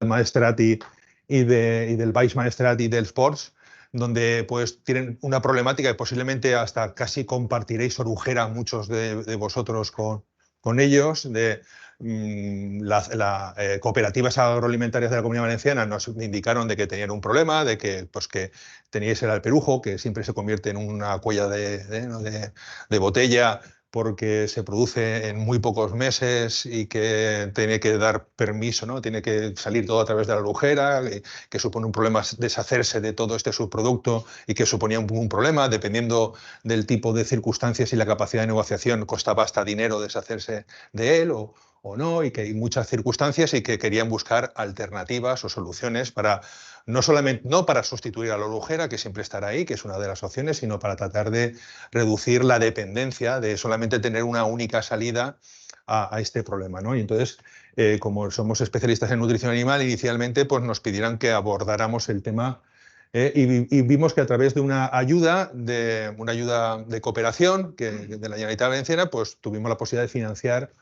Maestrat y del Baix Maestrat y del Sports, donde pues tienen una problemática que posiblemente hasta casi compartiréis orujera muchos de vosotros con ellos, de las cooperativas agroalimentarias de la Comunidad Valenciana nos indicaron de que tenían un problema, de que, pues, que teníais el alperujo, que siempre se convierte en una cuella de botella porque se produce en muy pocos meses y que tiene que dar permiso, ¿no? Tiene que salir todo a través de la alujera, que supone un problema deshacerse de todo este subproducto y que suponía un problema, dependiendo del tipo de circunstancias y la capacidad de negociación, costaba hasta dinero deshacerse de él o no, y que hay muchas circunstancias y que querían buscar alternativas o soluciones para no solamente no para sustituir a la alujera, que siempre estará ahí, que es una de las opciones, sino para tratar de reducir la dependencia de solamente tener una única salida a este problema, ¿no? Y entonces, como somos especialistas en nutrición animal, inicialmente pues, nos pidieron que abordáramos el tema y vimos que a través de una ayuda de cooperación de la Generalitat Valenciana, pues tuvimos la posibilidad de financiar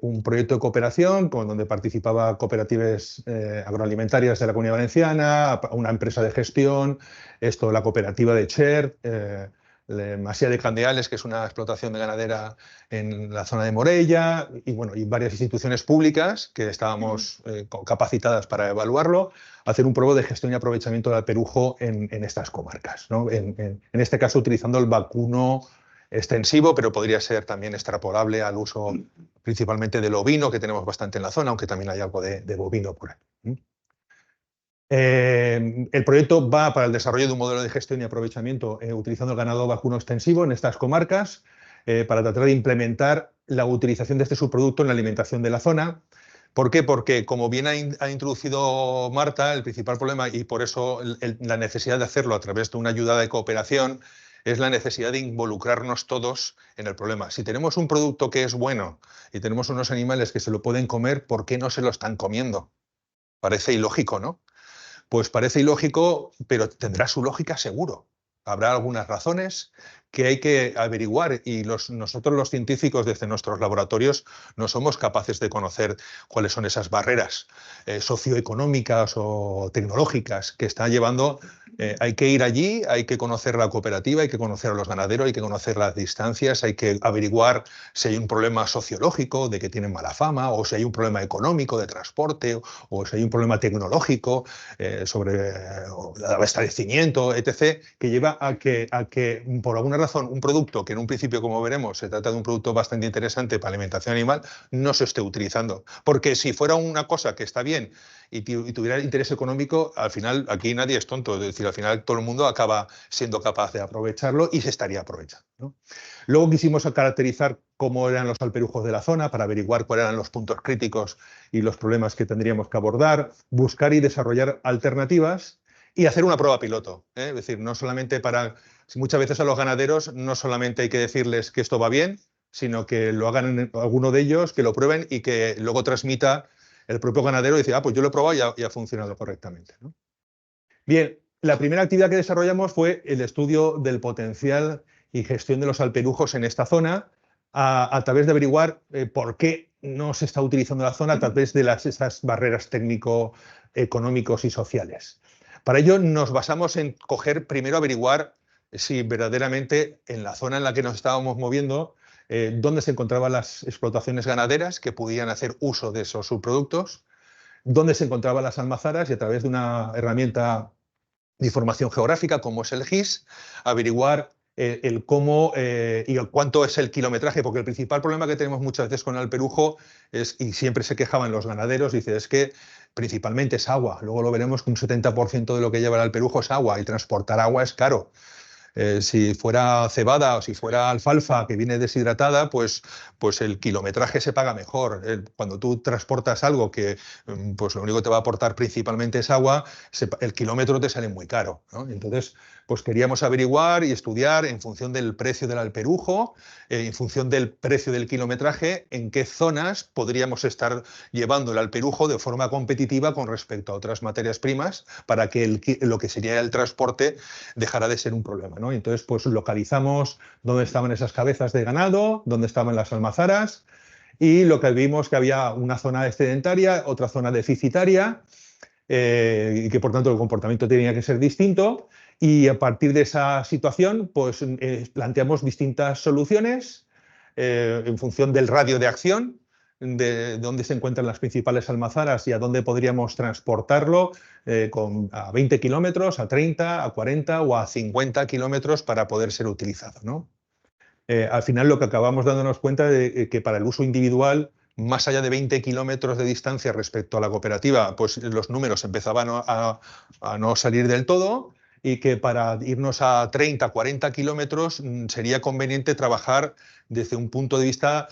un proyecto de cooperación donde participaban cooperativas agroalimentarias de la Comunidad Valenciana, una empresa de gestión, la cooperativa de Xert, Masía de Candeales, que es una explotación de ganadera en la zona de Morella, y, bueno, y varias instituciones públicas que estábamos capacitadas para evaluarlo, hacer un prueba de gestión y aprovechamiento del alperujo en estas comarcas, ¿no? En este caso utilizando el vacuno extensivo, pero podría ser también extrapolable al uso principalmente del ovino, que tenemos bastante en la zona, aunque también hay algo de bovino por ahí. El proyecto va para el desarrollo de un modelo de gestión y aprovechamiento utilizando el ganado vacuno extensivo en estas comarcas para tratar de implementar la utilización de este subproducto en la alimentación de la zona. ¿Por qué? Porque, como bien ha introducido Marta, el principal problema, y por eso la necesidad de hacerlo a través de una ayuda de cooperación, es la necesidad de involucrarnos todos en el problema. Si tenemos un producto que es bueno y tenemos unos animales que se lo pueden comer, ¿por qué no se lo están comiendo? Parece ilógico, ¿no? Pues parece ilógico, pero tendrá su lógica seguro. Habrá algunas razones que hay que averiguar y nosotros los científicos desde nuestros laboratorios no somos capaces de conocer cuáles son esas barreras socioeconómicas o tecnológicas que están llevando. Hay que ir allí, hay que conocer la cooperativa, hay que conocer a los ganaderos, hay que conocer las distancias, hay que averiguar si hay un problema sociológico de que tienen mala fama, o si hay un problema económico de transporte, o si hay un problema tecnológico sobre el abastecimiento, etc., que lleva a que por alguna razón un producto que en un principio, como veremos, se trata de un producto bastante interesante para alimentación animal, no se esté utilizando. Porque si fuera una cosa que está bien y tuviera interés económico, al final aquí nadie es tonto, es decir, al final todo el mundo acaba siendo capaz de aprovecharlo y se estaría aprovechando, ¿no? Luego quisimos caracterizar cómo eran los alperujos de la zona para averiguar cuáles eran los puntos críticos y los problemas que tendríamos que abordar, buscar y desarrollar alternativas y hacer una prueba piloto. Es decir, no solamente para... Muchas veces a los ganaderos no solamente hay que decirles que esto va bien, sino que lo hagan alguno de ellos, que lo prueben y que luego transmita el propio ganadero y dice, pues yo lo he probado y ha funcionado correctamente, ¿no? Bien, la primera actividad que desarrollamos fue el estudio del potencial y gestión de los alperujos en esta zona a través de averiguar por qué no se está utilizando la zona a través de esas barreras técnico-económicos y sociales. Para ello nos basamos en primero averiguar si verdaderamente en la zona en la que nos estábamos moviendo, dónde se encontraban las explotaciones ganaderas que pudieran hacer uso de esos subproductos, dónde se encontraban las almazaras y a través de una herramienta de información geográfica como es el GIS, averiguar el cómo y el cuánto es el kilometraje, porque el principal problema que tenemos muchas veces con el alperujo es, y siempre se quejaban los ganaderos, dice, es que principalmente es agua. Luego lo veremos que un 70% de lo que lleva el alperujo es agua y transportar agua es caro. Si fuera cebada o si fuera alfalfa que viene deshidratada, pues el kilometraje se paga mejor. Cuando tú transportas algo que pues lo único que te va a aportar principalmente es agua, el kilómetro te sale muy caro, ¿no? Entonces, pues queríamos averiguar y estudiar en función del precio del alperujo, en función del precio del kilometraje, en qué zonas podríamos estar llevando el alperujo de forma competitiva con respecto a otras materias primas para que lo que sería el transporte dejara de ser un problema, ¿no? Entonces, pues localizamos dónde estaban esas cabezas de ganado, dónde estaban las almazaras y lo que vimos que había una zona excedentaria, otra zona deficitaria, y que por tanto el comportamiento tenía que ser distinto. Y a partir de esa situación, pues planteamos distintas soluciones en función del radio de acción, de dónde se encuentran las principales almazaras y a dónde podríamos transportarlo a 20 kilómetros, a 30, a 40 o a 50 kilómetros para poder ser utilizado, ¿no? Al final lo que acabamos dándonos cuenta de que para el uso individual, más allá de 20 kilómetros de distancia respecto a la cooperativa, pues los números empezaban a no salir del todo, y que para irnos a 30, 40 kilómetros sería conveniente trabajar desde un punto de vista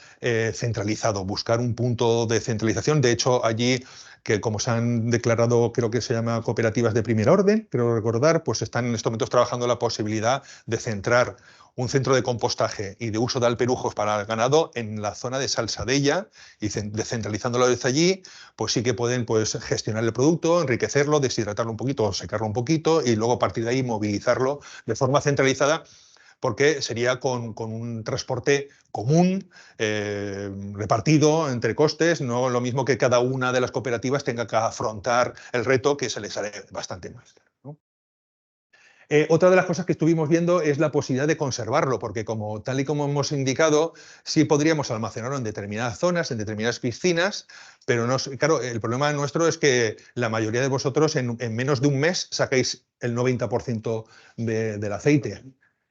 centralizado, buscar un punto de centralización. De hecho, allí, que como se han declarado, creo que se llama cooperativas de primer orden, creo recordar, pues están en estos momentos trabajando la posibilidad de centrar un centro de compostaje y de uso de alperujos para el ganado en la zona de Salsadella, y descentralizándolo desde allí, pues sí que pueden, pues, gestionar el producto, enriquecerlo, deshidratarlo un poquito o secarlo un poquito, y luego a partir de ahí movilizarlo de forma centralizada, porque sería con un transporte común, repartido entre costes, no lo mismo que cada una de las cooperativas tenga que afrontar el reto, que se les sale bastante más caro, ¿no? Otra de las cosas que estuvimos viendo es la posibilidad de conservarlo, porque tal y como hemos indicado, sí podríamos almacenarlo en determinadas zonas, en determinadas piscinas, pero no, claro, el problema nuestro es que la mayoría de vosotros en menos de un mes sacáis el 90% del aceite.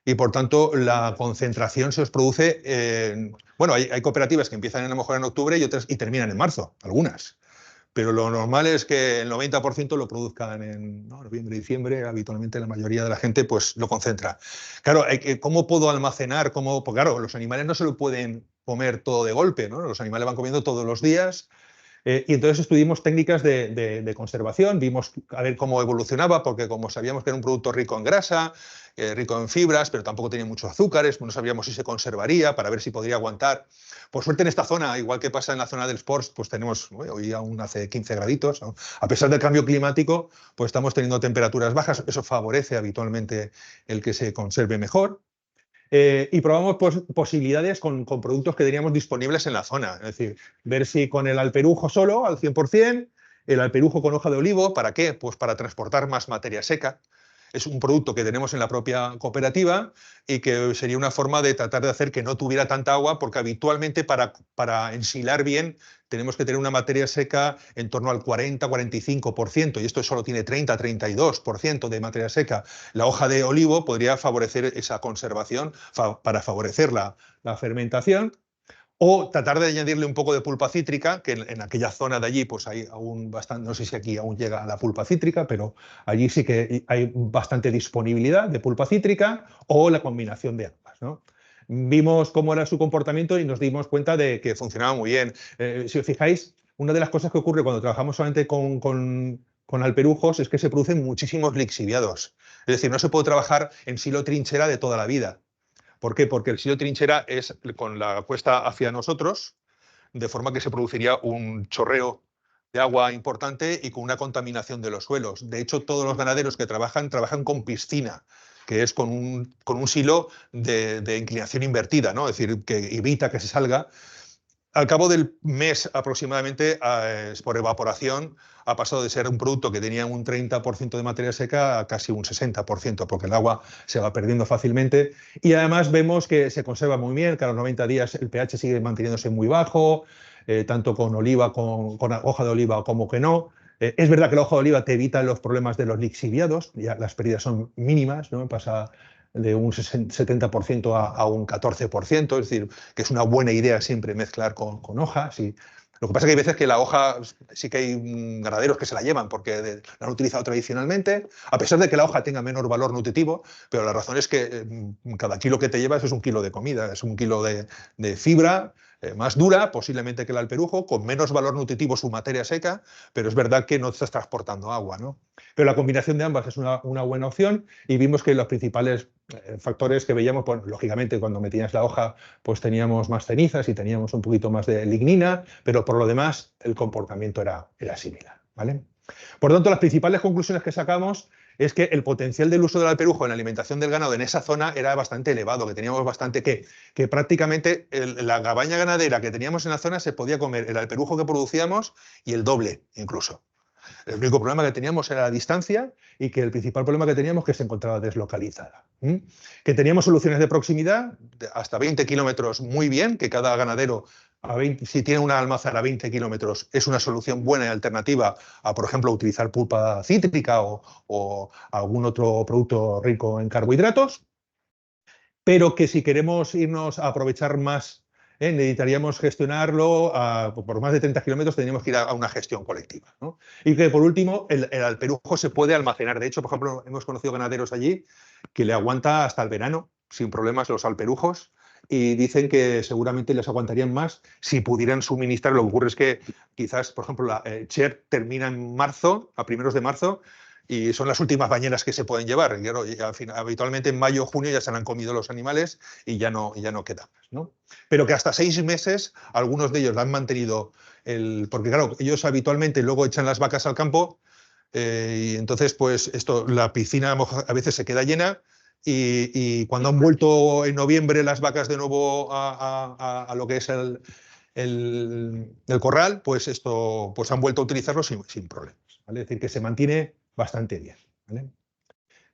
Y por tanto, la concentración se os produce. Bueno, hay cooperativas que empiezan a lo mejor en octubre y terminan en marzo, algunas. Pero lo normal es que el 90% lo produzcan en noviembre, diciembre. Habitualmente la mayoría de la gente pues lo concentra. Claro, ¿cómo puedo almacenar? Pues claro, los animales no se lo pueden comer todo de golpe, ¿no? Los animales van comiendo todos los días. Y entonces estudiamos técnicas de conservación, vimos a ver cómo evolucionaba, porque como sabíamos que era un producto rico en grasa, rico en fibras, pero tampoco tenía muchos azúcares, no sabíamos si se conservaría, para ver si podría aguantar. Por suerte en esta zona, igual que pasa en la zona del Sports, pues tenemos, hoy aún hace 15 graditos, ¿no? A pesar del cambio climático, pues estamos teniendo temperaturas bajas, eso favorece habitualmente el que se conserve mejor. Y probamos posibilidades con productos que teníamos disponibles en la zona. Es decir, ver si con el alperujo solo, al 100%, el alperujo con hoja de olivo, ¿para qué? Pues para transportar más materia seca. Es un producto que tenemos en la propia cooperativa y que sería una forma de tratar de hacer que no tuviera tanta agua, porque habitualmente para ensilar bien tenemos que tener una materia seca en torno al 40-45%, y esto solo tiene 30-32% de materia seca. La hoja de olivo podría favorecer esa conservación para favorecer la fermentación. O tratar de añadirle un poco de pulpa cítrica, que en aquella zona de allí pues hay aún bastante, no sé si aquí aún llega la pulpa cítrica, pero allí sí que hay bastante disponibilidad de pulpa cítrica, o la combinación de ambas, ¿no? Vimos cómo era su comportamiento y nos dimos cuenta de que funcionaba muy bien. Si os fijáis, una de las cosas que ocurre cuando trabajamos solamente con alperujos es que se producen muchísimos lixiviados. Es decir, no se puede trabajar en silo trinchera de toda la vida. ¿Por qué? Porque el silo trinchera es con la cuesta hacia nosotros, de forma que se produciría un chorreo de agua importante y con una contaminación de los suelos. De hecho, todos los ganaderos que trabajan con piscina, que es con un silo de inclinación invertida, ¿no? Es decir, que evita que se salga. Al cabo del mes aproximadamente, por evaporación, ha pasado de ser un producto que tenía un 30% de materia seca a casi un 60%, porque el agua se va perdiendo fácilmente. Y además vemos que se conserva muy bien, que a los 90 días el pH sigue manteniéndose muy bajo, tanto con oliva, con hoja de oliva, como que no. Es verdad que la hoja de oliva te evita los problemas de los lixiviados, ya las pérdidas son mínimas, ¿no? Pasa de un 70% a un 14%, es decir, que es una buena idea siempre mezclar con hojas. Lo que pasa es que hay veces que la hoja, sí que hay ganaderos que se la llevan porque la han utilizado tradicionalmente, a pesar de que la hoja tenga menor valor nutritivo, pero la razón es que cada kilo que te llevas es un kilo de comida, es un kilo de fibra, más dura posiblemente que el alperujo, con menos valor nutritivo su materia seca, pero es verdad que no estás transportando agua, ¿no? Pero la combinación de ambas es una buena opción, y vimos que los principales factores que veíamos, pues, lógicamente cuando metías la hoja pues teníamos más cenizas y teníamos un poquito más de lignina, pero por lo demás el comportamiento era similar, ¿vale? Por tanto, las principales conclusiones que sacamos es que el potencial del uso del alperujo en la alimentación del ganado en esa zona era bastante elevado, que teníamos bastante que prácticamente la cabaña ganadera que teníamos en la zona se podía comer el alperujo que producíamos y el doble incluso. El único problema que teníamos era la distancia y que el principal problema que teníamos es que se encontraba deslocalizada. Que teníamos soluciones de proximidad hasta 20 kilómetros muy bien, que cada ganadero, si tiene una almazara a 20 kilómetros, es una solución buena y alternativa a, por ejemplo, utilizar pulpa cítrica o algún otro producto rico en carbohidratos, pero que si queremos irnos a aprovechar más, necesitaríamos gestionarlo por más de 30 kilómetros, tendríamos que ir a una gestión colectiva, ¿no? Y que por último, el alperujo se puede almacenar. De hecho, por ejemplo, hemos conocido ganaderos allí que le aguanta hasta el verano sin problemas los alperujos y dicen que seguramente les aguantarían más si pudieran suministrar. Lo que ocurre es que quizás, por ejemplo, la Cher termina en marzo, a primeros de marzo, y son las últimas bañeras que se pueden llevar. Y habitualmente en mayo o junio ya se han comido los animales y ya no queda más, ¿no? Pero que hasta 6 meses algunos de ellos la han mantenido, porque claro, ellos habitualmente luego echan las vacas al campo y entonces pues la piscina a veces se queda llena y cuando han vuelto en noviembre las vacas de nuevo a lo que es el corral, pues pues han vuelto a utilizarlo sin problemas, ¿vale? Es decir, que se mantiene bastante bien, ¿vale?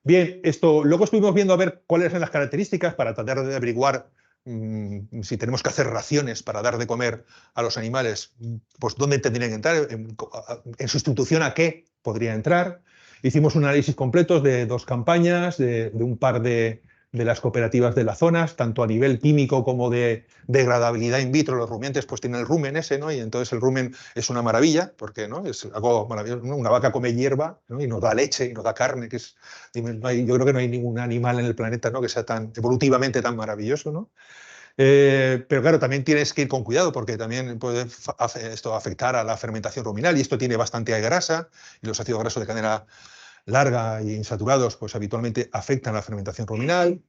Bien, luego estuvimos viendo a ver cuáles son las características para tratar de averiguar si tenemos que hacer raciones para dar de comer a los animales, pues dónde tendrían que entrar, en sustitución a qué podría entrar. Hicimos un análisis completo de 2 campañas, de un par de las cooperativas de las zonas, tanto a nivel químico como de degradabilidad in vitro. Los rumiantes pues tienen el rumen ese, ¿no? Y entonces el rumen es una maravilla, porque ¿no? Es algo maravilloso, ¿no? Una vaca come hierba, ¿no? Y nos da leche y nos da carne, que es, yo creo que no hay ningún animal en el planeta, ¿no? Que sea tan evolutivamente tan maravilloso, ¿no? Pero claro, también tienes que ir con cuidado porque también puede esto afectar a la fermentación ruminal y esto tiene bastante grasa y los ácidos grasos de cadena larga y insaturados pues habitualmente afectan la fermentación ruminal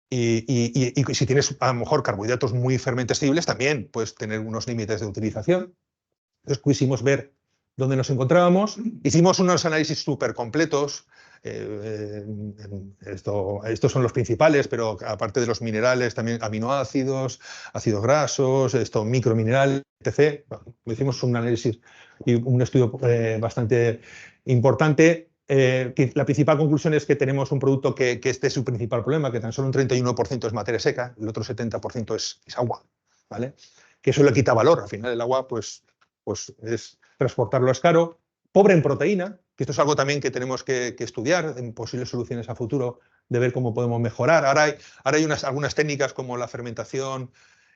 y si tienes a lo mejor carbohidratos muy fermentestibles también puedes tener unos límites de utilización. Entonces quisimos ver dónde nos encontrábamos, hicimos unos análisis súper completos. Estos son los principales, pero aparte de los minerales, también aminoácidos, ácidos grasos, microminerales, etc. Bueno, hicimos un análisis y un estudio bastante importante. La principal conclusión es que tenemos un producto que este es su principal problema, que tan solo un 31% es materia seca, el otro 70% es agua, ¿vale? Que eso le quita valor. Al final el agua, pues es transportarlo es caro. Pobre en proteína, que esto es algo también que tenemos que estudiar en posibles soluciones a futuro, de ver cómo podemos mejorar. Ahora hay algunas técnicas como la fermentación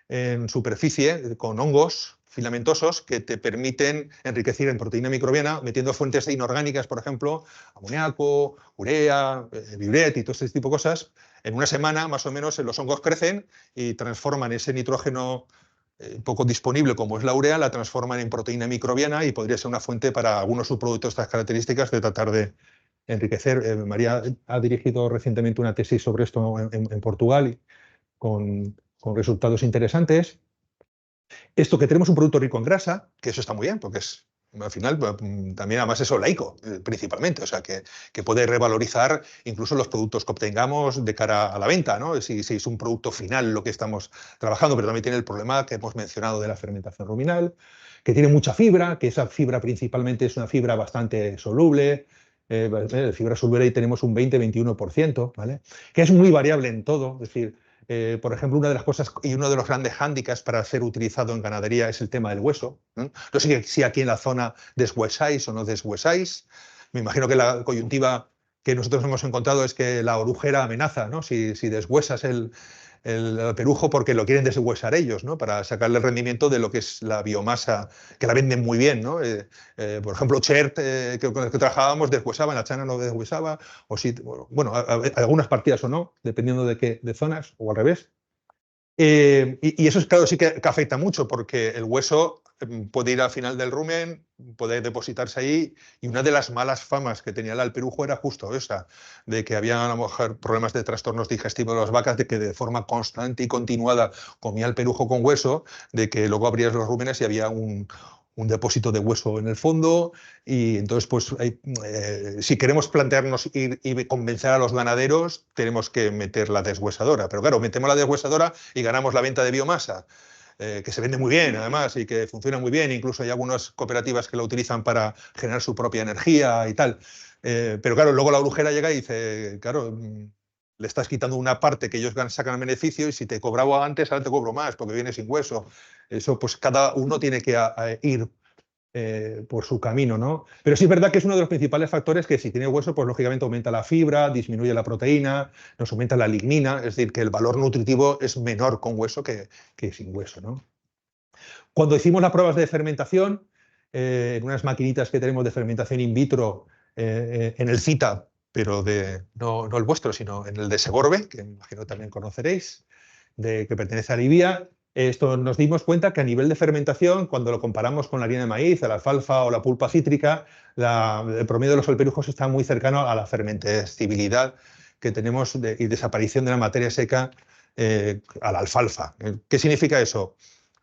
en superficie con hongos filamentosos que te permiten enriquecer en proteína microbiana metiendo fuentes inorgánicas, por ejemplo, amoníaco, urea, vibret y todo este tipo de cosas. En una semana, más o menos, los hongos crecen y transforman ese nitrógeno poco disponible como es la urea, la transforman en proteína microbiana y podría ser una fuente para algunos subproductos de estas características de tratar de enriquecer. María ha dirigido recientemente una tesis sobre esto en Portugal con resultados interesantes. Esto que tenemos un producto rico en grasa, que eso está muy bien, porque es al final también además es oleico, principalmente, o sea que puede revalorizar incluso los productos que obtengamos de cara a la venta, ¿no? Si es un producto final lo que estamos trabajando, pero también tiene el problema que hemos mencionado de la fermentación ruminal, que tiene mucha fibra, que esa fibra principalmente es una fibra bastante soluble, de fibra soluble ahí tenemos un 20-21%, ¿vale? Que es muy variable en todo, es decir, por ejemplo, una de las cosas y uno de los grandes hándicaps para ser utilizado en ganadería es el tema del hueso. No sé si aquí en la zona deshuesáis o no deshuesáis. Me imagino que la coyuntiva que nosotros hemos encontrado es que la orujera amenaza, ¿no? Si deshuesas el alperujo porque lo quieren deshuesar ellos, ¿no? Para sacarle el rendimiento de lo que es la biomasa, que la venden muy bien, ¿no? Por ejemplo, Chert, con el que trabajábamos, deshuesaba, en la Chana no deshuesaba, o sí, bueno, algunas partidas o no, dependiendo de zonas, o al revés. Y eso, claro, sí que afecta mucho, porque el hueso puede ir al final del rumen, puede depositarse ahí, y una de las malas famas que tenía el alperujo era justo esa, de que había a lo mejor problemas de trastornos digestivos de las vacas, de que de forma constante y continuada comía alperujo con hueso, de que luego abrías los rúmenes y había un depósito de hueso en el fondo y entonces pues si queremos plantearnos ir y convencer a los ganaderos tenemos que meter la deshuesadora, pero claro, metemos la deshuesadora y ganamos la venta de biomasa, que se vende muy bien además y que funciona muy bien, incluso hay algunas cooperativas que la utilizan para generar su propia energía y tal, pero claro, luego la brujera llega y dice, claro, le estás quitando una parte que ellos sacan beneficio y si te cobraba antes, ahora te cobro más porque viene sin hueso. Eso pues cada uno tiene que ir por su camino, ¿no? Pero sí es verdad que es uno de los principales factores que si tiene hueso, pues lógicamente aumenta la fibra, disminuye la proteína, nos aumenta la lignina, es decir, que el valor nutritivo es menor con hueso que sin hueso, ¿no? Cuando hicimos las pruebas de fermentación, en unas maquinitas que tenemos de fermentación in vitro en el CITA, pero no el vuestro, sino en el de Segorbe, que imagino también conoceréis, que pertenece a Libia, esto nos dimos cuenta que a nivel de fermentación, cuando lo comparamos con la harina de maíz, la alfalfa o la pulpa cítrica, el promedio de los alperujos está muy cercano a la fermentestibilidad que tenemos y desaparición de la materia seca a la alfalfa. ¿Qué significa eso?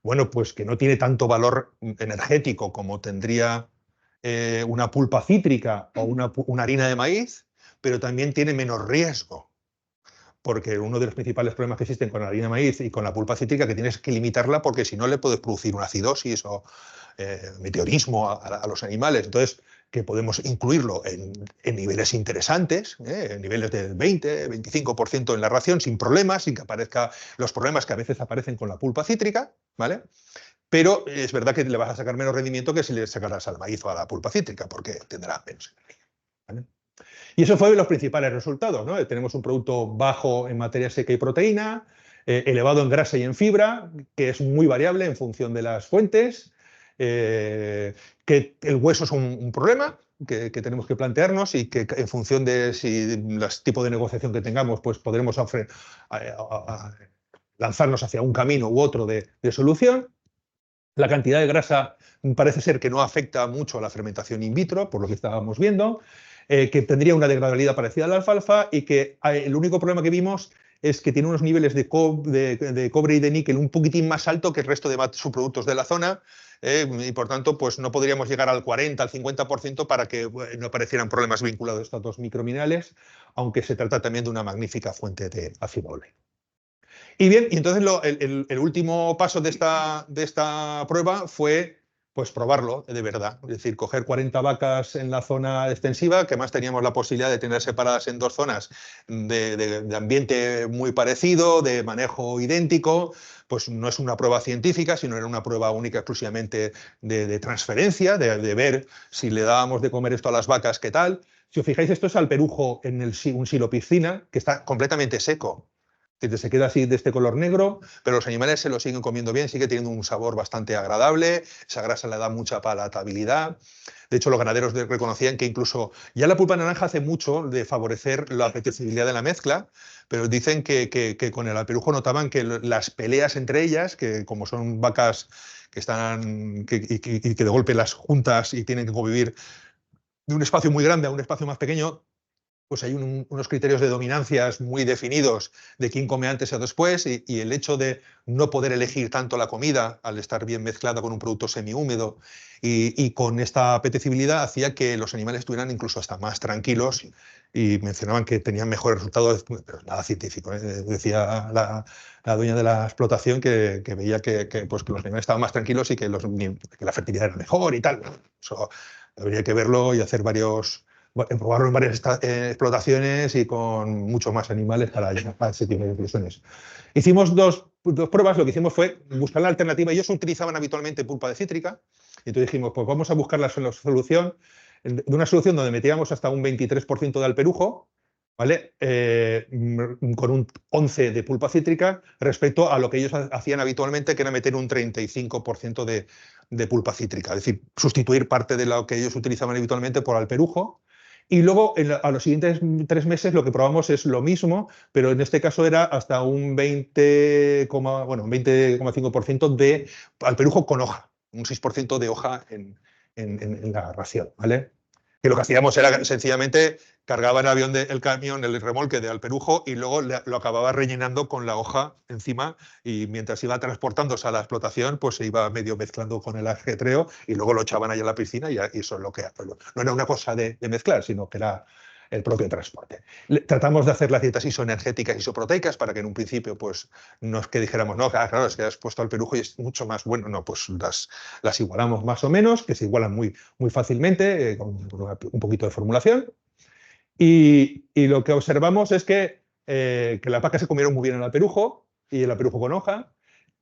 Bueno, pues que no tiene tanto valor energético como tendría una pulpa cítrica o una harina de maíz, pero también tiene menos riesgo, porque uno de los principales problemas que existen con la harina de maíz y con la pulpa cítrica que tienes que limitarla porque si no le puedes producir una acidosis o meteorismo a los animales. Entonces, que podemos incluirlo en niveles interesantes, en niveles del 20, 25% en la ración, sin problemas, sin que aparezcan los problemas que a veces aparecen con la pulpa cítrica, ¿vale? Pero es verdad que le vas a sacar menos rendimiento que si le sacaras al maíz o a la pulpa cítrica, porque tendrá menos energía, ¿vale? Y eso fue los principales resultados, ¿no? Tenemos un producto bajo en materia seca y proteína, elevado en grasa y en fibra, que es muy variable en función de las fuentes, que el hueso es un problema que tenemos que plantearnos y que en función de si los tipos de negociación que tengamos, pues podremos lanzarnos hacia un camino u otro de solución. La cantidad de grasa parece ser que no afecta mucho a la fermentación in vitro, por lo que estábamos viendo, que tendría una degradabilidad parecida a la alfalfa y que el único problema que vimos es que tiene unos niveles de cobre y de níquel un poquitín más alto que el resto de subproductos de la zona y por tanto pues no podríamos llegar al 40, al 50% para que no aparecieran problemas vinculados a estos dos microminerales, aunque se trata también de una magnífica fuente de ácido oleico. Y bien, y entonces el último paso de esta prueba fue pues probarlo de verdad, es decir, coger 40 vacas en la zona extensiva, que más teníamos la posibilidad de tener separadas en dos zonas de ambiente muy parecido, de manejo idéntico, pues no es una prueba científica, sino era una prueba única exclusivamente de transferencia, de ver si le dábamos de comer esto a las vacas, qué tal. Si os fijáis, esto es alperujo en un silopiscina, que está completamente seco. Se queda así de este color negro, pero los animales se lo siguen comiendo bien, sigue teniendo un sabor bastante agradable, esa grasa le da mucha palatabilidad. De hecho, los ganaderos reconocían que incluso ya la pulpa naranja hace mucho de favorecer la apetecibilidad de la mezcla, pero dicen que con el alperujo notaban que las peleas entre ellas, que como son vacas que están y que de golpe las juntas y tienen que convivir de un espacio muy grande a un espacio más pequeño, pues hay unos criterios de dominancias muy definidos de quién come antes o después y el hecho de no poder elegir tanto la comida al estar bien mezclada con un producto semihúmedo y con esta apetecibilidad hacía que los animales estuvieran incluso hasta más tranquilos y mencionaban que tenían mejores resultados, pero nada científico, ¿eh? Decía la dueña de la explotación que veía pues, que los animales estaban más tranquilos y que la fertilidad era mejor y tal. Eso habría que verlo y hacer probarlo en varias explotaciones y con muchos más animales para llegar a ese tipo de conclusiones. Hicimos dos pruebas, lo que hicimos fue buscar la alternativa. Ellos utilizaban habitualmente pulpa de cítrica, y entonces dijimos, pues vamos a buscar la solución, de una solución donde metíamos hasta un 23% de alperujo, ¿vale? Con un 11 de pulpa cítrica respecto a lo que ellos hacían habitualmente, que era meter un 35% de pulpa cítrica, es decir, sustituir parte de lo que ellos utilizaban habitualmente por alperujo. Y luego, a los siguientes 3 meses, lo que probamos es lo mismo, pero en este caso era hasta un 20,5% de alperujo con hoja, un 6% de hoja en la ración, ¿vale? que lo que hacíamos era sencillamente cargaba el camión, el remolque de Alperujo y luego lo acababa rellenando con la hoja encima y mientras iba transportándose a la explotación, pues se iba medio mezclando con el ajetreo y luego lo echaban ahí a la piscina y eso es lo que... No era una cosa de mezclar, sino que era el propio transporte. Tratamos de hacer las dietas isoenergéticas, isoproteicas, para que en un principio pues, no es que dijéramos, no, claro, es que has puesto Alperujo y es mucho más bueno. No, pues las igualamos más o menos, que se igualan muy, muy fácilmente, con un poquito de formulación. Y lo que observamos es que las vacas se comieron muy bien el alperujo y el alperujo con hoja,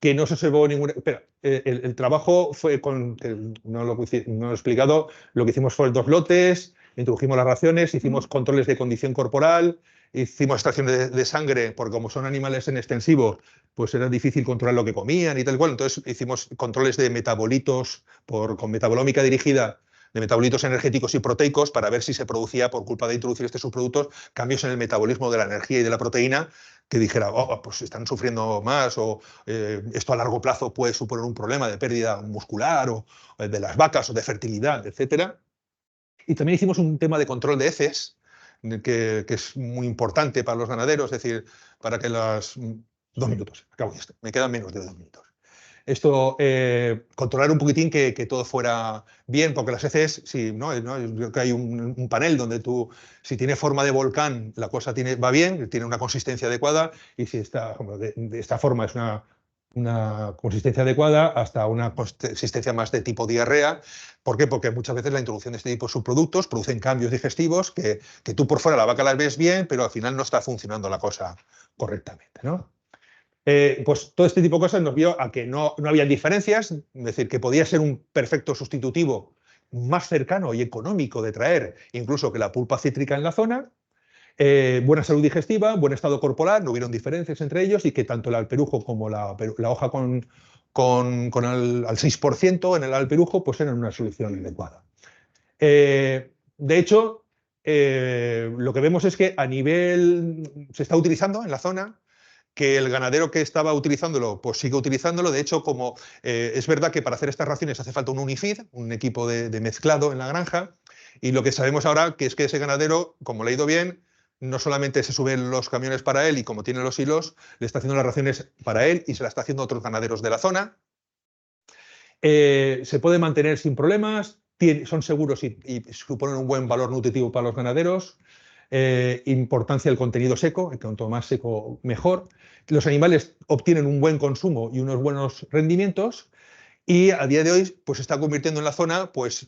que no se observó ninguna... Espera, el trabajo fue con... No lo he explicado, lo que hicimos fue 2 lotes, introdujimos las raciones, hicimos controles de condición corporal, hicimos extracción de sangre, porque como son animales en extensivo, pues era difícil controlar lo que comían y tal cual. Entonces hicimos controles de metabolitos con metabolómica dirigida, de metabolitos energéticos y proteicos, para ver si se producía, por culpa de introducir estos subproductos, cambios en el metabolismo de la energía y de la proteína que dijera, oh, pues están sufriendo más, o esto a largo plazo puede suponer un problema de pérdida muscular o de las vacas o de fertilidad, etcétera. Y también hicimos un tema de control de heces, que es muy importante para los ganaderos, es decir, para que las... 2 minutos, acabo esto, me quedan menos de 2 minutos. Esto, controlar un poquitín que todo fuera bien, porque las heces, sí, ¿no? Yo creo que hay un panel donde tú, si tiene forma de volcán, la cosa va bien, tiene una consistencia adecuada, y si está, de esta forma es una consistencia adecuada, hasta una consistencia más de tipo diarrea. ¿Por qué? Porque muchas veces la introducción de este tipo de subproductos producen cambios digestivos que tú por fuera la vaca las ves bien, pero al final no está funcionando la cosa correctamente, ¿no? Pues todo este tipo de cosas nos vio a que no había diferencias, es decir, que podía ser un perfecto sustitutivo más cercano y económico de traer, incluso que la pulpa cítrica en la zona, buena salud digestiva, buen estado corporal, no hubieron diferencias entre ellos y que tanto el alperujo como la hoja al 6% en el alperujo pues eran una solución adecuada. De hecho, lo que vemos es que a nivel se está utilizando en la zona, que el ganadero que estaba utilizándolo, pues sigue utilizándolo. De hecho, como es verdad que para hacer estas raciones hace falta un Unifeed, un equipo de mezclado en la granja, y lo que sabemos ahora que es que ese ganadero, como le ha ido bien, no solamente se suben los camiones para él y como tiene los hilos, le está haciendo las raciones para él y se las está haciendo a otros ganaderos de la zona. Se puede mantener sin problemas, son seguros y suponen un buen valor nutritivo para los ganaderos. Importancia del contenido seco, cuanto más seco mejor. Los animales obtienen un buen consumo y unos buenos rendimientos. Y a día de hoy pues, se está convirtiendo en la zona, pues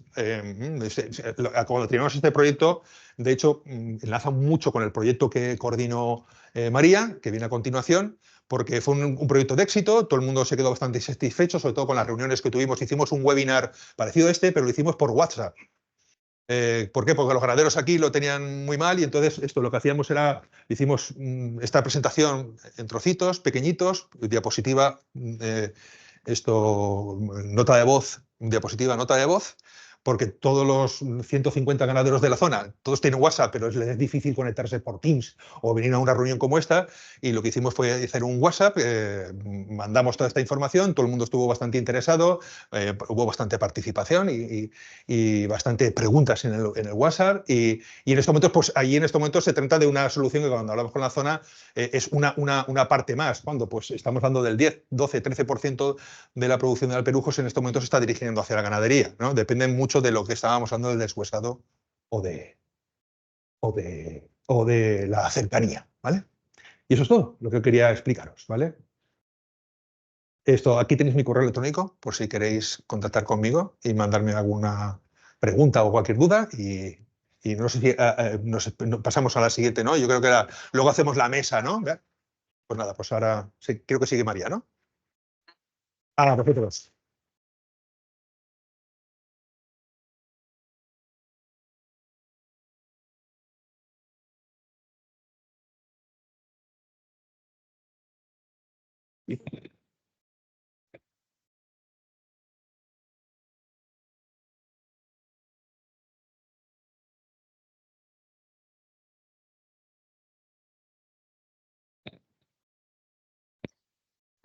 cuando teníamos este proyecto, de hecho, enlaza mucho con el proyecto que coordinó María, que viene a continuación, porque fue un proyecto de éxito, todo el mundo se quedó bastante satisfecho, sobre todo con las reuniones que tuvimos. Hicimos un webinar parecido a este, pero lo hicimos por WhatsApp. ¿Por qué? Porque los ganaderos aquí lo tenían muy mal y entonces esto lo que hacíamos era, hicimos esta presentación en trocitos pequeñitos, diapositiva, nota de voz, diapositiva, nota de voz, porque todos los 150 ganaderos de la zona, todos tienen WhatsApp, pero les es difícil conectarse por Teams o venir a una reunión como esta, y lo que hicimos fue hacer un WhatsApp, mandamos toda esta información, todo el mundo estuvo bastante interesado, hubo bastante participación y bastante preguntas en el WhatsApp, y en estos momentos, pues ahí en estos momentos se trata de una solución que cuando hablamos con la zona es una parte más, cuando pues estamos hablando del 10, 12, 13% de la producción de alperujos en estos momentos se está dirigiendo hacia la ganadería, ¿no? Depende mucho de lo que estábamos hablando del deshuesado o de la cercanía, ¿vale? Y eso es todo lo que quería explicaros, ¿vale? Aquí tenéis mi correo electrónico por si queréis contactar conmigo y mandarme alguna pregunta o cualquier duda y no sé si pasamos a la siguiente, ¿no? Yo creo que luego hacemos la mesa, ¿no? Pues nada, pues ahora sí, creo que sigue María, ¿no? Ah, perfecto.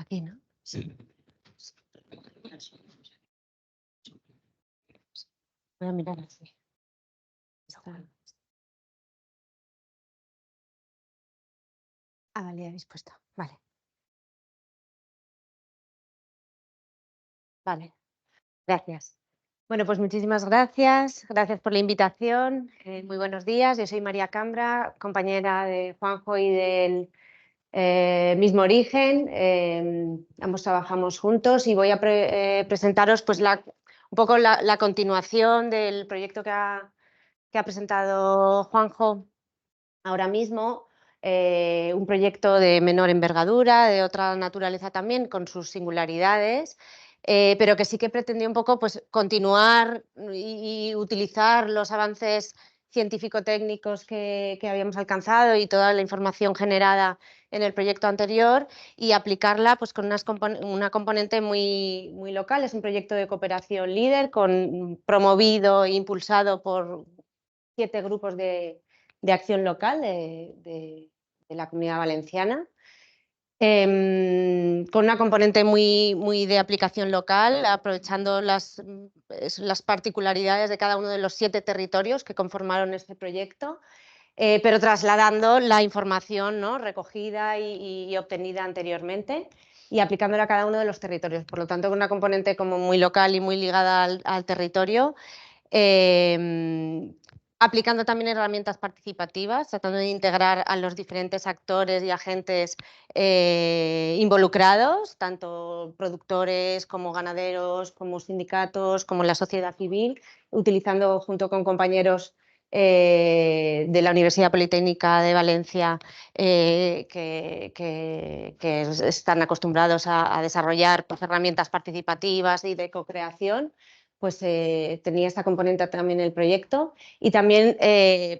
Aquí, ¿no? Sí. Voy a mirar así. Ah, vale, ya habéis puesto. Vale. Vale, gracias. Bueno, pues muchísimas gracias. Gracias por la invitación. Muy buenos días. Yo soy María Cambra, compañera de Juanjo y del mismo origen. Ambos trabajamos juntos y voy a presentaros pues, un poco la continuación del proyecto que ha presentado Juanjo ahora mismo. Un proyecto de menor envergadura, de otra naturaleza también, con sus singularidades, pero que sí que pretendió un poco pues, continuar y utilizar los avances científico-técnicos que habíamos alcanzado y toda la información generada en el proyecto anterior y aplicarla pues, con una componente muy, muy local. Es un proyecto de cooperación líder promovido e impulsado por 7 grupos de acción local de la Comunidad Valenciana, con una componente muy, muy de aplicación local, aprovechando las particularidades de cada uno de los 7 territorios que conformaron este proyecto, pero trasladando la información, ¿no?, recogida y obtenida anteriormente y aplicándola a cada uno de los territorios. Por lo tanto, con una componente como muy local y muy ligada al territorio, aplicando también herramientas participativas, tratando de integrar a los diferentes actores y agentes involucrados, tanto productores como ganaderos, como sindicatos, como la sociedad civil, utilizando junto con compañeros de la Universidad Politécnica de Valencia que están acostumbrados a desarrollar pues, herramientas participativas y de co-creación, pues tenía esta componente también en el proyecto y también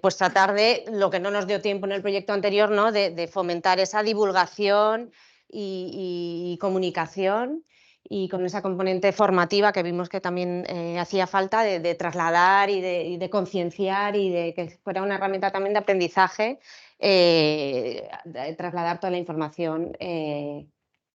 pues tratar de, lo que no nos dio tiempo en el proyecto anterior, ¿no?, de fomentar esa divulgación y comunicación, y con esa componente formativa que vimos que también hacía falta de trasladar y de concienciar y de que fuera una herramienta también de aprendizaje, de trasladar toda la información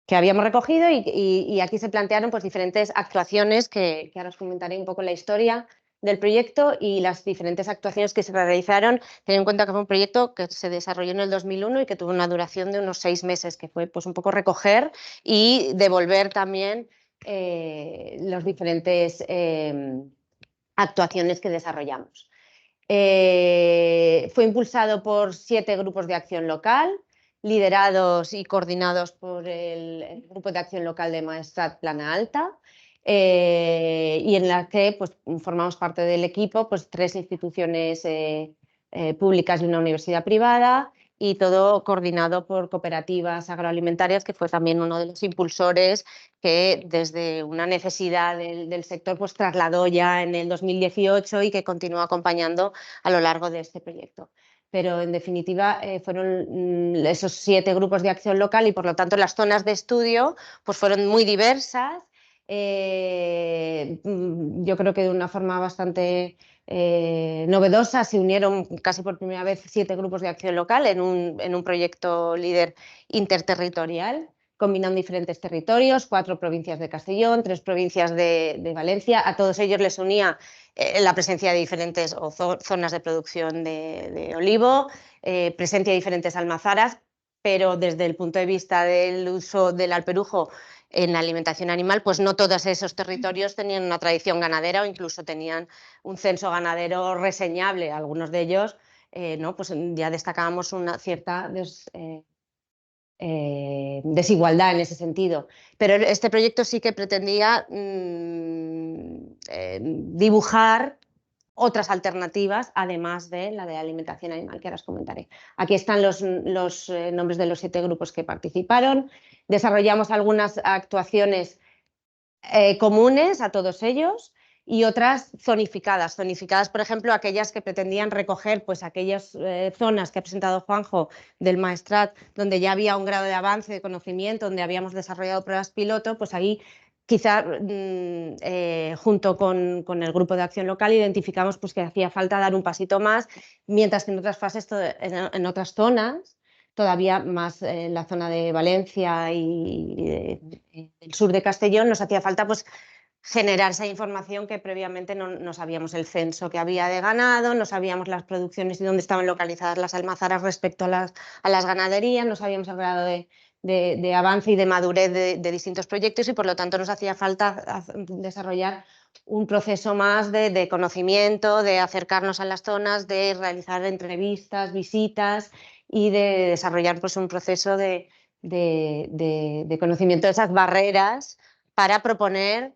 que habíamos recogido y aquí se plantearon pues, diferentes actuaciones que ahora os comentaré un poco la historia del proyecto y las diferentes actuaciones que se realizaron, teniendo en cuenta que fue un proyecto que se desarrolló en el 2001 y que tuvo una duración de unos 6 meses, que fue pues, un poco recoger y devolver también las diferentes actuaciones que desarrollamos. Fue impulsado por 7 grupos de acción local, liderados y coordinados por el Grupo de Acción Local de Maestrat Plana Alta, y en la que pues, formamos parte del equipo pues, 3 instituciones públicas y una universidad privada, y todo coordinado por cooperativas agroalimentarias, que fue también uno de los impulsores que desde una necesidad del sector pues, trasladó ya en el 2018 y que continúa acompañando a lo largo de este proyecto. Pero en definitiva fueron esos 7 grupos de acción local y por lo tanto las zonas de estudio pues, fueron muy diversas. Yo creo que de una forma bastante novedosa se unieron casi por primera vez 7 grupos de acción local en un proyecto líder interterritorial, combinando diferentes territorios, 4 provincias de Castellón, 3 provincias de Valencia. A todos ellos les unía la presencia de diferentes zonas de producción de olivo, presencia de diferentes almazaras, pero desde el punto de vista del uso del alperujo en la alimentación animal, pues no todos esos territorios tenían una tradición ganadera o incluso tenían un censo ganadero reseñable. Algunos de ellos ¿no? Pues ya destacábamos una cierta desigualdad en ese sentido. Pero este proyecto sí que pretendía dibujar otras alternativas, además de la de alimentación animal, que ahora os comentaré. Aquí están los nombres de los 7 grupos que participaron. Desarrollamos algunas actuaciones comunes a todos ellos y otras zonificadas. Zonificadas, por ejemplo, aquellas que pretendían recoger pues, aquellas zonas que ha presentado Juanjo del Maestrat, donde ya había un grado de avance, de conocimiento, donde habíamos desarrollado pruebas piloto, pues ahí quizá junto con el grupo de acción local identificamos pues, que hacía falta dar un pasito más, mientras que en otras fases, en otras zonas, todavía más en la zona de Valencia y del sur de Castellón, nos hacía falta pues, generar esa información que previamente no sabíamos el censo que había de ganado, no sabíamos las producciones y dónde estaban localizadas las almazaras respecto a las ganaderías, no sabíamos el grado de avance y de madurez de distintos proyectos, y por lo tanto nos hacía falta desarrollar un proceso más de conocimiento, de acercarnos a las zonas, de realizar entrevistas, visitas y de desarrollar pues, un proceso de conocimiento de esas barreras para proponer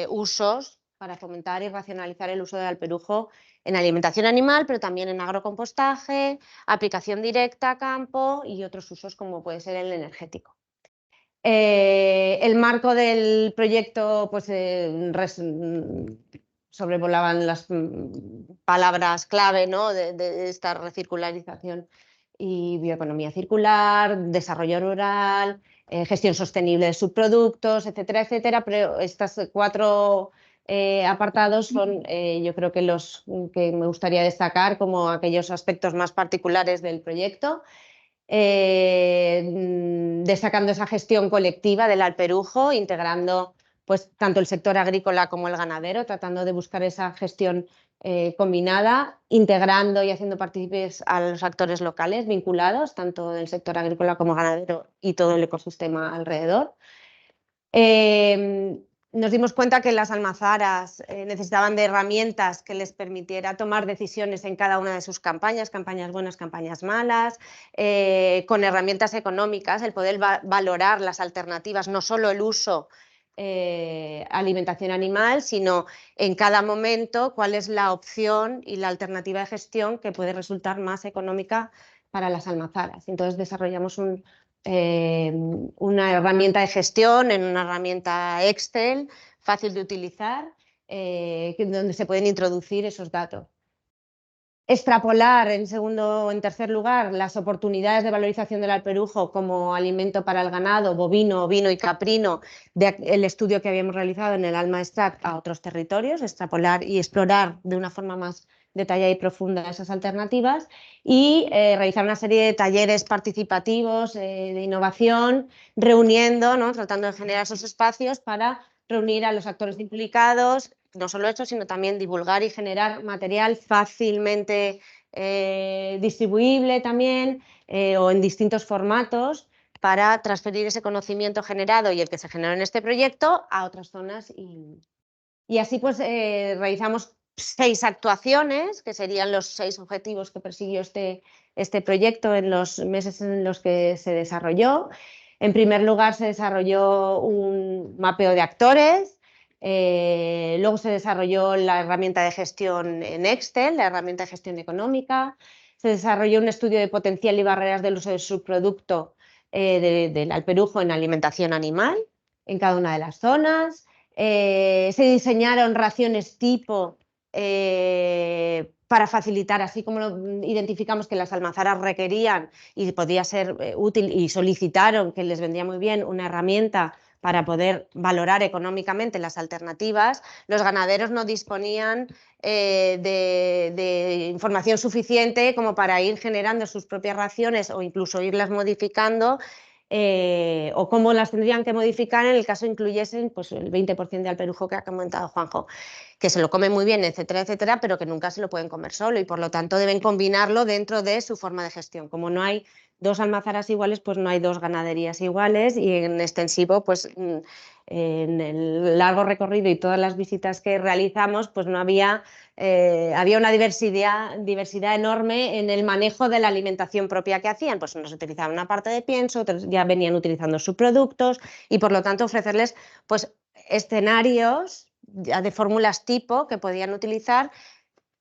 usos para fomentar y racionalizar el uso del alperujo en alimentación animal, pero también en agrocompostaje, aplicación directa a campo y otros usos como puede ser el energético. El marco del proyecto, pues sobrevolaban las palabras clave, ¿no? de esta recircularización y bioeconomía circular, desarrollo rural, gestión sostenible de subproductos, etcétera, etcétera, pero estas 4 apartados son yo creo que los que me gustaría destacar como aquellos aspectos más particulares del proyecto. Destacando esa gestión colectiva del alperujo, integrando pues, tanto el sector agrícola como el ganadero, tratando de buscar esa gestión combinada, integrando y haciendo partícipes a los actores locales vinculados, tanto del sector agrícola como ganadero y todo el ecosistema alrededor. Nos dimos cuenta que las almazaras necesitaban de herramientas que les permitiera tomar decisiones en cada una de sus campañas buenas, campañas malas, con herramientas económicas, el poder valorar las alternativas, no solo el uso alimentación animal, sino en cada momento cuál es la opción y la alternativa de gestión que puede resultar más económica para las almazaras. Entonces desarrollamos una herramienta de gestión en una herramienta Excel fácil de utilizar, donde se pueden introducir esos datos. Extrapolar, en tercer lugar, las oportunidades de valorización del alperujo como alimento para el ganado bovino, ovino y caprino del estudio que habíamos realizado en el Alma Extract a otros territorios, extrapolar y explorar de una forma más detallada y profunda esas alternativas, y realizar una serie de talleres participativos de innovación, reuniendo, ¿no? Tratando de generar esos espacios para reunir a los actores implicados. No solo eso, sino también divulgar y generar material fácilmente distribuible también o en distintos formatos para transferir ese conocimiento generado y el que se generó en este proyecto a otras zonas. Y así pues realizamos 6 actuaciones, que serían los 6 objetivos que persiguió este proyecto en los meses en los que se desarrolló. En primer lugar, se desarrolló un mapeo de actores. Luego se desarrolló la herramienta de gestión en Excel, la herramienta de gestión económica. Se desarrolló un estudio de potencial y barreras del uso del subproducto del alperujo en alimentación animal en cada una de las zonas. Se diseñaron raciones tipo para facilitar, así como identificamos que las almazaras requerían y podía ser útil, y solicitaron, que les vendría muy bien, una herramienta para poder valorar económicamente las alternativas. Los ganaderos no disponían de información suficiente como para ir generando sus propias raciones o incluso irlas modificando, o cómo las tendrían que modificar en el caso incluyesen pues, el 20% de alperujo que ha comentado Juanjo, que se lo come muy bien, etcétera, etcétera, pero que nunca se lo pueden comer solo y por lo tanto deben combinarlo dentro de su forma de gestión. Como no hay 2 almazaras iguales, pues no hay 2 ganaderías iguales, y en extensivo, pues en el largo recorrido y todas las visitas que realizamos, pues no había una diversidad enorme en el manejo de la alimentación propia que hacían. Pues unos utilizaban una parte de pienso, otros ya venían utilizando subproductos, y por lo tanto ofrecerles pues escenarios ya de fórmulas tipo que podían utilizar,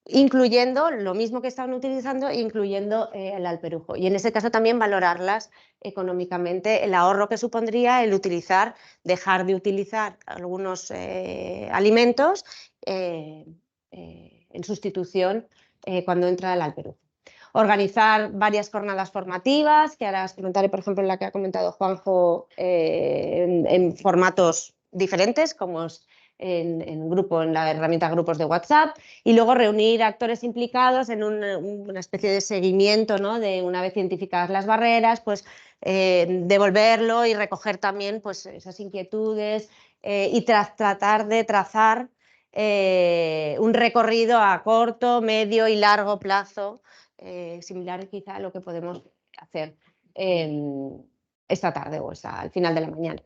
incluyendo lo mismo que estaban utilizando, incluyendo el alperujo. Y en ese caso también valorarlas económicamente, el ahorro que supondría el dejar de utilizar algunos alimentos en sustitución cuando entra el alperujo. Organizar varias jornadas formativas, que ahora os comentaré, por ejemplo, en la que ha comentado Juanjo, en formatos diferentes, como es en la herramienta grupos de WhatsApp, y luego reunir actores implicados en una especie de seguimiento, ¿no? De una vez identificadas las barreras, pues devolverlo y recoger también pues, esas inquietudes y tratar de trazar un recorrido a corto, medio y largo plazo, similar quizá a lo que podemos hacer esta tarde o al final de la mañana.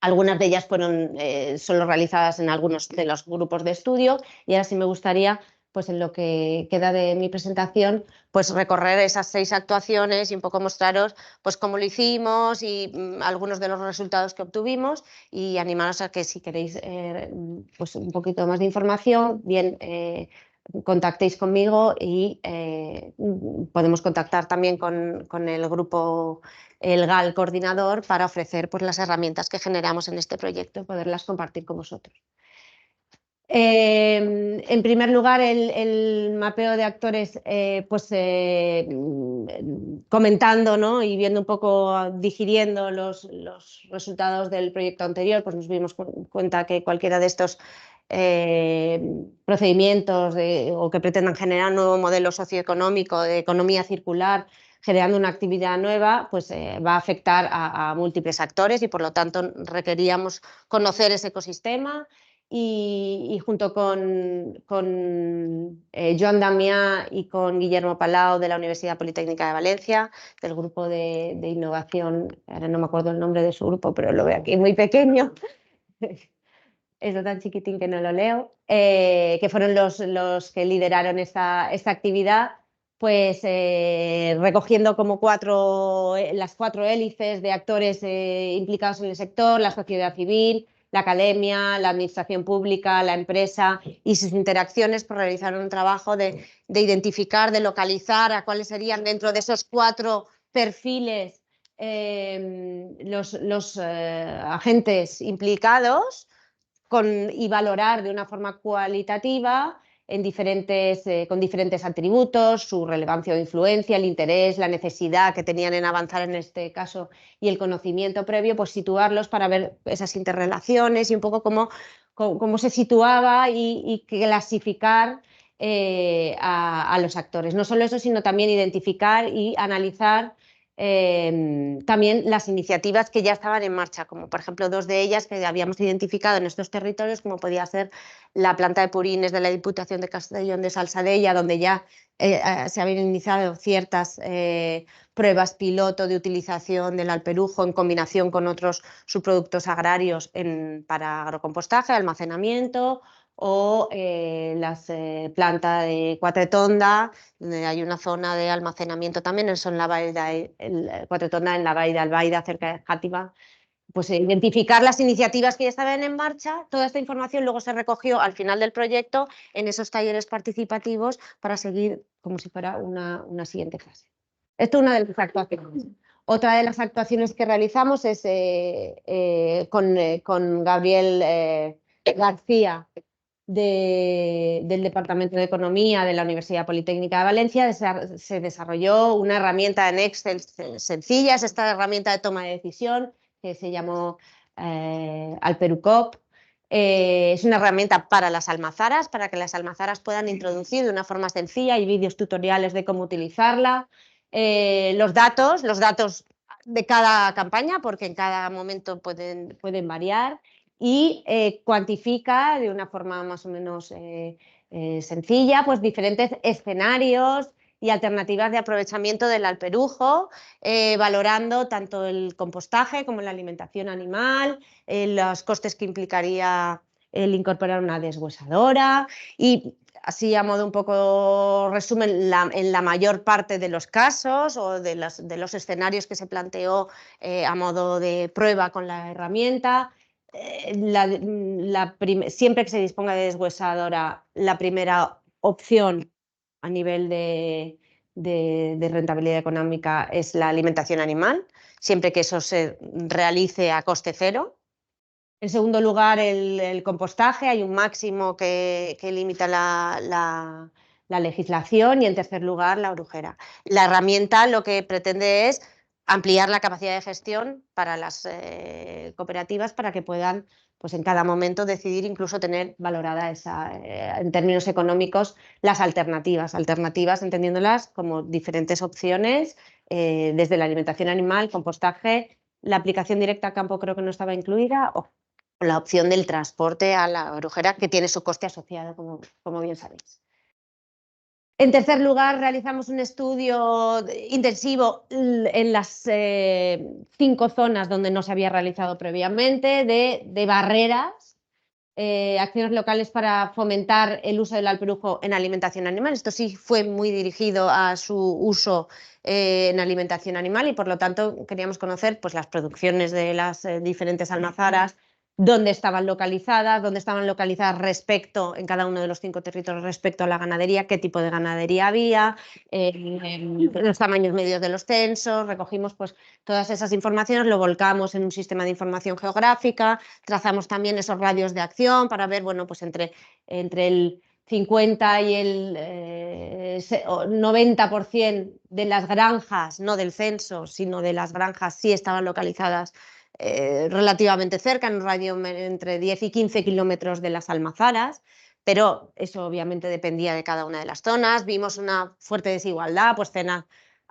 Algunas de ellas fueron solo realizadas en algunos de los grupos de estudio, y ahora sí me gustaría, pues en lo que queda de mi presentación, pues recorrer esas 6 actuaciones y un poco mostraros pues cómo lo hicimos y algunos de los resultados que obtuvimos, y animaros a que si queréis pues un poquito más de información, bien contactéis conmigo y podemos contactar también con el grupo, el GAL coordinador, para ofrecer pues, las herramientas que generamos en este proyecto y poderlas compartir con vosotros. En primer lugar, el mapeo de actores, comentando, ¿no? Y viendo un poco, digiriendo los resultados del proyecto anterior, pues nos dimos cuenta que cualquiera de estos procedimientos o que pretendan generar un nuevo modelo socioeconómico de economía circular, generando una actividad nueva, pues va a afectar a múltiples actores, y por lo tanto requeríamos conocer ese ecosistema. Y junto con Joan Damià y con Guillermo Palau de la Universidad Politécnica de Valencia, del grupo de innovación, ahora no me acuerdo el nombre de su grupo, pero lo veo aquí muy pequeño, es tan chiquitín que no lo leo, que fueron los que lideraron esta actividad, pues recogiendo como las 4 hélices de actores implicados en el sector: la sociedad civil, la academia, la administración pública, la empresa y sus interacciones, pues realizaron un trabajo de identificar, de localizar a cuáles serían, dentro de esos 4 perfiles, los agentes implicados, y valorar de una forma cualitativa con diferentes atributos, su relevancia o influencia, el interés, la necesidad que tenían en avanzar en este caso y el conocimiento previo, pues situarlos para ver esas interrelaciones y un poco cómo se situaba y clasificar a los actores. No solo eso, sino también identificar y analizar también las iniciativas que ya estaban en marcha, como por ejemplo 2 de ellas que habíamos identificado en estos territorios, como podía ser la planta de purines de la Diputación de Castellón de Salsadella, donde ya se habían iniciado ciertas pruebas piloto de utilización del alperujo en combinación con otros subproductos agrarios para agrocompostaje, almacenamiento, o las plantas de Quatretonda, donde hay una zona de almacenamiento también, eso en la Quatretonda, en la Vall d'Albaida, cerca de Játiva. Pues identificar las iniciativas que ya estaban en marcha. Toda esta información luego se recogió al final del proyecto en esos talleres participativos para seguir como si fuera una siguiente fase. Esto es una de las actuaciones. Otra de las actuaciones que realizamos es con Gabriel García, del Departamento de Economía de la Universidad Politécnica de Valencia. Se desarrolló una herramienta en Excel sencilla, es esta herramienta de toma de decisión que se llamó Alperucop. Es una herramienta para las almazaras, para que las almazaras puedan introducir de una forma sencilla. Hay vídeos tutoriales de cómo utilizarla. Los datos de cada campaña, porque en cada momento pueden variar, y cuantifica de una forma más o menos sencilla pues diferentes escenarios y alternativas de aprovechamiento del alperujo, valorando tanto el compostaje como la alimentación animal, los costes que implicaría el incorporar una deshuesadora, y así, a modo un poco resumen, en la mayor parte de los casos o de los escenarios que se planteó a modo de prueba con la herramienta, siempre que se disponga de deshuesadora, la primera opción a nivel de rentabilidad económica es la alimentación animal, siempre que eso se realice a coste cero. En segundo lugar, el compostaje, hay un máximo que limita la legislación, y en tercer lugar, la orujera. La herramienta lo que pretende es ampliar la capacidad de gestión para las cooperativas, para que puedan pues en cada momento decidir, incluso tener valorada en términos económicos, las alternativas entendiéndolas como diferentes opciones, desde la alimentación animal, compostaje, la aplicación directa a campo creo que no estaba incluida, la opción del transporte a la orujera, que tiene su coste asociado, como bien sabéis. En tercer lugar, realizamos un estudio intensivo en las 5 zonas donde no se había realizado previamente de barreras, acciones locales para fomentar el uso del alperujo en alimentación animal. Esto sí fue muy dirigido a su uso en alimentación animal y por lo tanto queríamos conocer pues, las producciones de las diferentes almazaras, dónde estaban localizadas respecto, en cada uno de los 5 territorios respecto a la ganadería, qué tipo de ganadería había, los tamaños medios de los censos, recogimos pues todas esas informaciones, lo volcamos en un sistema de información geográfica, trazamos también esos radios de acción para ver, bueno, pues entre el 50 y el 90% de las granjas, no del censo, sino de las granjas, sí estaban localizadas relativamente cerca, en un radio entre 10 y 15 kilómetros de las almazaras, pero eso obviamente dependía de cada una de las zonas. Vimos una fuerte desigualdad, pues zonas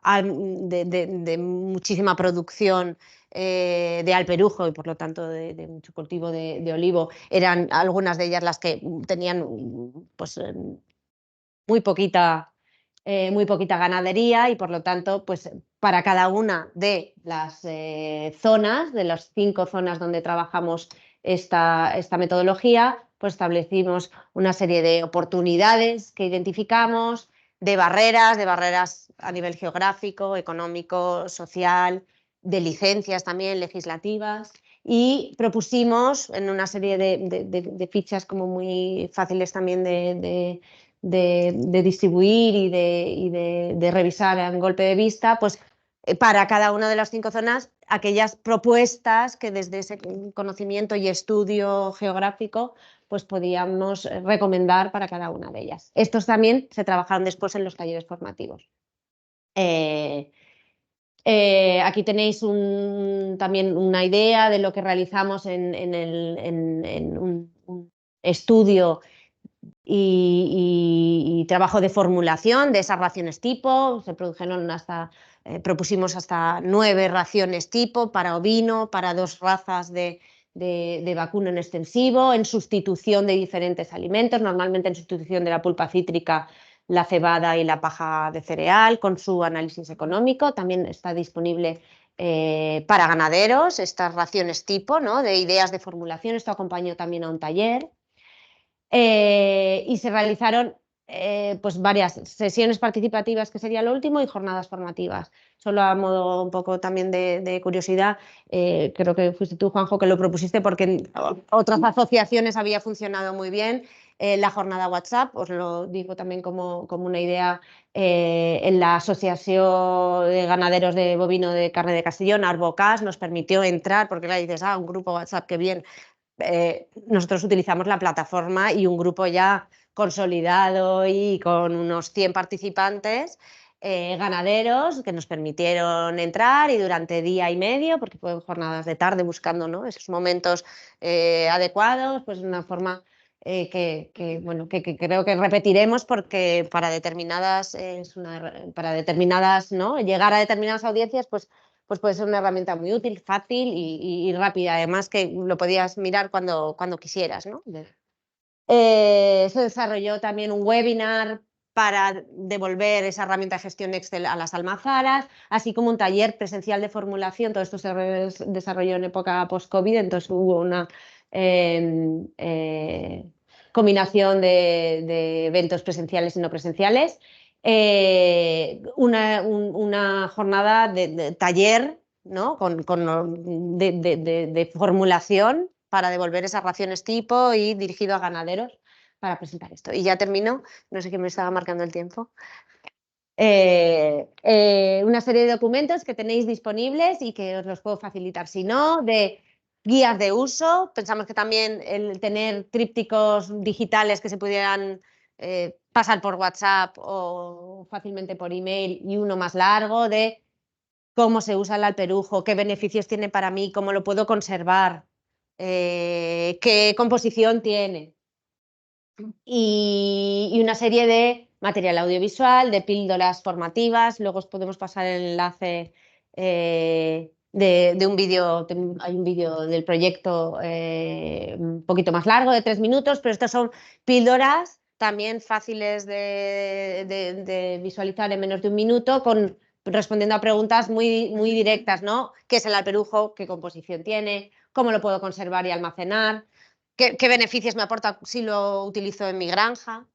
de muchísima producción de alperujo y por lo tanto de mucho cultivo de olivo, eran algunas de ellas las que tenían pues, muy poquita ganadería y por lo tanto, pues para cada una de las zonas, de las 5 zonas donde trabajamos esta metodología, pues establecimos una serie de oportunidades que identificamos, de barreras a nivel geográfico, económico, social, de licencias también legislativas y propusimos en una serie de fichas como muy fáciles también de distribuir y de revisar en golpe de vista, pues para cada una de las 5 zonas, aquellas propuestas que desde ese conocimiento y estudio geográfico pues podíamos recomendar para cada una de ellas. Estos también se trabajaron después en los talleres formativos. Aquí tenéis también una idea de lo que realizamos en un estudio y trabajo de formulación de esas raciones tipo. Se produjeron propusimos hasta 9 raciones tipo para ovino, para 2 razas de vacuno en extensivo, en sustitución de diferentes alimentos, normalmente en sustitución de la pulpa cítrica, la cebada y la paja de cereal, con su análisis económico. También está disponible para ganaderos estas raciones tipo, ¿no? De ideas de formulación. Esto acompañó también a un taller. Y se realizaron pues varias sesiones participativas, que sería lo último, y jornadas formativas. Solo a modo un poco también de curiosidad, creo que fuiste tú, Juanjo, que lo propusiste porque en otras asociaciones había funcionado muy bien. La jornada WhatsApp, os lo digo también como una idea, en la Asociación de Ganaderos de Bovino de Carne de Castellón, Arbocas, nos permitió entrar, porque le dices, un grupo WhatsApp, qué bien. Nosotros utilizamos la plataforma y un grupo ya consolidado y con unos 100 participantes, ganaderos, que nos permitieron entrar y durante día y medio, porque fueron jornadas de tarde buscando, ¿no?, esos momentos adecuados, pues de una forma bueno, que creo que repetiremos porque para determinadas, ¿no?, llegar a determinadas audiencias, pues puede ser una herramienta muy útil, fácil y rápida, además que lo podías mirar cuando quisieras, ¿no? Se desarrolló también un webinar para devolver esa herramienta de gestión Excel a las almazaras, así como un taller presencial de formulación. Todo esto se desarrolló en época post-COVID, entonces hubo una combinación de eventos presenciales y no presenciales. Una jornada de taller, ¿no?, de formulación para devolver esas raciones tipo y dirigido a ganaderos para presentar esto. Y ya termino, no sé quién me estaba marcando el tiempo. Una serie de documentos que tenéis disponibles y que os los puedo facilitar, si no, de guías de uso. Pensamos que también el tener trípticos digitales que se pudieran pasar por WhatsApp o fácilmente por email, y uno más largo de cómo se usa el alperujo, qué beneficios tiene para mí, cómo lo puedo conservar, qué composición tiene. Y una serie de material audiovisual, de píldoras formativas. Luego os podemos pasar el enlace de un vídeo, hay un vídeo del proyecto un poquito más largo, de 3 minutos, pero estos son píldoras también fáciles de visualizar en menos de un minuto, respondiendo a preguntas muy directas, ¿no? ¿Qué es el alperujo? ¿Qué composición tiene? ¿Cómo lo puedo conservar y almacenar? ¿Qué beneficios me aporta si lo utilizo en mi granja?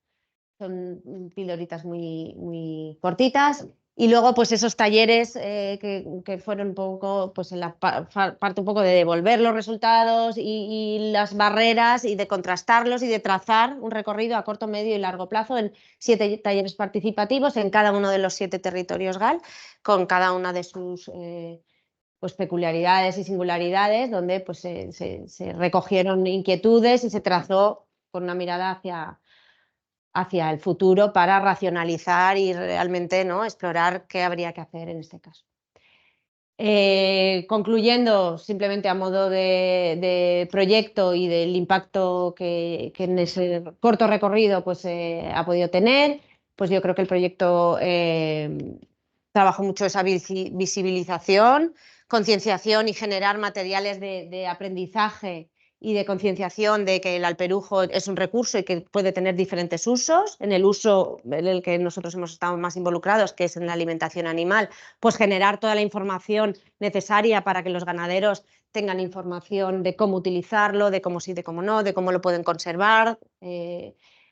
Son pildoritas muy cortitas. Y luego, pues esos talleres que fueron un poco, pues en la parte un poco de devolver los resultados y las barreras y de contrastarlos y de trazar un recorrido a corto, medio y largo plazo en 7 talleres participativos en cada uno de los 7 territorios GAL, con cada una de sus pues peculiaridades y singularidades, donde pues se recogieron inquietudes y se trazó con una mirada hacia el futuro para racionalizar y realmente, ¿no?, explorar qué habría que hacer en este caso. Concluyendo, simplemente a modo de proyecto y del impacto que en ese corto recorrido pues, ha podido tener, pues yo creo que el proyecto trabajó mucho esa visibilización, concienciación y generar materiales de aprendizaje y de concienciación de que el alperujo es un recurso y que puede tener diferentes usos. En el uso en el que nosotros hemos estado más involucrados, que es en la alimentación animal, pues generar toda la información necesaria para que los ganaderos tengan información de cómo utilizarlo, de cómo sí, de cómo no, de cómo lo pueden conservar,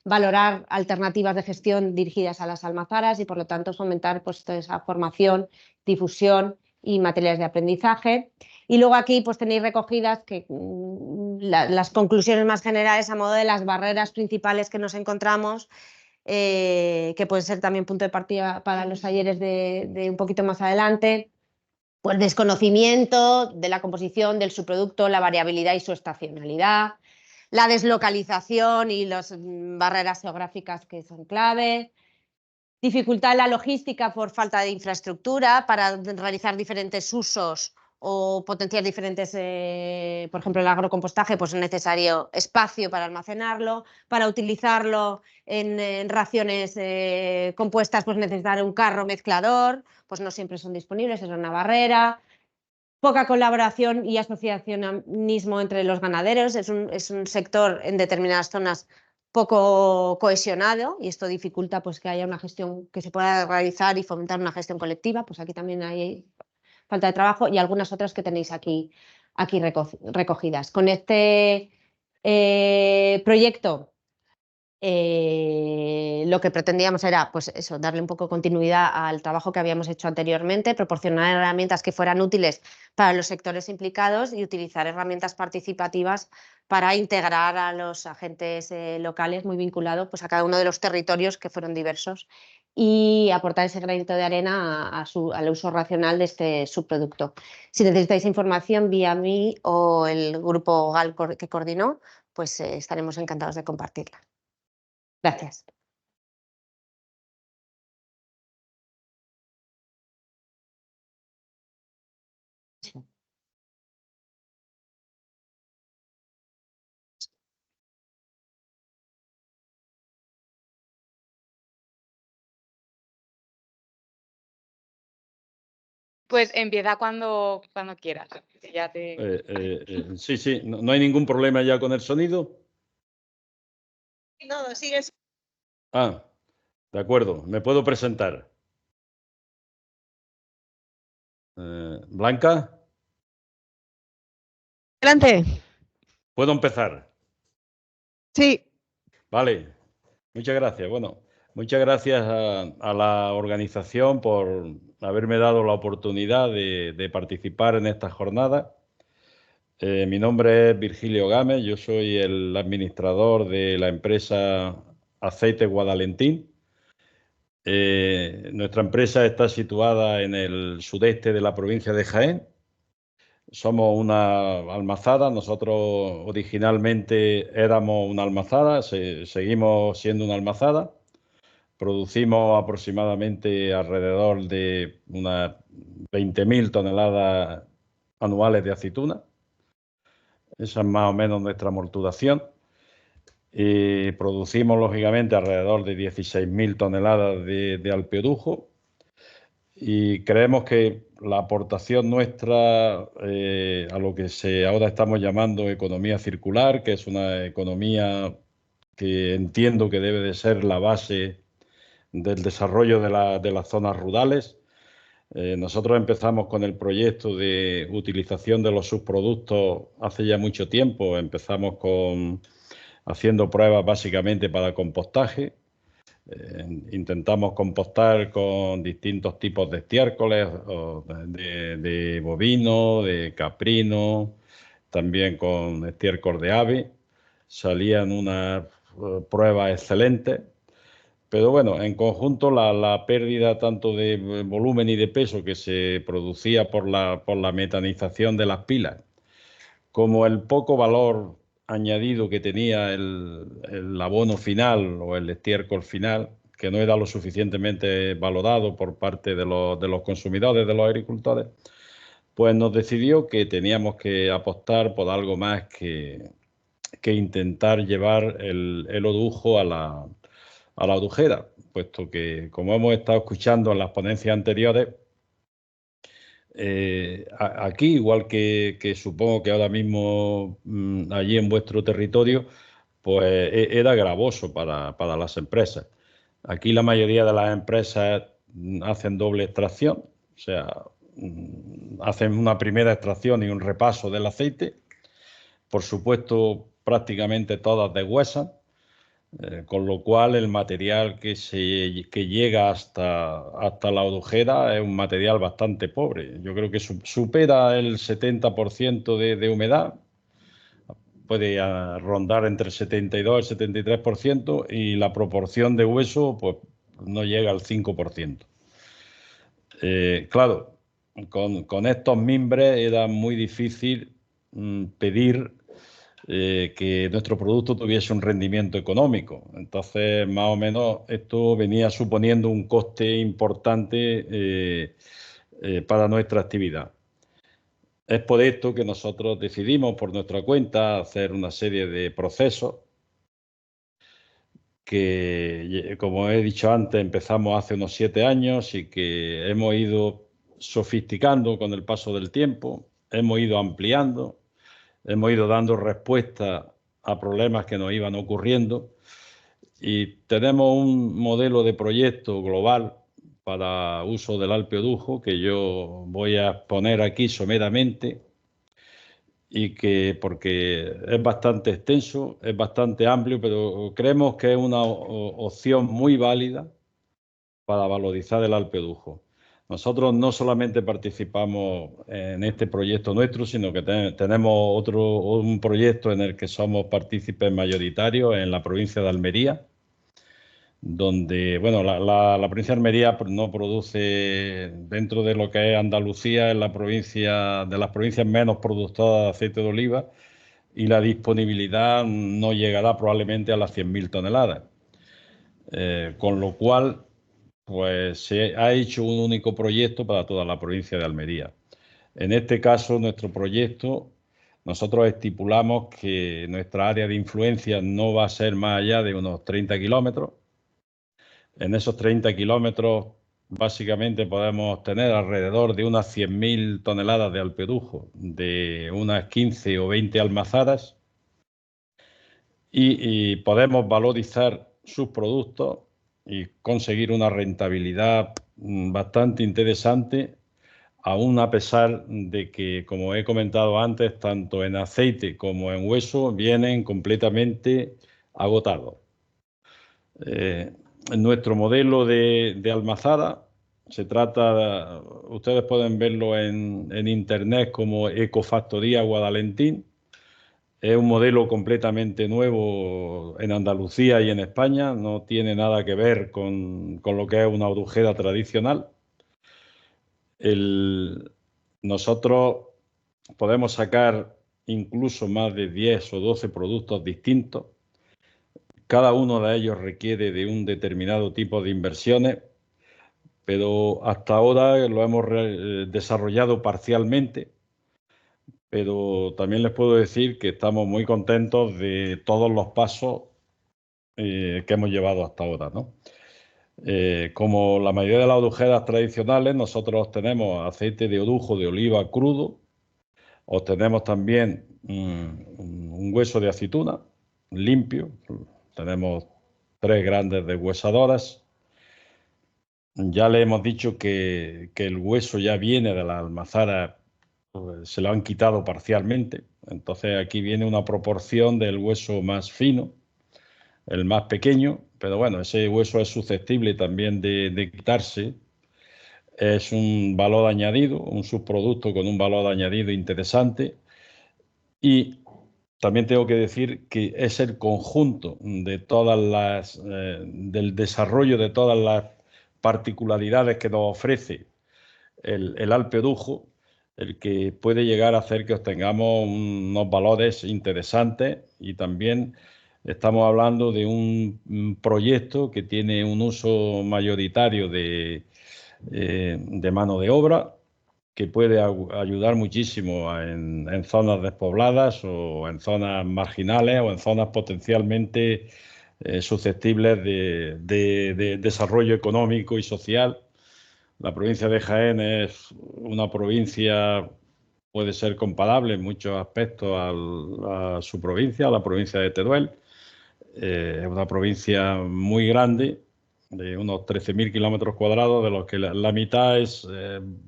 valorar alternativas de gestión dirigidas a las almazaras y, por lo tanto, fomentar pues, toda esa formación, difusión y materiales de aprendizaje. Y luego aquí pues tenéis recogidas que, las conclusiones más generales a modo de las barreras principales que nos encontramos, que pueden ser también punto de partida para los talleres de un poquito más adelante. Pues desconocimiento de la composición del subproducto, la variabilidad y su estacionalidad, la deslocalización y las barreras geográficas que son clave, dificultad en la logística por falta de infraestructura para realizar diferentes usos o potenciar diferentes, por ejemplo, el agrocompostaje, pues es necesario espacio para almacenarlo, para utilizarlo en raciones compuestas, pues necesitar un carro mezclador, pues no siempre son disponibles, es una barrera. Poca colaboración y asociacionismo entre los ganaderos, es un sector en determinadas zonas poco cohesionado y esto dificulta pues, que haya una gestión que se pueda realizar y fomentar una gestión colectiva, pues aquí también hay falta de trabajo y algunas otras que tenéis aquí recogidas. Con este proyecto lo que pretendíamos era pues eso, darle un poco de continuidad al trabajo que habíamos hecho anteriormente, proporcionar herramientas que fueran útiles para los sectores implicados y utilizar herramientas participativas para integrar a los agentes locales muy vinculados pues, a cada uno de los territorios que fueron diversos y aportar ese granito de arena al uso racional de este subproducto. Si necesitáis información vía mí o el grupo GAL que coordinó, pues estaremos encantados de compartirla. Gracias. Pues empieza cuando quieras. Ya Sí, sí, no hay ningún problema ya con el sonido. No, sigues. Ah, de acuerdo, me puedo presentar. Blanca, Adelante. ¿puedo empezar? Sí. Vale, muchas gracias. Bueno, muchas gracias a la organización por haberme dado la oportunidad de participar en esta jornada. Mi nombre es Virgilio Gámez, yo soy el administrador de la empresa Aceite Guadalentín. Nuestra empresa está situada en el sudeste de la provincia de Jaén. Somos una almazada, nosotros originalmente éramos una almazada, seguimos siendo una almazada. Producimos aproximadamente alrededor de unas 20.000 toneladas anuales de aceituna. Esa es más o menos nuestra amortiguación. Y producimos, lógicamente, alrededor de 16.000 toneladas de alpeorujo. Y creemos que la aportación nuestra a lo que ahora estamos llamando economía circular, que es una economía que entiendo que debe de ser la base del desarrollo de las zonas rurales. Nosotros empezamos con el proyecto de utilización de los subproductos hace ya mucho tiempo. Empezamos haciendo pruebas básicamente para compostaje. Intentamos compostar con distintos tipos de estiércoles, de bovino, de caprino, también con estiércol de ave. Salían unas pruebas excelentes. Pero bueno, en conjunto la pérdida tanto de volumen y de peso que se producía por la metanización de las pilas, como el poco valor añadido que tenía el abono final o el estiércol final, que no era lo suficientemente valorado por parte de los consumidores, de los agricultores, pues nos decidió que teníamos que apostar por algo más que intentar llevar el orujo a la orujera, puesto que, como hemos estado escuchando en las ponencias anteriores, aquí, igual que supongo que ahora mismo allí en vuestro territorio, pues era gravoso para las empresas. Aquí la mayoría de las empresas hacen doble extracción, o sea, hacen una primera extracción y un repaso del aceite. Por supuesto, prácticamente todas deshuesan. Con lo cual el material que llega hasta la orujera es un material bastante pobre. Yo creo que supera el 70% de humedad, puede rondar entre el 72 y el 73%, y la proporción de hueso pues no llega al 5%. Claro, con estos mimbres era muy difícil pedir que nuestro producto tuviese un rendimiento económico. Entonces, más o menos, esto venía suponiendo un coste importante para nuestra actividad. Es por esto que nosotros decidimos por nuestra cuenta hacer una serie de procesos que, como he dicho antes, empezamos hace unos 7 años y que hemos ido sofisticando con el paso del tiempo, hemos ido ampliando. Hemos ido dando respuesta a problemas que nos iban ocurriendo y tenemos un modelo de proyecto global para uso del Alpe Orujo que yo voy a exponer aquí someramente, y que, porque es bastante extenso, es bastante amplio, pero creemos que es una opción muy válida para valorizar el Alpe Orujo. Nosotros no solamente participamos en este proyecto nuestro, sino que tenemos un proyecto en el que somos partícipes mayoritarios en la provincia de Almería, donde, bueno, la provincia de Almería no produce, dentro de lo que es Andalucía, es la provincia de las provincias menos productoras de aceite de oliva, y la disponibilidad no llegará probablemente a las 100.000 toneladas. Con lo cual, pues se ha hecho un único proyecto para toda la provincia de Almería. En este caso, nuestro proyecto, nosotros estipulamos que nuestra área de influencia no va a ser más allá de unos 30 kilómetros. En esos 30 kilómetros, básicamente podemos tener alrededor de unas 100.000 toneladas de Alpe Orujo, de unas 15 o 20 almazaras, y podemos valorizar sus productos y conseguir una rentabilidad bastante interesante, aún a pesar de que, como he comentado antes, tanto en aceite como en hueso vienen completamente agotados. En nuestro modelo de almazara se trata, ustedes pueden verlo en internet como Ecofactoría Guadalentín. Es un modelo completamente nuevo en Andalucía y en España, no tiene nada que ver con lo que es una orujera tradicional. Nosotros podemos sacar incluso más de 10 o 12 productos distintos. Cada uno de ellos requiere de un determinado tipo de inversiones, pero hasta ahora lo hemos desarrollado parcialmente. Pero también les puedo decir que estamos muy contentos de todos los pasos que hemos llevado hasta ahora, ¿no? Como la mayoría de las odujeras tradicionales, nosotros tenemos aceite de orujo de oliva crudo, obtenemos también un hueso de aceituna limpio, tenemos 3 grandes deshuesadoras. Ya le hemos dicho que el hueso ya viene de la almazara, pues, se lo han quitado parcialmente, entonces aquí viene una proporción del hueso más fino, el más pequeño, pero bueno, ese hueso es susceptible también de quitarse. Es un valor añadido, un subproducto con un valor añadido interesante. Y también tengo que decir que es el conjunto de todas las, del desarrollo de todas las particularidades que nos ofrece el Alpe Odujo, el que puede llegar a hacer que obtengamos unos valores interesantes, y también estamos hablando de un proyecto que tiene un uso mayoritario de mano de obra, que puede ayudar muchísimo en zonas despobladas o en zonas marginales o en zonas potencialmente susceptibles de desarrollo económico y social. La provincia de Jaén es una provincia, puede ser comparable en muchos aspectos a su provincia, a la provincia de Teruel. Es una provincia muy grande, de unos 13.000 kilómetros cuadrados, de los que la mitad es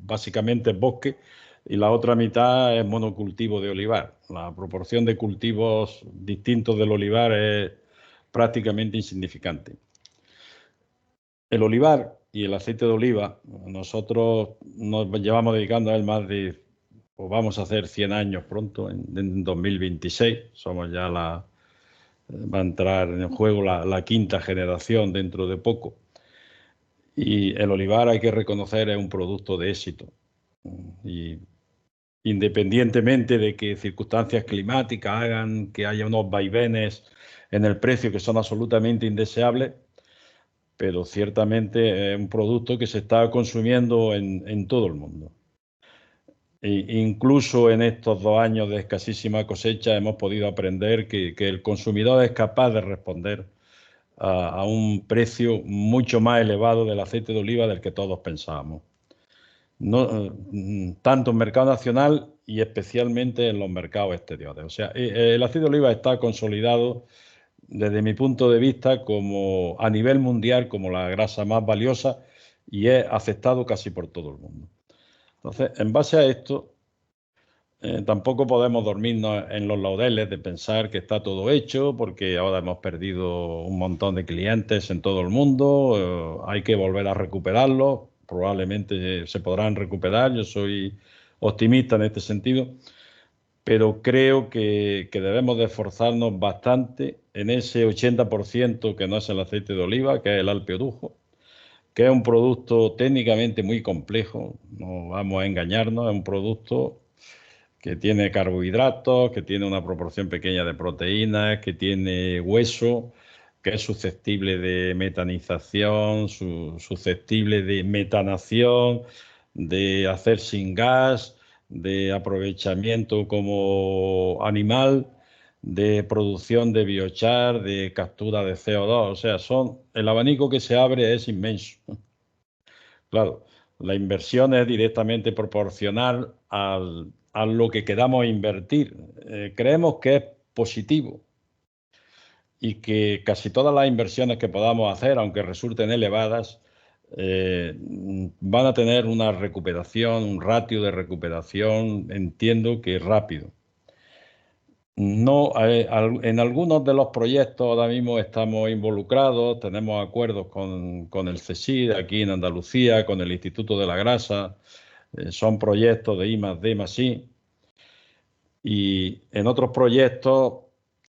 básicamente bosque y la otra mitad es monocultivo de olivar. La proporción de cultivos distintos del olivar es prácticamente insignificante. El olivar y el aceite de oliva, nosotros nos llevamos dedicando a él más de, pues vamos a hacer 100 años pronto, en 2026. Somos ya va a entrar en juego la 5ª generación dentro de poco. Y el olivar, hay que reconocer, es un producto de éxito. Y independientemente de que circunstancias climáticas hagan que haya unos vaivenes en el precio que son absolutamente indeseables, pero ciertamente es un producto que se está consumiendo en todo el mundo. Incluso en estos 2 años de escasísima cosecha hemos podido aprender que el consumidor es capaz de responder a un precio mucho más elevado del aceite de oliva del que todos pensábamos. Tanto en mercado nacional y especialmente en los mercados exteriores. O sea, el aceite de oliva está consolidado, desde mi punto de vista, como a nivel mundial, como la grasa más valiosa, y es aceptado casi por todo el mundo. Entonces, en base a esto, tampoco podemos dormirnos en los laureles de pensar que está todo hecho, porque ahora hemos perdido un montón de clientes en todo el mundo, hay que volver a recuperarlos, probablemente se podrán recuperar, yo soy optimista en este sentido, pero creo que debemos de esforzarnos bastante en ese 80% que no es el aceite de oliva, que es el Alpe Odujo, que es un producto técnicamente muy complejo, no vamos a engañarnos, es un producto que tiene carbohidratos, que tiene una proporción pequeña de proteínas, que tiene hueso, que es susceptible de metanización, susceptible de metanación, de hacer sin gas, de aprovechamiento como animal, de producción de biochar, de captura de CO2. O sea, el abanico que se abre es inmenso. Claro, la inversión es directamente proporcional a lo que queramos invertir. Creemos que es positivo y que casi todas las inversiones que podamos hacer, aunque resulten elevadas, van a tener una recuperación, un ratio de recuperación, entiendo que rápido. No, en algunos de los proyectos ahora mismo estamos involucrados, tenemos acuerdos con el CSIC aquí en Andalucía, con el Instituto de la Grasa, son proyectos de I+D+I, y en otros proyectos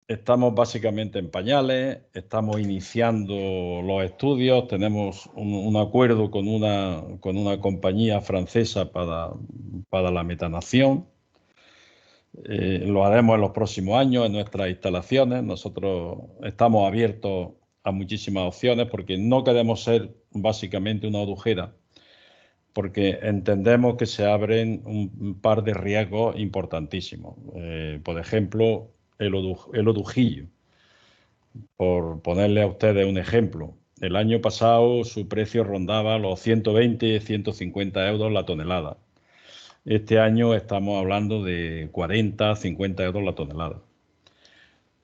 estamos básicamente en pañales, estamos iniciando los estudios, tenemos un acuerdo con una compañía francesa para la metanación. Lo haremos en los próximos años en nuestras instalaciones. Nosotros estamos abiertos a muchísimas opciones porque no queremos ser básicamente una odujera, porque entendemos que se abren un par de riesgos importantísimos. Por ejemplo, el odujillo. Por ponerle a ustedes un ejemplo, El año pasado su precio rondaba los 120-150 euros la tonelada. Este año estamos hablando de 40-50 euros la tonelada.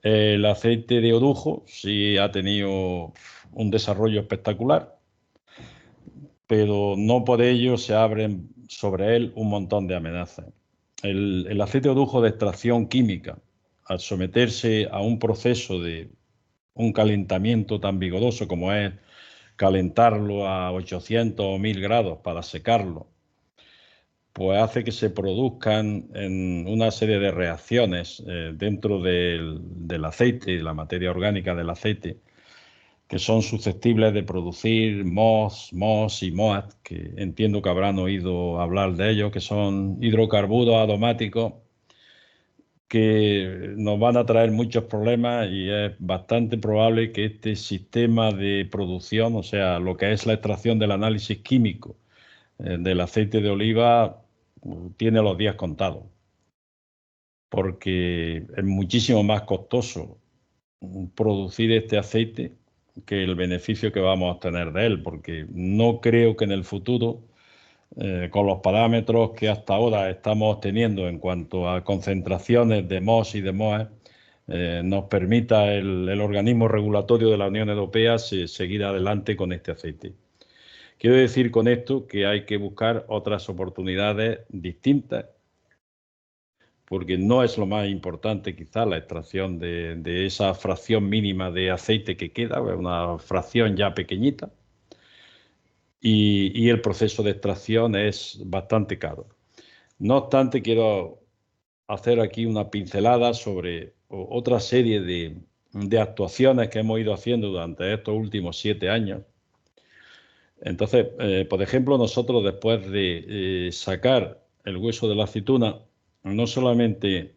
El aceite de orujo sí ha tenido un desarrollo espectacular, pero no por ello se abren sobre él un montón de amenazas. El aceite de orujo de extracción química, al someterse a un proceso de un calentamiento tan vigoroso como es calentarlo a 800 o 1000 grados para secarlo, pues hace que se produzcan en una serie de reacciones dentro del aceite y la materia orgánica del aceite, que son susceptibles de producir MOS y MOAT, que entiendo que habrán oído hablar de ellos, que son hidrocarburos aromáticos que nos van a traer muchos problemas, y es bastante probable que este sistema de producción, o sea, lo que es la extracción del análisis químico del aceite de oliva, tiene los días contados, porque es muchísimo más costoso producir este aceite que el beneficio que vamos a obtener de él, porque no creo que en el futuro, con los parámetros que hasta ahora estamos teniendo en cuanto a concentraciones de MOS y de MOE, nos permita el organismo regulatorio de la Unión Europea seguir adelante con este aceite. Quiero decir con esto que hay que buscar otras oportunidades distintas, porque no es lo más importante quizá la extracción de esa fracción mínima de aceite que queda, una fracción ya pequeñita, y el proceso de extracción es bastante caro. No obstante, quiero hacer aquí una pincelada sobre otra serie de actuaciones que hemos ido haciendo durante estos últimos 7 años. Entonces, por ejemplo, nosotros después de sacar el hueso de la aceituna, no solamente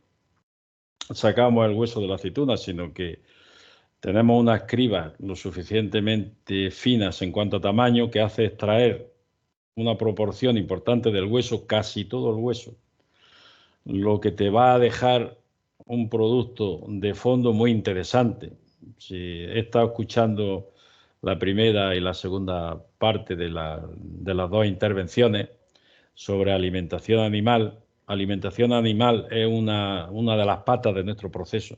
sacamos el hueso de la aceituna, sino que tenemos unas cribas lo suficientemente finas en cuanto a tamaño que hace extraer una proporción importante del hueso, casi todo el hueso, lo que te va a dejar un producto de fondo muy interesante. Si he estado escuchando la primera y la segunda parte de las dos intervenciones sobre alimentación animal. Alimentación animal es una de las patas de nuestro proceso,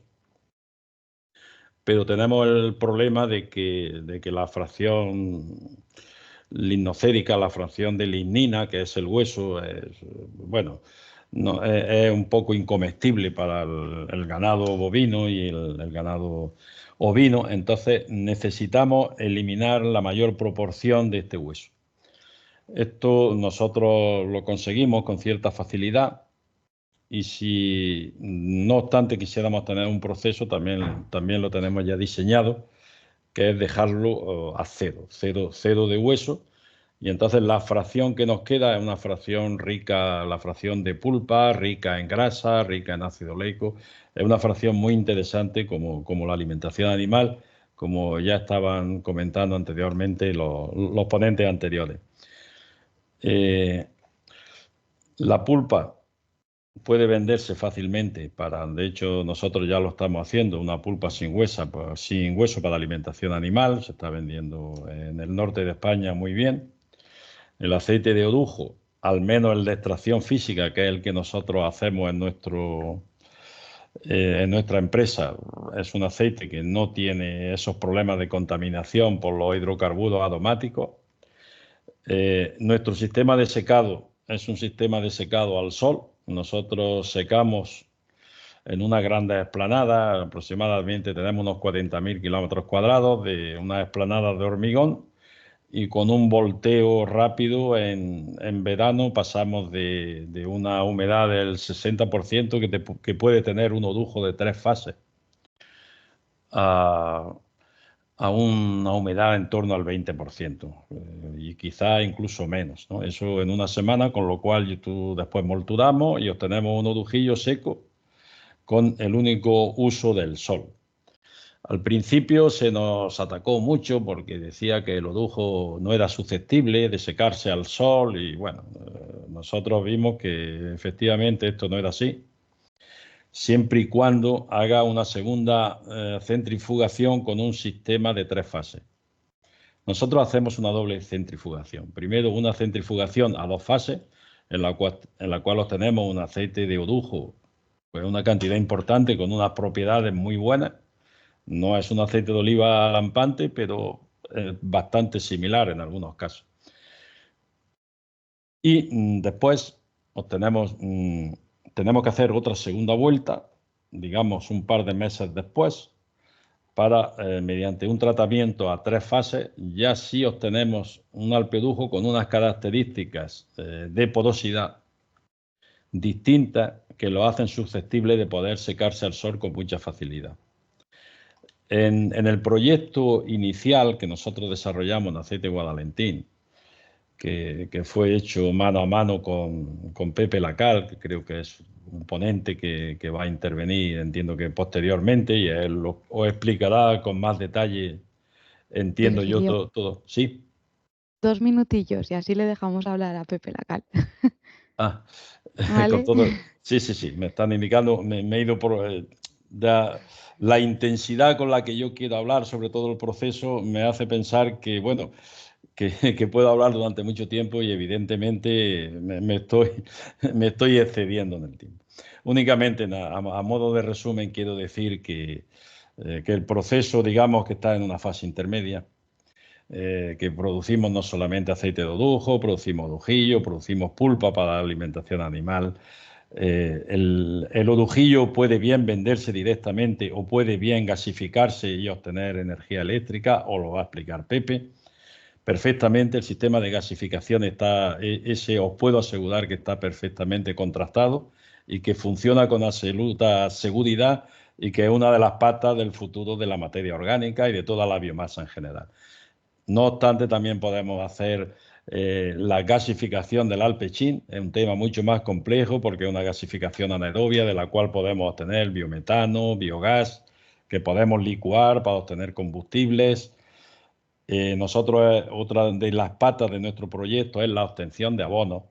pero tenemos el problema de que la fracción lignocérica, la fracción de lignina, que es el hueso, es un poco incomestible para el ganado bovino y el ganado ovino. Entonces necesitamos eliminar la mayor proporción de este hueso. Esto nosotros lo conseguimos con cierta facilidad, y si no obstante quisiéramos tener un proceso, también lo tenemos ya diseñado, que es dejarlo a cero de hueso, y entonces la fracción que nos queda es una fracción rica, la fracción de pulpa, rica en grasa, rica en ácido oleico. Es una fracción muy interesante como la alimentación animal, como ya estaban comentando anteriormente los ponentes anteriores. La pulpa puede venderse fácilmente de hecho nosotros ya lo estamos haciendo, una pulpa sin hueso para alimentación animal, se está vendiendo en el norte de España muy bien. El aceite de orujo, al menos el de extracción física, que es el que nosotros hacemos en nuestra empresa, es un aceite que no tiene esos problemas de contaminación por los hidrocarburos aromáticos. Nuestro sistema de secado es un sistema de secado al sol. Nosotros secamos en una grande explanada, aproximadamente tenemos unos 40.000 kilómetros cuadrados de una explanada de hormigón, y con un volteo rápido en verano pasamos de una humedad del 60% que puede tener un orujo de 3 fases a una humedad en torno al 20%, y quizá incluso menos, ¿no? Eso en una semana, con lo cual tú después molturamos y obtenemos un orujillo seco con el único uso del sol. Al principio se nos atacó mucho porque decía que el orujo no era susceptible de secarse al sol, y bueno, nosotros vimos que efectivamente esto no era así, siempre y cuando haga una segunda centrifugación con un sistema de 3 fases. Nosotros hacemos una doble centrifugación. Primero, una centrifugación a 2 fases, en la cual obtenemos un aceite de orujo, pues una cantidad importante, con unas propiedades muy buenas. No es un aceite de oliva lampante, pero bastante similar en algunos casos. Y después tenemos que hacer otra segunda vuelta, digamos un par de meses después, para, mediante un tratamiento a 3 fases, ya sí obtenemos un alpedujo con unas características de porosidad distintas que lo hacen susceptible de poder secarse al sol con mucha facilidad. En el proyecto inicial que nosotros desarrollamos en Aceite Guadalentín, que fue hecho mano a mano con Pepe Lacal, que creo que es un ponente que va a intervenir, entiendo que posteriormente, y él os explicará con más detalle, entiendo yo todo. ¿Sí? 2 minutillos y así le dejamos hablar a Pepe Lacal. Ah, ¿Vale? con todo. Sí, me están indicando, me he ido por la intensidad con la que yo quiero hablar sobre todo el proceso, me hace pensar que, bueno, que puedo hablar durante mucho tiempo y evidentemente me estoy excediendo en el tiempo. Únicamente, a modo de resumen, quiero decir que el proceso, digamos, que está en una fase intermedia, que producimos no solamente aceite de orujo, producimos orujillo, producimos pulpa para la alimentación animal. El orujillo puede bien venderse directamente o puede bien gasificarse y obtener energía eléctrica, o lo va a explicar Pepe perfectamente. El sistema de gasificación os puedo asegurar que está perfectamente contrastado y que funciona con absoluta seguridad, y que es una de las patas del futuro de la materia orgánica y de toda la biomasa en general. No obstante, también podemos hacer la gasificación del alpechín. Es un tema mucho más complejo porque es una gasificación anaerobia de la cual podemos obtener biometano, biogás, que podemos licuar para obtener combustibles. Nosotros, otra de las patas de nuestro proyecto es la obtención de abonos.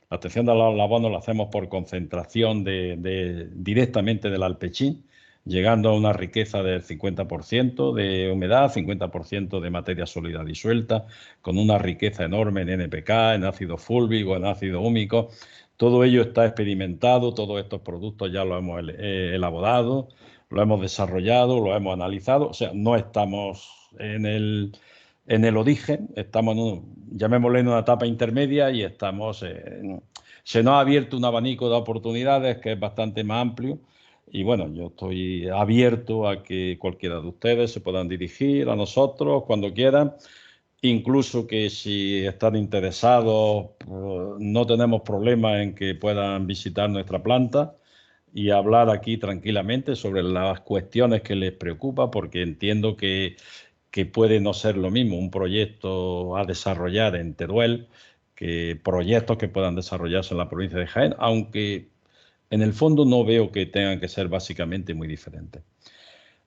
La obtención de los abonos la hacemos por concentración directamente del alpechín, llegando a una riqueza del 50% de humedad, 50% de materia sólida disuelta, con una riqueza enorme en NPK, en ácido fúlvico, en ácido húmico. Todo ello está experimentado, todos estos productos ya lo hemos elaborado, lo hemos desarrollado, lo hemos analizado. O sea, no estamos en el origen, estamos llamémosle en una etapa intermedia, y se nos ha abierto un abanico de oportunidades que es bastante más amplio. Y bueno, yo estoy abierto a que cualquiera de ustedes se puedan dirigir a nosotros cuando quieran, incluso que si están interesados, no tenemos problema en que puedan visitar nuestra planta y hablar aquí tranquilamente sobre las cuestiones que les preocupa, porque entiendo que puede no ser lo mismo un proyecto a desarrollar en Teruel que proyectos que puedan desarrollarse en la provincia de Jaén, aunque en el fondo no veo que tengan que ser básicamente muy diferentes.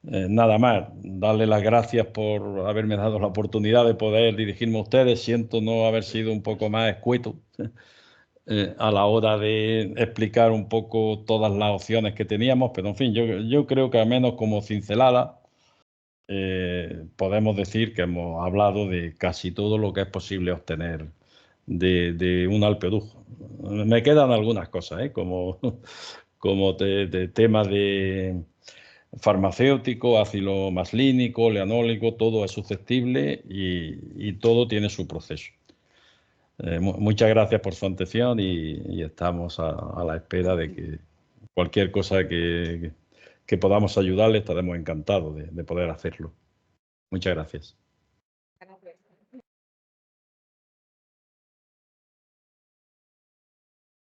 Nada más, darle las gracias por haberme dado la oportunidad de poder dirigirme a ustedes. Siento no haber sido un poco más escueto a la hora de explicar un poco todas las opciones que teníamos, pero en fin, yo creo que al menos como cincelada podemos decir que hemos hablado de casi todo lo que es posible obtener de un alpedujo. Me quedan algunas cosas, como temas de farmacéutico, ácido maslínico, leanólico, todo es susceptible y todo tiene su proceso. Muchas gracias por su atención y estamos a la espera de que cualquier cosa que podamos ayudarle, estaremos encantados de poder hacerlo. Muchas gracias.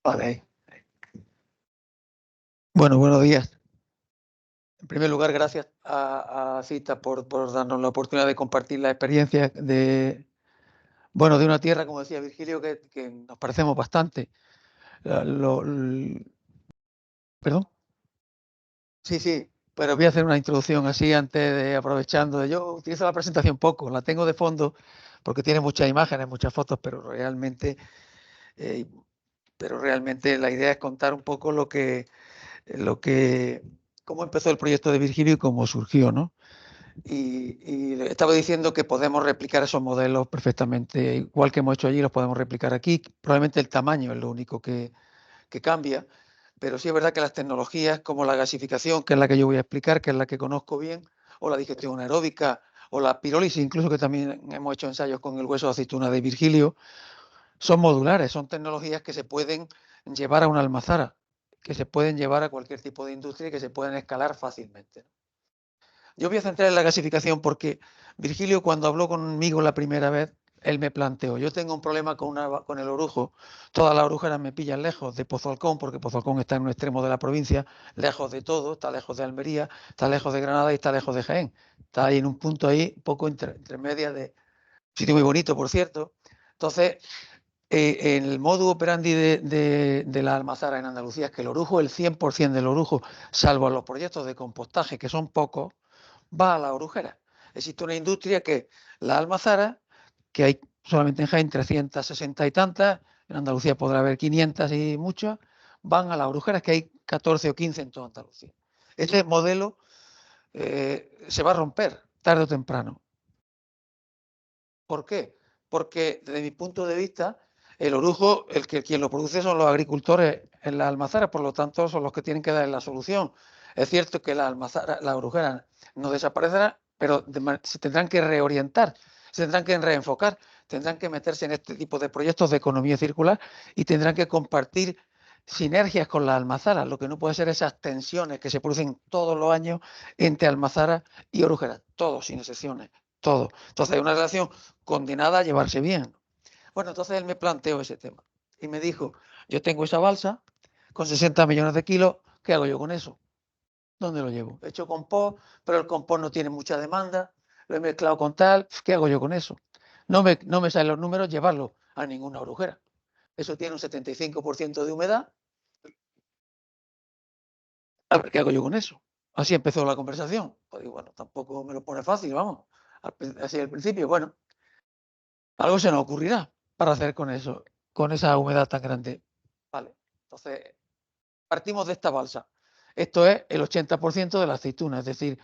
Vale. Bueno, buenos días. En primer lugar, gracias a CITA por darnos la oportunidad de compartir la experiencia de una tierra, como decía Virgilio, que nos parecemos bastante. ¿Perdón? Sí, pero voy a hacer una introducción así aprovechando. Yo utilizo la presentación poco, la tengo de fondo porque tiene muchas imágenes, muchas fotos, pero realmente la idea es contar un poco cómo empezó el proyecto de Virgilio y cómo surgió, ¿no? Y le estaba diciendo que podemos replicar esos modelos perfectamente, igual que hemos hecho allí, los podemos replicar aquí. Probablemente el tamaño es lo único que cambia, pero sí es verdad que las tecnologías como la gasificación, que es la que yo voy a explicar, que es la que conozco bien, o la digestión aeróbica, o la pirólisis, incluso que también hemos hecho ensayos con el hueso de aceituna de Virgilio, son modulares, son tecnologías que se pueden llevar a una almazara, que se pueden llevar a cualquier tipo de industria y que se pueden escalar fácilmente. Yo voy a centrar en la gasificación porque Virgilio, cuando habló conmigo la primera vez, él me planteó, yo tengo un problema con el orujo, todas las orujeras me pillan lejos de Pozalcón, porque Pozalcón está en un extremo de la provincia, lejos de todo, está lejos de Almería, está lejos de Granada y está lejos de Jaén. Está ahí en un punto ahí, poco entre medias de sitio muy bonito, por cierto. Entonces, en el modo operandi de la almazara en Andalucía es que el orujo, el 100% del orujo, salvo los proyectos de compostaje, que son pocos, va a la orujera. Existe una industria que la almazara, que hay solamente en Jaén 360 y tantas, en Andalucía podrá haber 500 y muchas, van a las orujeras, que hay 14 o 15 en toda Andalucía. Ese modelo se va a romper tarde o temprano. ¿Por qué? Porque desde mi punto de vista, el orujo, quien lo produce son los agricultores en las almazaras, por lo tanto son los que tienen que dar la solución. Es cierto que las orujeras no desaparecerán, pero se tendrán que reorientar, se tendrán que reenfocar, tendrán que meterse en este tipo de proyectos de economía circular y tendrán que compartir sinergias con las almazaras, lo que no puede ser esas tensiones que se producen todos los años entre almazaras y orujeras, todos sin excepciones, todo. Entonces hay una relación condenada a llevarse bien. Bueno, entonces él me planteó ese tema y me dijo, yo tengo esa balsa con 60 millones de kilos, ¿qué hago yo con eso? ¿Dónde lo llevo? He hecho compost, pero el compost no tiene mucha demanda, lo he mezclado con tal, ¿qué hago yo con eso? No me salen los números llevarlo a ninguna orujera. Eso tiene un 75% de humedad. A ver, ¿qué hago yo con eso? Así empezó la conversación. Pues digo, bueno, tampoco me lo pone fácil, vamos. Así al principio, bueno, algo se nos ocurrirá para hacer con eso, con esa humedad tan grande. Vale, entonces partimos de esta balsa. Esto es el 80% de la aceituna, es decir,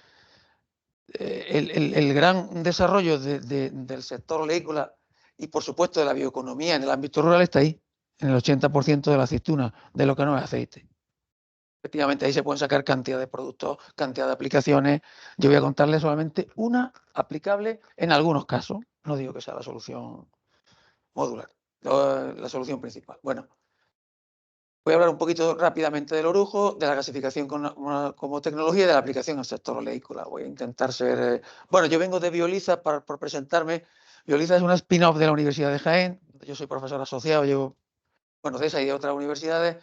el gran desarrollo del sector oleícola y por supuesto de la bioeconomía en el ámbito rural está ahí, en el 80% de la aceituna, de lo que no es aceite. Efectivamente, ahí se pueden sacar cantidad de productos, cantidad de aplicaciones. Yo voy a contarles solamente una aplicable en algunos casos. No digo que sea la solución modular, la solución principal. Bueno, voy a hablar un poquito rápidamente del orujo, de la gasificación como tecnología y de la aplicación al sector oleícola. Voy a intentar ser... Bueno, yo vengo de Bioliza por presentarme. Bioliza es una spin-off de la Universidad de Jaén. Yo soy profesor asociado, llevo, bueno, de esa y de otras universidades.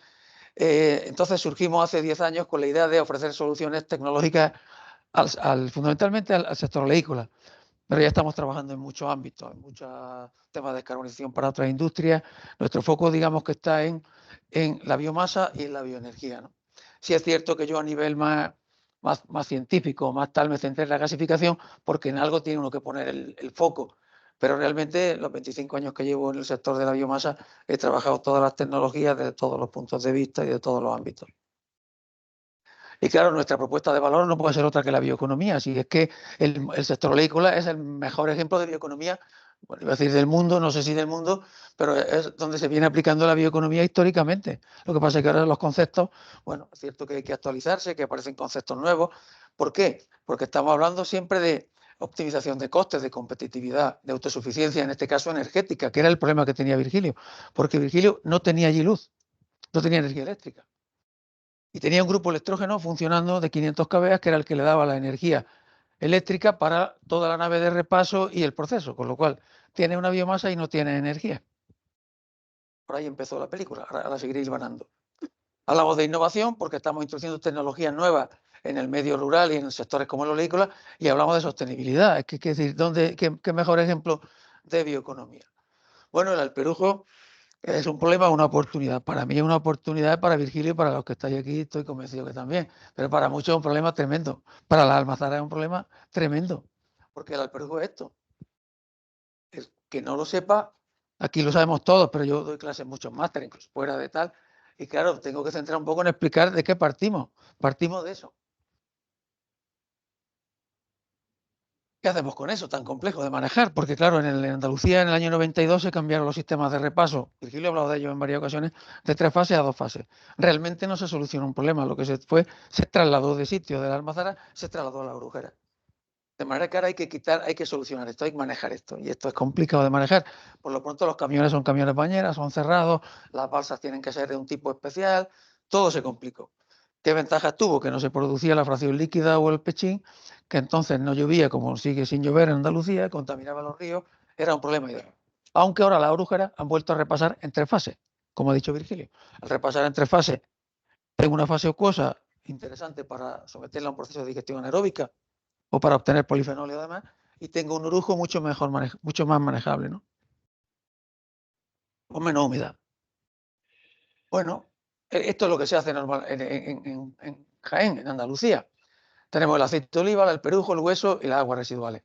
Entonces surgimos hace 10 años con la idea de ofrecer soluciones tecnológicas fundamentalmente al sector oleícola. Pero ya estamos trabajando en muchos ámbitos, en muchos temas de descarbonización para otras industrias. Nuestro foco, digamos, que está en la biomasa y en la bioenergía, ¿no? Sí es cierto que yo a nivel más científico, más tal, me centré en la gasificación, porque en algo tiene uno que poner el foco. Pero realmente, los 25 años que llevo en el sector de la biomasa, he trabajado todas las tecnologías desde todos los puntos de vista y de todos los ámbitos. Y claro, nuestra propuesta de valor no puede ser otra que la bioeconomía. Así es que el sector oleícola es el mejor ejemplo de bioeconomía, bueno, iba a decir del mundo, no sé si del mundo, pero es donde se viene aplicando la bioeconomía históricamente. Lo que pasa es que ahora los conceptos, bueno, es cierto que hay que actualizarse, que aparecen conceptos nuevos. ¿Por qué? Porque estamos hablando siempre de optimización de costes, de competitividad, de autosuficiencia, en este caso energética, que era el problema que tenía Virgilio, porque Virgilio no tenía allí luz, no tenía energía eléctrica. Y tenía un grupo electrógeno funcionando de 500 kVA, que era el que le daba la energía eléctrica para toda la nave de repaso y el proceso, con lo cual tiene una biomasa y no tiene energía. Por ahí empezó la película, ahora la seguiréis ganando. Hablamos de innovación porque estamos introduciendo tecnologías nuevas en el medio rural y en sectores como el oleícola, y hablamos de sostenibilidad. Es que, decir, ¿qué mejor ejemplo de bioeconomía? Bueno, el alperujo es un problema o una oportunidad. Para mí es una oportunidad, para Virgilio y para los que estáis aquí estoy convencido que también. Pero para muchos es un problema tremendo. Para la almazara es un problema tremendo. Porque el alperujo es esto. Es que no lo sepa, aquí lo sabemos todos, pero yo doy clases muchos másteres, incluso fuera de tal. Y claro, tengo que centrar un poco en explicar de qué partimos. Partimos de eso. ¿Qué hacemos con eso tan complejo de manejar? Porque claro, en Andalucía en el año 92 se cambiaron los sistemas de repaso. Virgilio ha hablado de ello en varias ocasiones, de 3 fases a 2 fases. Realmente no se solucionó un problema, lo que se trasladó de sitio de la Almazara, se trasladó a la Brujera. De manera que ahora hay que solucionar esto, hay que manejar esto. Y esto es complicado de manejar. Por lo pronto los camiones son camiones bañeras, son cerrados, las balsas tienen que ser de un tipo especial, todo se complicó. ¿Qué ventajas tuvo? Que no se producía la fracción líquida o el pechín, que entonces no llovía como sigue sin llover en Andalucía, contaminaba los ríos, era un problema ideal. Aunque ahora las brujeras han vuelto a repasar en 3 fases, como ha dicho Virgilio. Al repasar en 3 fases, tengo una fase acuosa interesante para someterla a un proceso de digestión anaeróbica o para obtener polifenol y demás, y tengo un orujo mucho más manejable, ¿no? Con menos humedad. Bueno, esto es lo que se hace normal en Jaén, en Andalucía. Tenemos el aceite de oliva, el perujo, el hueso y las aguas residuales.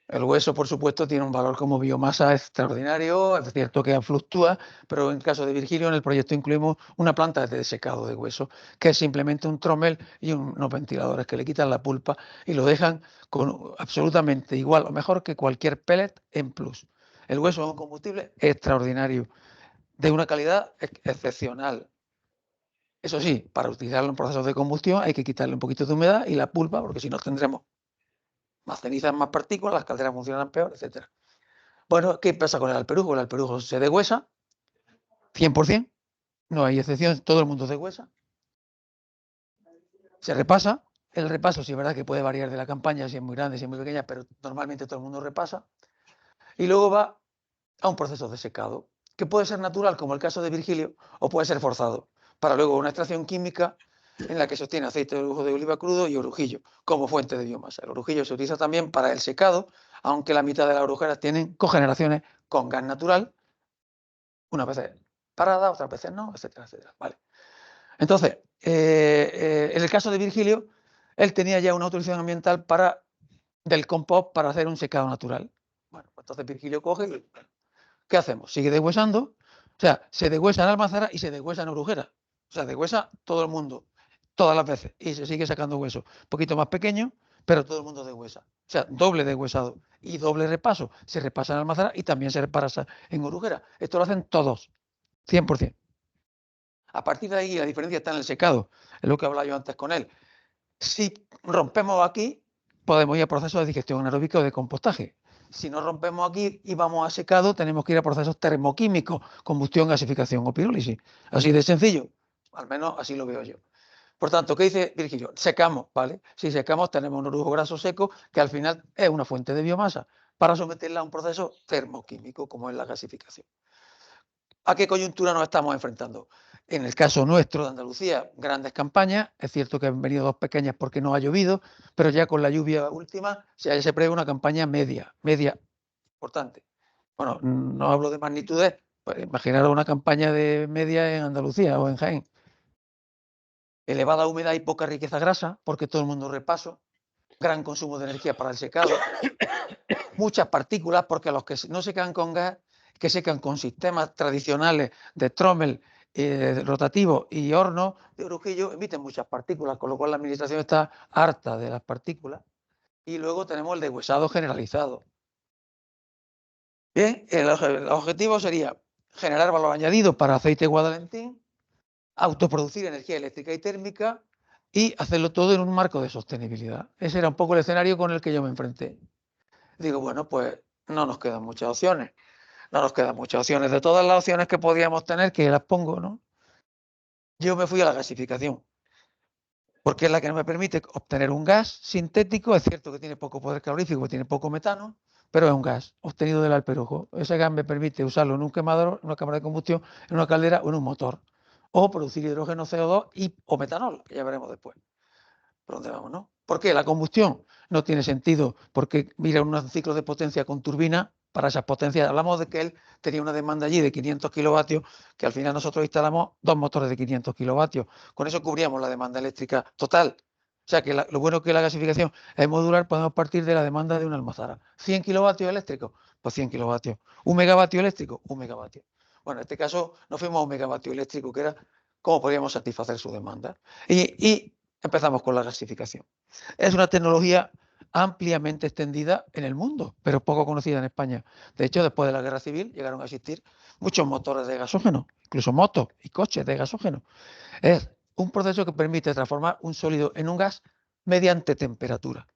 El hueso, por supuesto, tiene un valor como biomasa extraordinario, es cierto que fluctúa, pero en el caso de Virgilio, en el proyecto incluimos una planta de secado de hueso, que es simplemente un trommel y unos ventiladores que le quitan la pulpa y lo dejan con absolutamente igual o mejor que cualquier pellet en plus. El hueso es un combustible extraordinario, de una calidad excepcional. Eso sí, para utilizarlo en procesos de combustión hay que quitarle un poquito de humedad y la pulpa, porque si no tendremos más cenizas, más partículas, las calderas funcionan peor, etc. Bueno, ¿qué pasa con el alperujo? El alperujo se degüesa, 100%, no hay excepción, todo el mundo degüesa. Se repasa, el repaso sí es verdad que puede variar de la campaña, si es muy grande, si es muy pequeña, pero normalmente todo el mundo repasa. Y luego va a un proceso de secado, que puede ser natural, como el caso de Virgilio, o puede ser forzado, para luego una extracción química en la que se obtiene aceite de oliva crudo y orujillo como fuente de biomasa. El orujillo se utiliza también para el secado, aunque la mitad de las orujeras tienen cogeneraciones con gas natural, unas veces parada, otras veces no, etcétera, etcétera. Vale. Entonces, en el caso de Virgilio, él tenía ya una autorización ambiental del compost para hacer un secado natural. Bueno, pues entonces Virgilio coge y ¿qué hacemos? Sigue degüesando, o sea, se degüesa en Almazara y se degüesa en Orujera. O sea, degüesa todo el mundo, todas las veces, y se sigue sacando hueso. Un poquito más pequeño, pero todo el mundo degüesa. O sea, doble degüesado y doble repaso. Se repasa en Almazara y también se repasa en Orujera. Esto lo hacen todos, 100%. A partir de ahí la diferencia está en el secado, es lo que hablaba yo antes con él. Si rompemos aquí, podemos ir a procesos de digestión anaeróbica o de compostaje. Si no rompemos aquí y vamos a secado, tenemos que ir a procesos termoquímicos, combustión, gasificación o pirólisis. Así de sencillo, al menos así lo veo yo. Por tanto, ¿qué dice Virgilio? Secamos, ¿vale? Si secamos tenemos un orujo graso seco que al final es una fuente de biomasa para someterla a un proceso termoquímico como es la gasificación. ¿A qué coyuntura nos estamos enfrentando? En el caso nuestro de Andalucía, grandes campañas. Es cierto que han venido 2 pequeñas porque no ha llovido, pero ya con la lluvia última se prevé una campaña media importante. Bueno, no hablo de magnitudes, pues imaginaros una campaña de media en Andalucía o en Jaén. Elevada humedad y poca riqueza grasa, porque todo el mundo repaso. Gran consumo de energía para el secado. Muchas partículas, porque los que no secan con gas, que secan con sistemas tradicionales de trommel rotativo y horno de orujillo, emiten muchas partículas, con lo cual la administración está harta de las partículas. Y luego tenemos el deshuesado generalizado. Bien, el objetivo sería generar valor añadido para aceite Guadalentín, autoproducir energía eléctrica y térmica y hacerlo todo en un marco de sostenibilidad. Ese era un poco el escenario con el que yo me enfrenté. Digo, bueno, pues no nos quedan muchas opciones. No nos quedan muchas opciones. De todas las opciones que podíamos tener, que las pongo, ¿no? Yo me fui a la gasificación, porque es la que me permite obtener un gas sintético. Es cierto que tiene poco poder calorífico, tiene poco metano, pero es un gas obtenido del alperujo. Ese gas me permite usarlo en un quemador, en una cámara de combustión, en una caldera o en un motor. O producir hidrógeno, CO2 o metanol, que ya veremos después. ¿Por dónde vamos, no? ¿Por qué? La combustión no tiene sentido, porque mira un ciclo de potencia con turbina. Para esas potencias, hablamos de que él tenía una demanda allí de 500 kilovatios, que al final nosotros instalamos 2 motores de 500 kilovatios. Con eso cubríamos la demanda eléctrica total. O sea que lo bueno que la gasificación es modular, podemos partir de la demanda de una almazara. 100 kilovatios eléctricos, pues 100 kilovatios. 1 megavatio eléctrico, 1 megavatio. Bueno, en este caso nos fuimos a 1 megavatio eléctrico, que era cómo podríamos satisfacer su demanda. Y empezamos con la gasificación. Es una tecnología ampliamente extendida en el mundo, pero poco conocida en España. De hecho, después de la Guerra Civil llegaron a existir muchos motores de gasógeno, incluso motos y coches de gasógeno. Es un proceso que permite transformar un sólido en un gas mediante temperatura.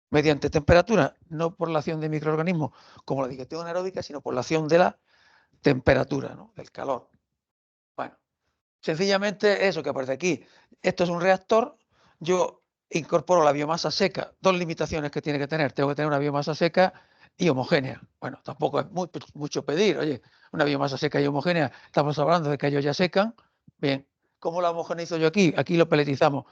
Mediante temperatura, no por la acción de microorganismos como la digestión anaeróbica, sino por la acción de la temperatura, ¿no? Del calor. Bueno, sencillamente eso que aparece aquí. Esto es un reactor. Yo incorporo la biomasa seca. Dos limitaciones que tiene que tener. Tengo que tener una biomasa seca y homogénea. Bueno, tampoco es mucho pedir. Oye, una biomasa seca y homogénea. Estamos hablando de que ellos ya secan. Bien, ¿cómo la homogenizo yo aquí? Aquí lo peletizamos,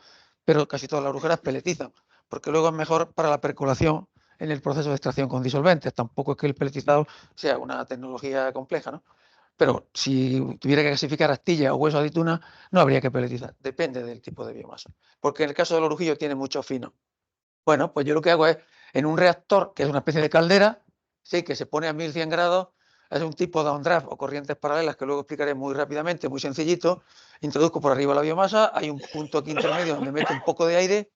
pero casi todas las brujeras peletizan, porque luego es mejor para la percolación en el proceso de extracción con disolventes. Tampoco es que el peletizado sea una tecnología compleja, ¿no? Pero si tuviera que gasificar astilla o hueso de tuna, no habría que peletizar. Depende del tipo de biomasa. Porque en el caso del orujillo tiene mucho fino. Bueno, pues yo lo que hago es, en un reactor, que es una especie de caldera, sí, que se pone a 1100 grados, es un tipo de downdraft o corrientes paralelas que luego explicaré muy rápidamente, muy sencillito. Introduzco por arriba la biomasa, hay un punto aquí intermedio donde meto un poco de aire,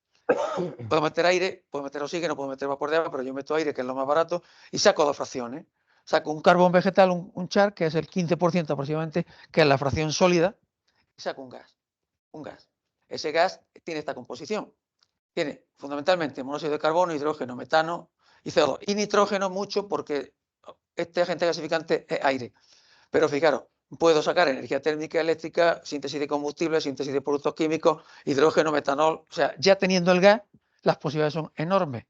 puedo meter aire, puedo meter oxígeno, puedo meter vapor de agua, pero yo meto aire, que es lo más barato, y saco dos fracciones. Saco un carbón vegetal, un char, que es el 15% aproximadamente, que es la fracción sólida, y saco un gas. Un gas. Ese gas tiene esta composición. Tiene fundamentalmente monóxido de carbono, hidrógeno, metano y CO2. Y nitrógeno mucho porque este agente gasificante es aire. Pero fijaros, puedo sacar energía térmica, eléctrica, síntesis de combustibles, síntesis de productos químicos, hidrógeno, metanol. O sea, ya teniendo el gas, las posibilidades son enormes,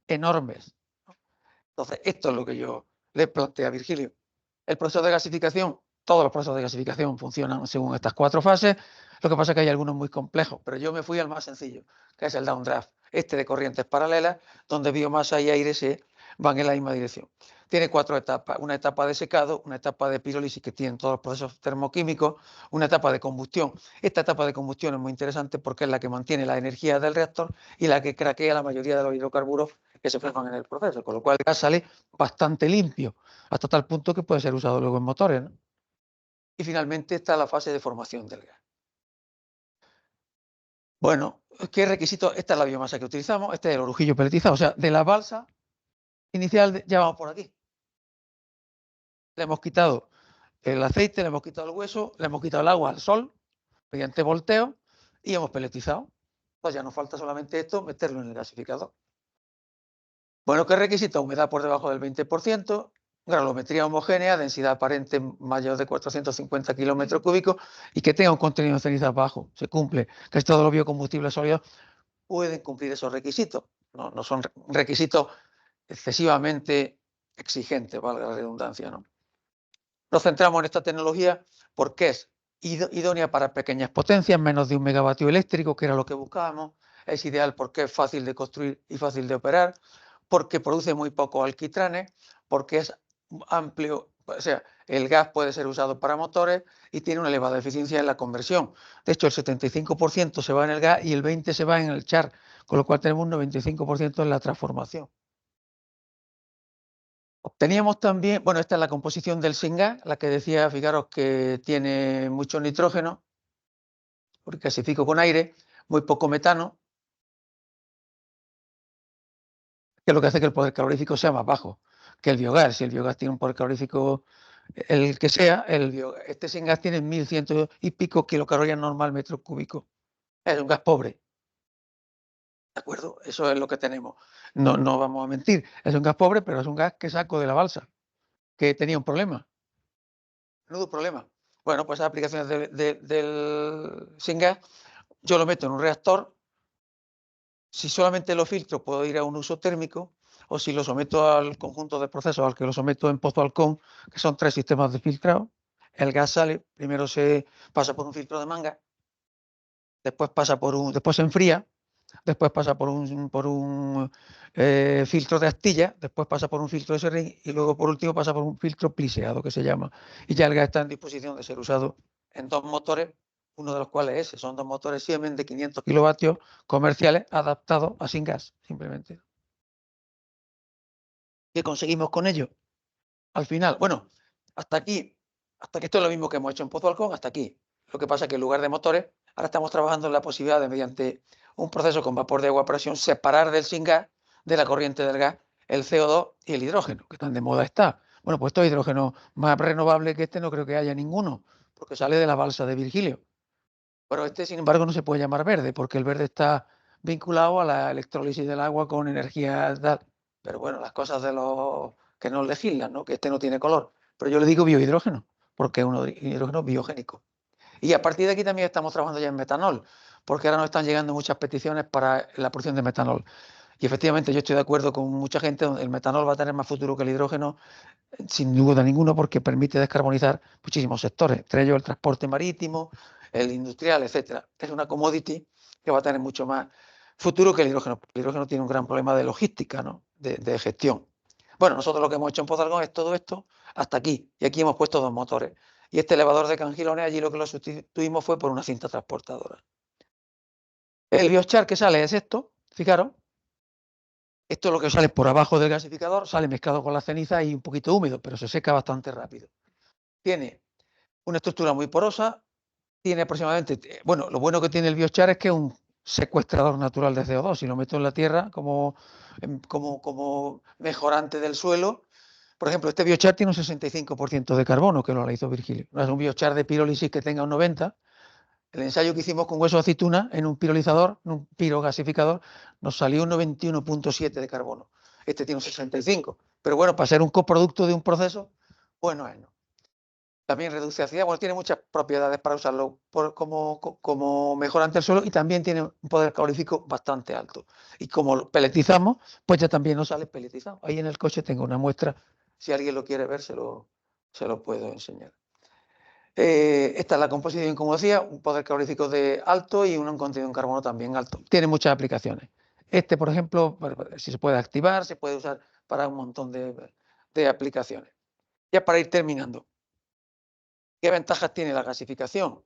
enormes. Entonces, esto es lo que yo le planteé a Virgilio. El proceso de gasificación, todos los procesos de gasificación funcionan según estas cuatro fases. Lo que pasa es que hay algunos muy complejos, pero yo me fui al más sencillo, que es el downdraft, este de corrientes paralelas, donde biomasa y aire se van en la misma dirección. Tiene cuatro etapas: una etapa de secado, una etapa de pirólisis, que tienen todos los procesos termoquímicos, una etapa de combustión. Esta etapa de combustión es muy interesante porque es la que mantiene la energía del reactor y la que craquea la mayoría de los hidrocarburos que se forman en el proceso, con lo cual el gas sale bastante limpio, hasta tal punto que puede ser usado luego en motores, ¿no? Y finalmente está la fase de formación del gas. Bueno, ¿qué requisitos? Esta es la biomasa que utilizamos, este es el orujillo peletizado, o sea, de la balsa inicial ya vamos por aquí. Le hemos quitado el aceite, le hemos quitado el hueso, le hemos quitado el agua al sol, mediante volteo, y hemos peletizado. Pues ya nos falta solamente esto, meterlo en el gasificador. Bueno, ¿qué requisito? Humedad por debajo del 20%, granulometría homogénea, densidad aparente mayor de 450 kilómetros cúbicos y que tenga un contenido de cenizas bajo. Se cumple. Casi todos los biocombustibles sólidos pueden cumplir esos requisitos. No son requisitos excesivamente exigentes, valga la redundancia, ¿no? Nos centramos en esta tecnología porque es idónea para pequeñas potencias, menos de 1 megavatio eléctrico, que era lo que buscábamos. Es ideal porque es fácil de construir y fácil de operar, porque produce muy pocos alquitranes, porque es amplio, o sea, el gas puede ser usado para motores y tiene una elevada eficiencia en la conversión. De hecho, el 75% se va en el gas y el 20% se va en el char, con lo cual tenemos un 95% en la transformación. Obteníamos también, bueno, esta es la composición del syngas, la que decía, fijaros que tiene mucho nitrógeno, porque gasifico con aire, muy poco metano, que es lo que hace que el poder calorífico sea más bajo que el biogás. Si el biogás tiene un poder calorífico, el que sea, este syngas tiene 1100 y pico kilocalorías normal metro cúbico. Es un gas pobre. ¿De acuerdo? Eso es lo que tenemos. No vamos a mentir. Es un gas pobre, pero es un gas que saco de la balsa, que tenía un problema. Menudo problema. Bueno, pues las aplicaciones del syngas, yo lo meto en un reactor. Si solamente lo filtro, puedo ir a un uso térmico, o si lo someto al conjunto de procesos al que lo someto en Pozo Halcón, que son 3 sistemas de filtrado, el gas sale, primero se pasa por un filtro de manga, después se enfría, después pasa por un filtro de astilla, después pasa por un filtro de serrín y luego por último pasa por un filtro pliseado, que se llama, y ya el gas está en disposición de ser usado en 2 motores, uno de los cuales son 2 motores Siemens de 500 kilovatios comerciales adaptados a syngas, simplemente. ¿Qué conseguimos con ello? Al final, bueno, hasta aquí, hasta que esto es lo mismo que hemos hecho en Pozo Halcón, hasta aquí. Lo que pasa es que en lugar de motores, ahora estamos trabajando en la posibilidad de, mediante un proceso con vapor de agua a presión, separar del syngas de la corriente del gas, el CO2 y el hidrógeno, que tan de moda está. Bueno, pues estos hidrógenos más renovables que este no creo que haya ninguno, porque sale de la balsa de Virgilio. Pero este, sin embargo, no se puede llamar verde, porque el verde está vinculado a la electrólisis del agua con energía. Pero bueno, las cosas de los que nos legislan, ¿no? Que este no tiene color. Pero yo le digo biohidrógeno, porque es un hidrógeno biogénico. Y a partir de aquí también estamos trabajando ya en metanol, porque ahora nos están llegando muchas peticiones para la producción de metanol. Y efectivamente yo estoy de acuerdo con mucha gente, el metanol va a tener más futuro que el hidrógeno, sin duda ninguno, porque permite descarbonizar muchísimos sectores, entre ellos el transporte marítimo, el industrial, etcétera. Es una commodity que va a tener mucho más futuro que el hidrógeno. El hidrógeno tiene un gran problema de logística, ¿no? de gestión. Bueno, nosotros lo que hemos hecho en Pozalgón es todo esto hasta aquí, y aquí hemos puesto 2 motores. Y este elevador de Cangilones, allí lo que lo sustituimos fue por una cinta transportadora. El biochar que sale es esto, fijaros. Esto es lo que sale por abajo del gasificador, sale mezclado con la ceniza y un poquito húmedo, pero se seca bastante rápido. Tiene una estructura muy porosa, tiene aproximadamente, bueno, lo bueno que tiene el biochar es que es un secuestrador natural de CO2. Si lo meto en la tierra como mejorante del suelo, por ejemplo, este biochar tiene un 65% de carbono, que lo hizo Virgilio. No es un biochar de pirólisis que tenga un 90%. El ensayo que hicimos con hueso de aceituna en un pirolizador, en un pirogasificador, nos salió un 91,7 de carbono. Este tiene un 65. Pero bueno, para ser un coproducto de un proceso, bueno es no. También reduce acidez, bueno, tiene muchas propiedades para usarlo como mejorante del suelo y también tiene un poder calorífico bastante alto. Y como lo peletizamos, pues ya también nos sale peletizado. Ahí en el coche tengo una muestra, si alguien lo quiere ver, se lo puedo enseñar. Esta es la composición, como decía, un poder calorífico de alto y un contenido en carbono también alto. Tiene muchas aplicaciones. Este, por ejemplo, si se puede activar, se puede usar para un montón de aplicaciones. Ya para ir terminando, ¿qué ventajas tiene la gasificación?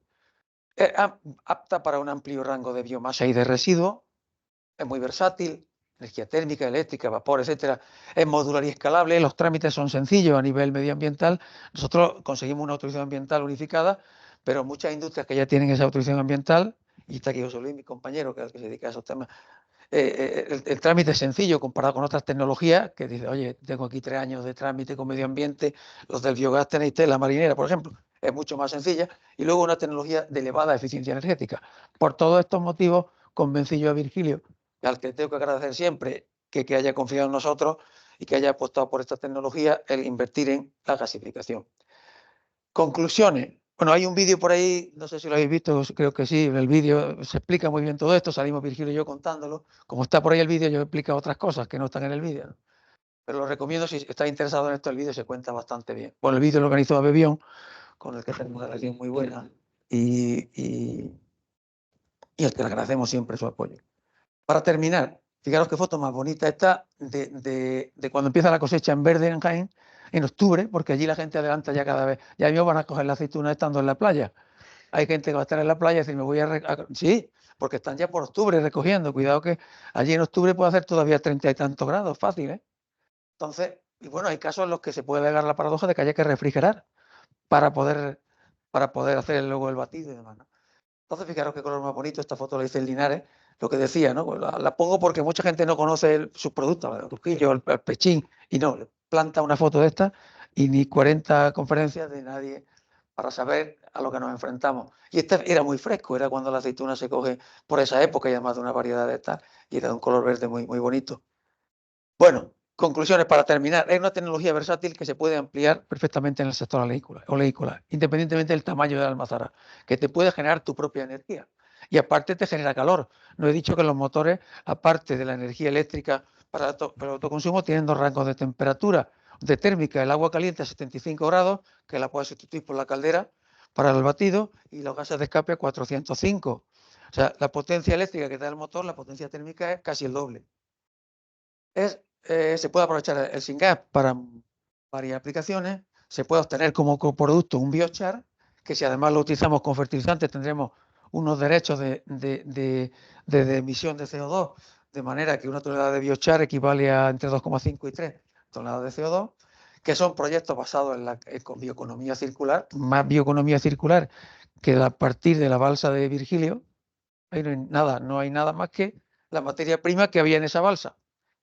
Es apta para un amplio rango de biomasa y de residuos, es muy versátil, energía térmica, eléctrica, vapor, etcétera. Es modular y escalable, los trámites son sencillos a nivel medioambiental. Nosotros conseguimos una autorización ambiental unificada, pero muchas industrias que ya tienen esa autorización ambiental, y está aquí José Luis, mi compañero, que es el que se dedica a esos temas, el trámite es sencillo comparado con otras tecnologías que dice, oye, tengo aquí 3 años de trámite con medio ambiente, los del biogás tenéis la marinera, por ejemplo, es mucho más sencilla, y luego una tecnología de elevada eficiencia energética. Por todos estos motivos, convencí yo a Virgilio, al que tengo que agradecer siempre que haya confiado en nosotros y que haya apostado por esta tecnología, el invertir en la gasificación. Conclusiones. Bueno, hay un vídeo por ahí, no sé si lo habéis visto, creo que sí, en el vídeo se explica muy bien todo esto, salimos Virgilio y yo contándolo. Como está por ahí el vídeo, yo explico otras cosas que no están en el vídeo, ¿no? Pero lo recomiendo si estáis interesado en esto, el vídeo se cuenta bastante bien. Bueno, el vídeo lo organizó Bebión, con el que tenemos una relación muy buena y al que le agradecemos siempre su apoyo. Para terminar, fijaros qué foto más bonita está de cuando empieza la cosecha en verde en Jaén, en octubre, porque allí la gente adelanta ya cada vez. Ya mismo van a coger la aceituna estando en la playa. Hay gente que va a estar en la playa y decir, me voy sí, porque están ya por octubre recogiendo. Cuidado que allí en octubre puede hacer todavía 30 y tantos grados, fácil, ¿eh? Entonces, y bueno, hay casos en los que se puede llegar a la paradoja de que haya que refrigerar para poder hacer luego el batido y demás, ¿no? Entonces, fijaros qué color más bonito. Esta foto la hice en Linares, lo que decía, ¿no? Pues la pongo porque mucha gente no conoce sus productos, el truquillo, el pechín, y no, le planta una foto de esta y ni 40 conferencias de nadie para saber a lo que nos enfrentamos. Y este era muy fresco, era cuando la aceituna se coge por esa época y además de una variedad de estas, y era de un color verde muy, muy bonito. Bueno, conclusiones para terminar. Es una tecnología versátil que se puede ampliar perfectamente en el sector oleícola, independientemente del tamaño de la almazara, que te puede generar tu propia energía. Y aparte te genera calor. No he dicho que los motores, aparte de la energía eléctrica para el autoconsumo, tienen 2 rangos de temperatura. De térmica, el agua caliente a 75 grados, que la puedes sustituir por la caldera para el batido, y los gases de escape a 405. O sea, la potencia eléctrica que da el motor, la potencia térmica es casi el doble. Se puede aprovechar el syngas para varias aplicaciones. Se puede obtener como coproducto un biochar, que si además lo utilizamos con fertilizantes tendremos unos derechos de emisión de CO2, de manera que 1 tonelada de biochar equivale a entre 2,5 y 3 toneladas de CO2, que son proyectos basados con bioeconomía circular, más bioeconomía circular que a partir de la balsa de Virgilio. Ahí no hay nada más que la materia prima que había en esa balsa.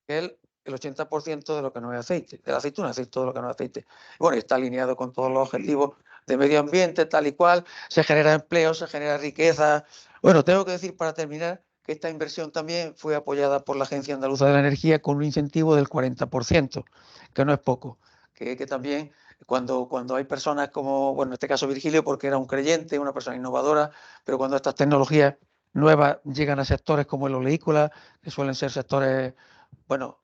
que es el 80% de lo que no es aceite, de la aceituna, es decir, todo lo que no es aceite. Bueno, y está alineado con todos los objetivos de medio ambiente, tal y cual, se genera empleo, se genera riqueza. Bueno, tengo que decir para terminar que esta inversión también fue apoyada por la Agencia Andaluza de la Energía con un incentivo del 40%, que no es poco, que también cuando hay personas como, bueno, en este caso Virgilio, porque era un creyente, una persona innovadora, pero cuando estas tecnologías nuevas llegan a sectores como el oleícola, que suelen ser sectores, bueno,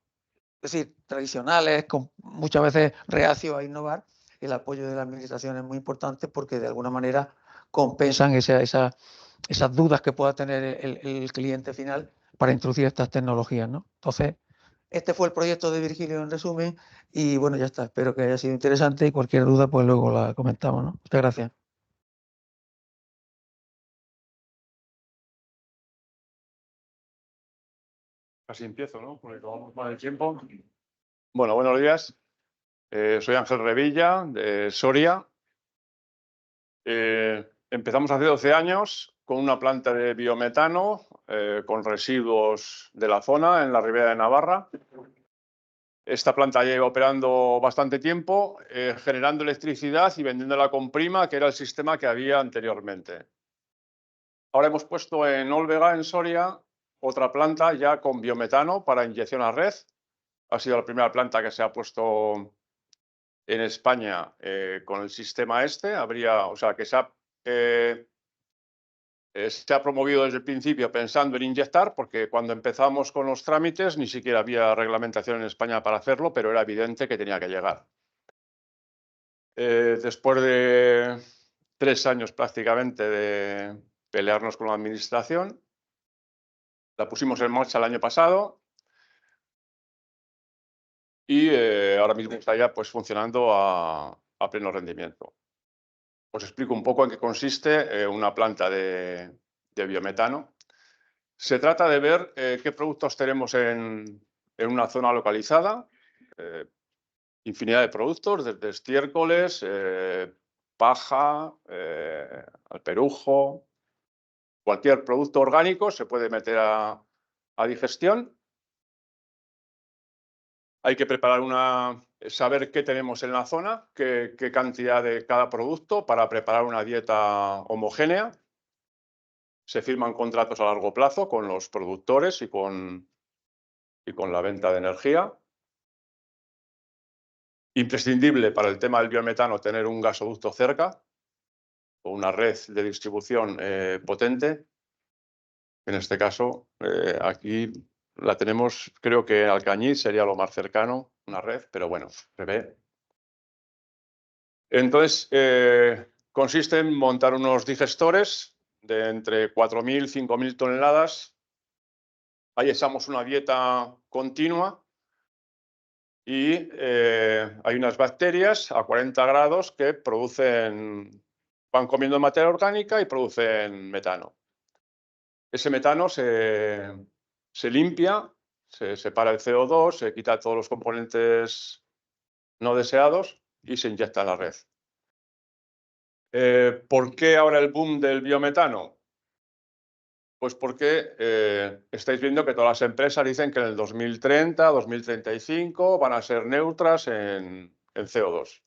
es decir, tradicionales, con muchas veces reacios a innovar, el apoyo de la administración es muy importante porque de alguna manera compensan esas dudas que pueda tener el cliente final para introducir estas tecnologías, ¿no? Entonces, este fue el proyecto de Virgilio en resumen y bueno, ya está. Espero que haya sido interesante y cualquier duda pues luego la comentamos, ¿no? Muchas gracias. Casi empiezo, ¿no? Porque vamos mal el tiempo. Bueno, buenos días. Soy Ángel Revilla, de Soria. Empezamos hace 12 años con una planta de biometano con residuos de la zona en la Ribera de Navarra. Esta planta lleva operando bastante tiempo, generando electricidad y vendiéndola con prima, que era el sistema que había anteriormente. Ahora hemos puesto en Olvega, en Soria, otra planta ya con biometano para inyección a red. Ha sido la primera planta que se ha puesto en España con el sistema este. O sea, que se ha promovido desde el principio pensando en inyectar, porque cuando empezamos con los trámites ni siquiera había reglamentación en España para hacerlo, pero era evidente que tenía que llegar. Después de 3 años prácticamente de pelearnos con la administración, la pusimos en marcha el año pasado y ahora mismo está ya pues, funcionando a pleno rendimiento. Os explico un poco en qué consiste una planta de biometano. Se trata de ver qué productos tenemos en una zona localizada, infinidad de productos, desde estiércoles, paja, alperujo, cualquier producto orgánico se puede meter a digestión. Hay que preparar saber qué tenemos en la zona, qué cantidad de cada producto para preparar una dieta homogénea. Se firman contratos a largo plazo con los productores y con la venta de energía. Imprescindible para el tema del biometano tener un gasoducto cerca o una red de distribución potente. En este caso, aquí la tenemos, creo que Alcañiz sería lo más cercano, una red, pero bueno, se ve. Entonces, consiste en montar unos digestores de entre 4.000 y 5.000 toneladas. Ahí echamos una dieta continua y hay unas bacterias a 40 grados que van comiendo materia orgánica y producen metano. Ese metano se limpia, se separa el CO2, se quita todos los componentes no deseados y se inyecta en la red. ¿Por qué ahora el boom del biometano? Pues porque estáis viendo que todas las empresas dicen que en el 2030, 2035 van a ser neutras en CO2.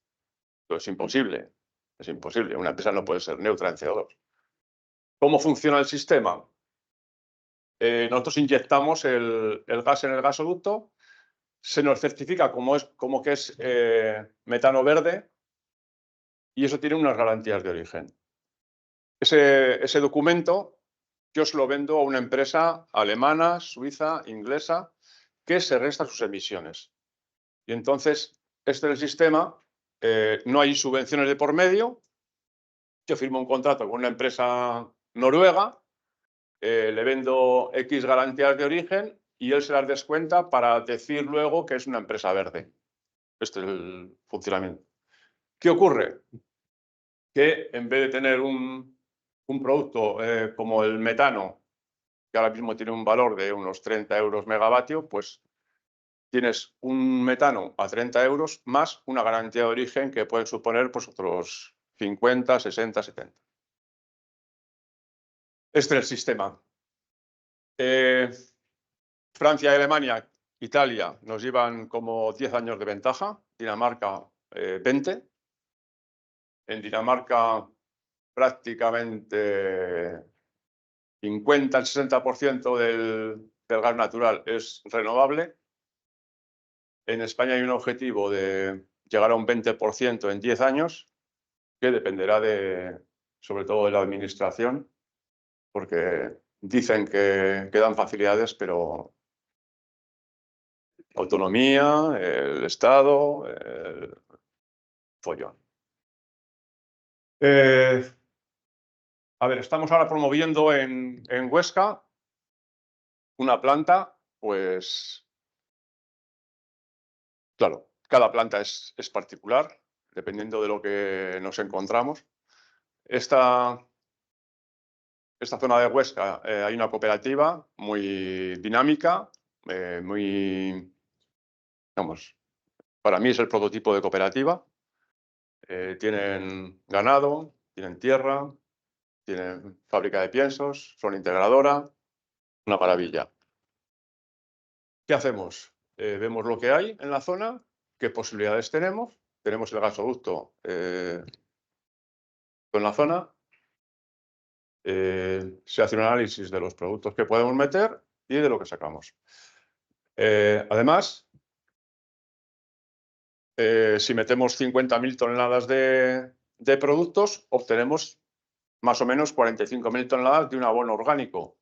Esto es imposible, es imposible. Una empresa no puede ser neutra en CO2. ¿Cómo funciona el sistema? Nosotros inyectamos el gas en el gasoducto, se nos certifica como que es metano verde y eso tiene unas garantías de origen. Ese documento yo os lo vendo a una empresa alemana, suiza, inglesa, que se resta sus emisiones. Y entonces, este es el sistema, no hay subvenciones de por medio. Yo firmo un contrato con una empresa noruega, le vendo X garantías de origen y él se las descuenta para decir luego que es una empresa verde. Este es el funcionamiento. ¿Qué ocurre? Que en vez de tener un producto como el metano, que ahora mismo tiene un valor de unos 30 euros megavatio, pues tienes un metano a 30 euros más una garantía de origen que puede suponer pues, otros 50, 60, 70. Este es el sistema. Francia y Alemania Italia nos llevan como 10 años de ventaja, Dinamarca 20. En Dinamarca prácticamente 50 al 60% del gas natural es renovable. En España hay un objetivo de llegar a un 20% en 10 años, que dependerá sobre todo de la administración, porque dicen que dan facilidades, pero autonomía, el Estado, el follón. A ver, estamos ahora promoviendo en Huesca una planta, pues, claro, cada planta es particular, dependiendo de lo que nos encontramos. Esta zona de Huesca hay una cooperativa muy dinámica, vamos, para mí es el prototipo de cooperativa. Tienen ganado, tienen tierra, tienen fábrica de piensos, son integradora, una maravilla. ¿Qué hacemos? Vemos lo que hay en la zona, qué posibilidades tenemos. Tenemos el gasoducto en la zona. Se hace un análisis de los productos que podemos meter y de lo que sacamos. Además, si metemos 50.000 toneladas de productos, obtenemos más o menos 45.000 toneladas de un abono orgánico.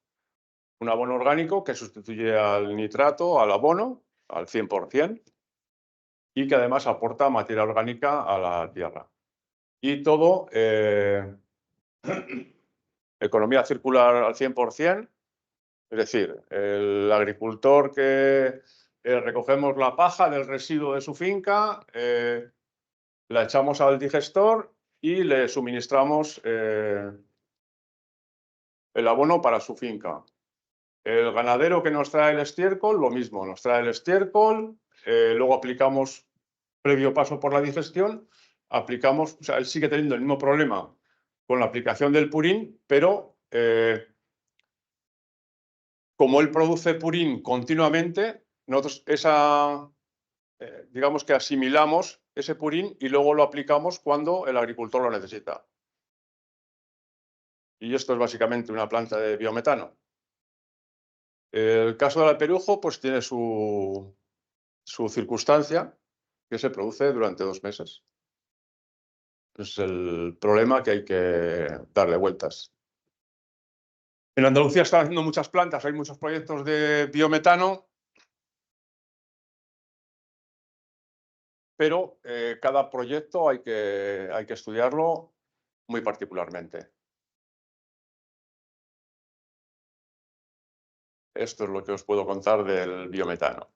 Un abono orgánico que sustituye al nitrato, al abono, al 100%, y que además aporta materia orgánica a la tierra. Y todo, economía circular al 100%, es decir, el agricultor que recogemos la paja del residuo de su finca, la echamos al digestor y le suministramos el abono para su finca. El ganadero que nos trae el estiércol, lo mismo, nos trae el estiércol, luego aplicamos, previo paso por la digestión, aplicamos, o sea, él sigue teniendo el mismo problema con la aplicación del purín, pero como él produce purín continuamente, nosotros digamos que asimilamos ese purín y luego lo aplicamos cuando el agricultor lo necesita. Y esto es básicamente una planta de biometano. El caso del alperujo pues tiene su circunstancia, que se produce durante 2 meses. Es el problema que hay que darle vueltas. En Andalucía están haciendo muchas plantas, hay muchos proyectos de biometano, pero cada proyecto hay que estudiarlo muy particularmente. Esto es lo que os puedo contar del biometano.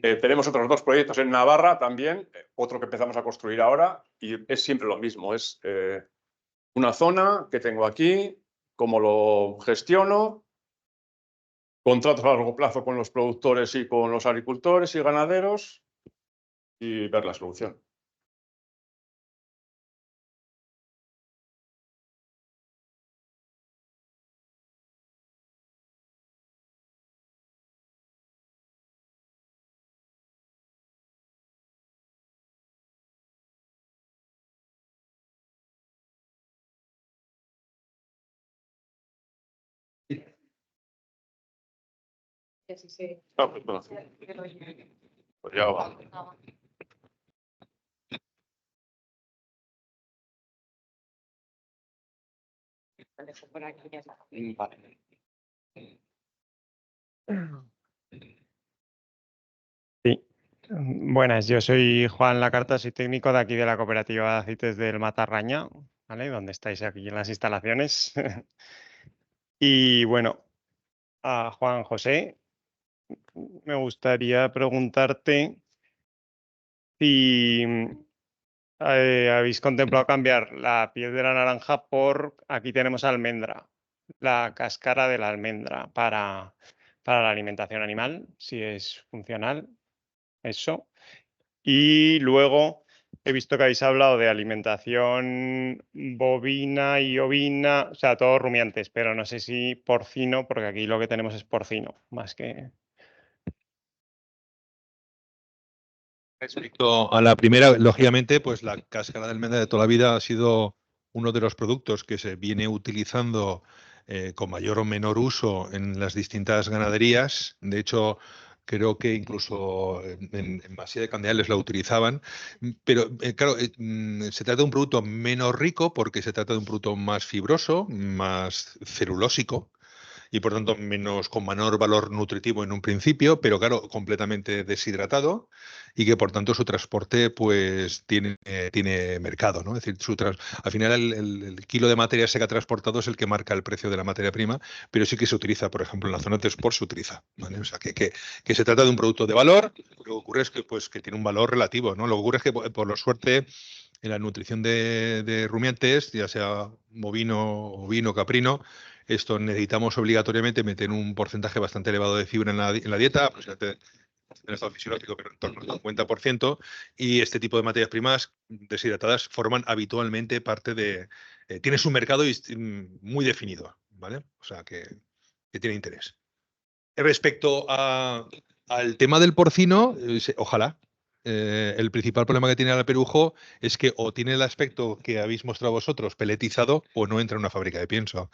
Tenemos otros 2 proyectos en Navarra también, otro que empezamos a construir ahora, y es siempre lo mismo, es una zona que tengo aquí, cómo lo gestiono, contratos a largo plazo con los productores y con los agricultores y ganaderos y ver la solución. Sí. Ah, pues, bueno. Pues ya va. Vale. Sí. Buenas, yo soy Juan Lacarta, soy técnico de aquí de la cooperativa de aceites del Matarraña, ¿vale? Donde estáis aquí en las instalaciones. Y bueno, a Juan José, me gustaría preguntarte si habéis contemplado cambiar la piel de la naranja por, aquí tenemos almendra, la cáscara de la almendra para la alimentación animal, si es funcional, eso. Y luego he visto que habéis hablado de alimentación bovina y ovina, o sea, todos rumiantes, pero no sé si porcino, porque aquí lo que tenemos es porcino, más que Respecto a la primera, lógicamente, pues la cáscara de almendra de toda la vida ha sido uno de los productos que se viene utilizando con mayor o menor uso en las distintas ganaderías. De hecho, creo que incluso en masía de Candeales la utilizaban. Pero, claro, se trata de un producto menos rico porque se trata de un producto más fibroso, más celulósico y por tanto menos con menor valor nutritivo en un principio, pero claro, completamente deshidratado y que por tanto su transporte pues tiene mercado, ¿no? Es decir, al final el kilo de materia seca transportado es el que marca el precio de la materia prima, pero sí que se utiliza, por ejemplo, en la zona de export se utiliza, ¿vale? O sea, que se trata de un producto de valor, lo que ocurre es que, pues, que tiene un valor relativo, ¿no? Lo que ocurre es que, por la suerte, en la nutrición de rumiantes, ya sea bovino, ovino, caprino, esto necesitamos obligatoriamente meter un porcentaje bastante elevado de fibra en la dieta, aproximadamente en el estado fisiológico, pero en torno al 50%, y este tipo de materias primas deshidratadas forman habitualmente parte de... tiene su mercado muy definido, ¿vale? O sea, que tiene interés. Respecto al tema del porcino, ojalá. El principal problema que tiene el perujo es que o tiene el aspecto que habéis mostrado vosotros, peletizado, o no entra en una fábrica de pienso.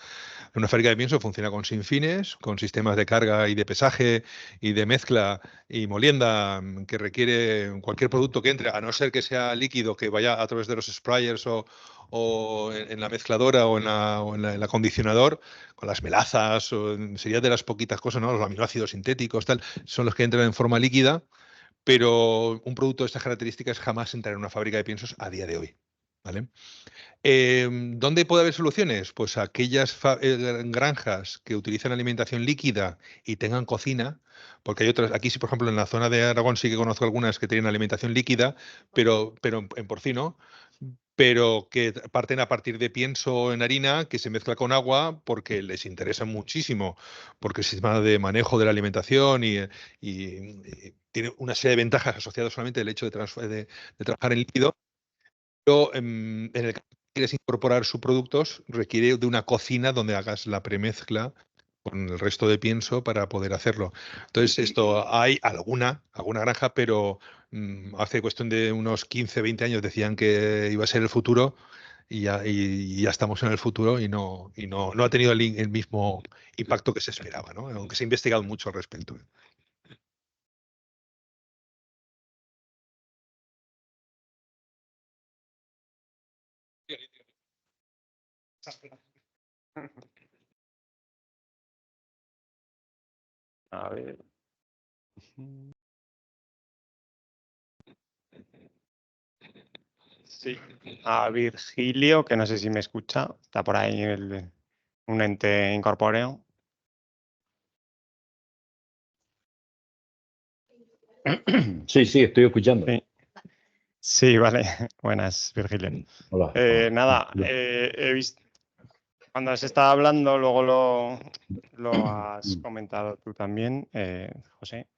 Una fábrica de pienso funciona con sinfines, con sistemas de carga y de pesaje y de mezcla y molienda que requiere cualquier producto que entre, a no ser que sea líquido, que vaya a través de los sprayers o en la mezcladora o en el acondicionador, con las melazas, sería de las poquitas cosas, ¿no? Los aminoácidos sintéticos, tal, son los que entran en forma líquida, pero un producto de estas características jamás entrará en una fábrica de piensos a día de hoy. ¿Vale? ¿Dónde puede haber soluciones? Pues aquellas granjas que utilizan alimentación líquida y tengan cocina, porque hay otras, aquí sí, por ejemplo, en la zona de Aragón sí que conozco algunas que tienen alimentación líquida, pero en porcino, pero que parten a partir de pienso en harina que se mezcla con agua porque les interesa muchísimo, porque el sistema de manejo de la alimentación y tiene una serie de ventajas asociadas solamente al hecho de trabajar en líquido. Pero en el caso de que quieres incorporar subproductos, requiere de una cocina donde hagas la premezcla con el resto de pienso para poder hacerlo. Entonces, esto hay alguna granja, pero hace cuestión de unos 15, 20 años decían que iba a ser el futuro y ya estamos en el futuro y no ha tenido el mismo impacto que se esperaba, ¿no? Aunque se ha investigado mucho al respecto. A ver. Sí, a Virgilio, que no sé si me escucha, está por ahí un ente incorpóreo. Sí, sí, estoy escuchando. Sí, sí, vale. Buenas, Virgilio. Hola. Nada, he visto, cuando has estado hablando, luego lo has comentado tú también, José.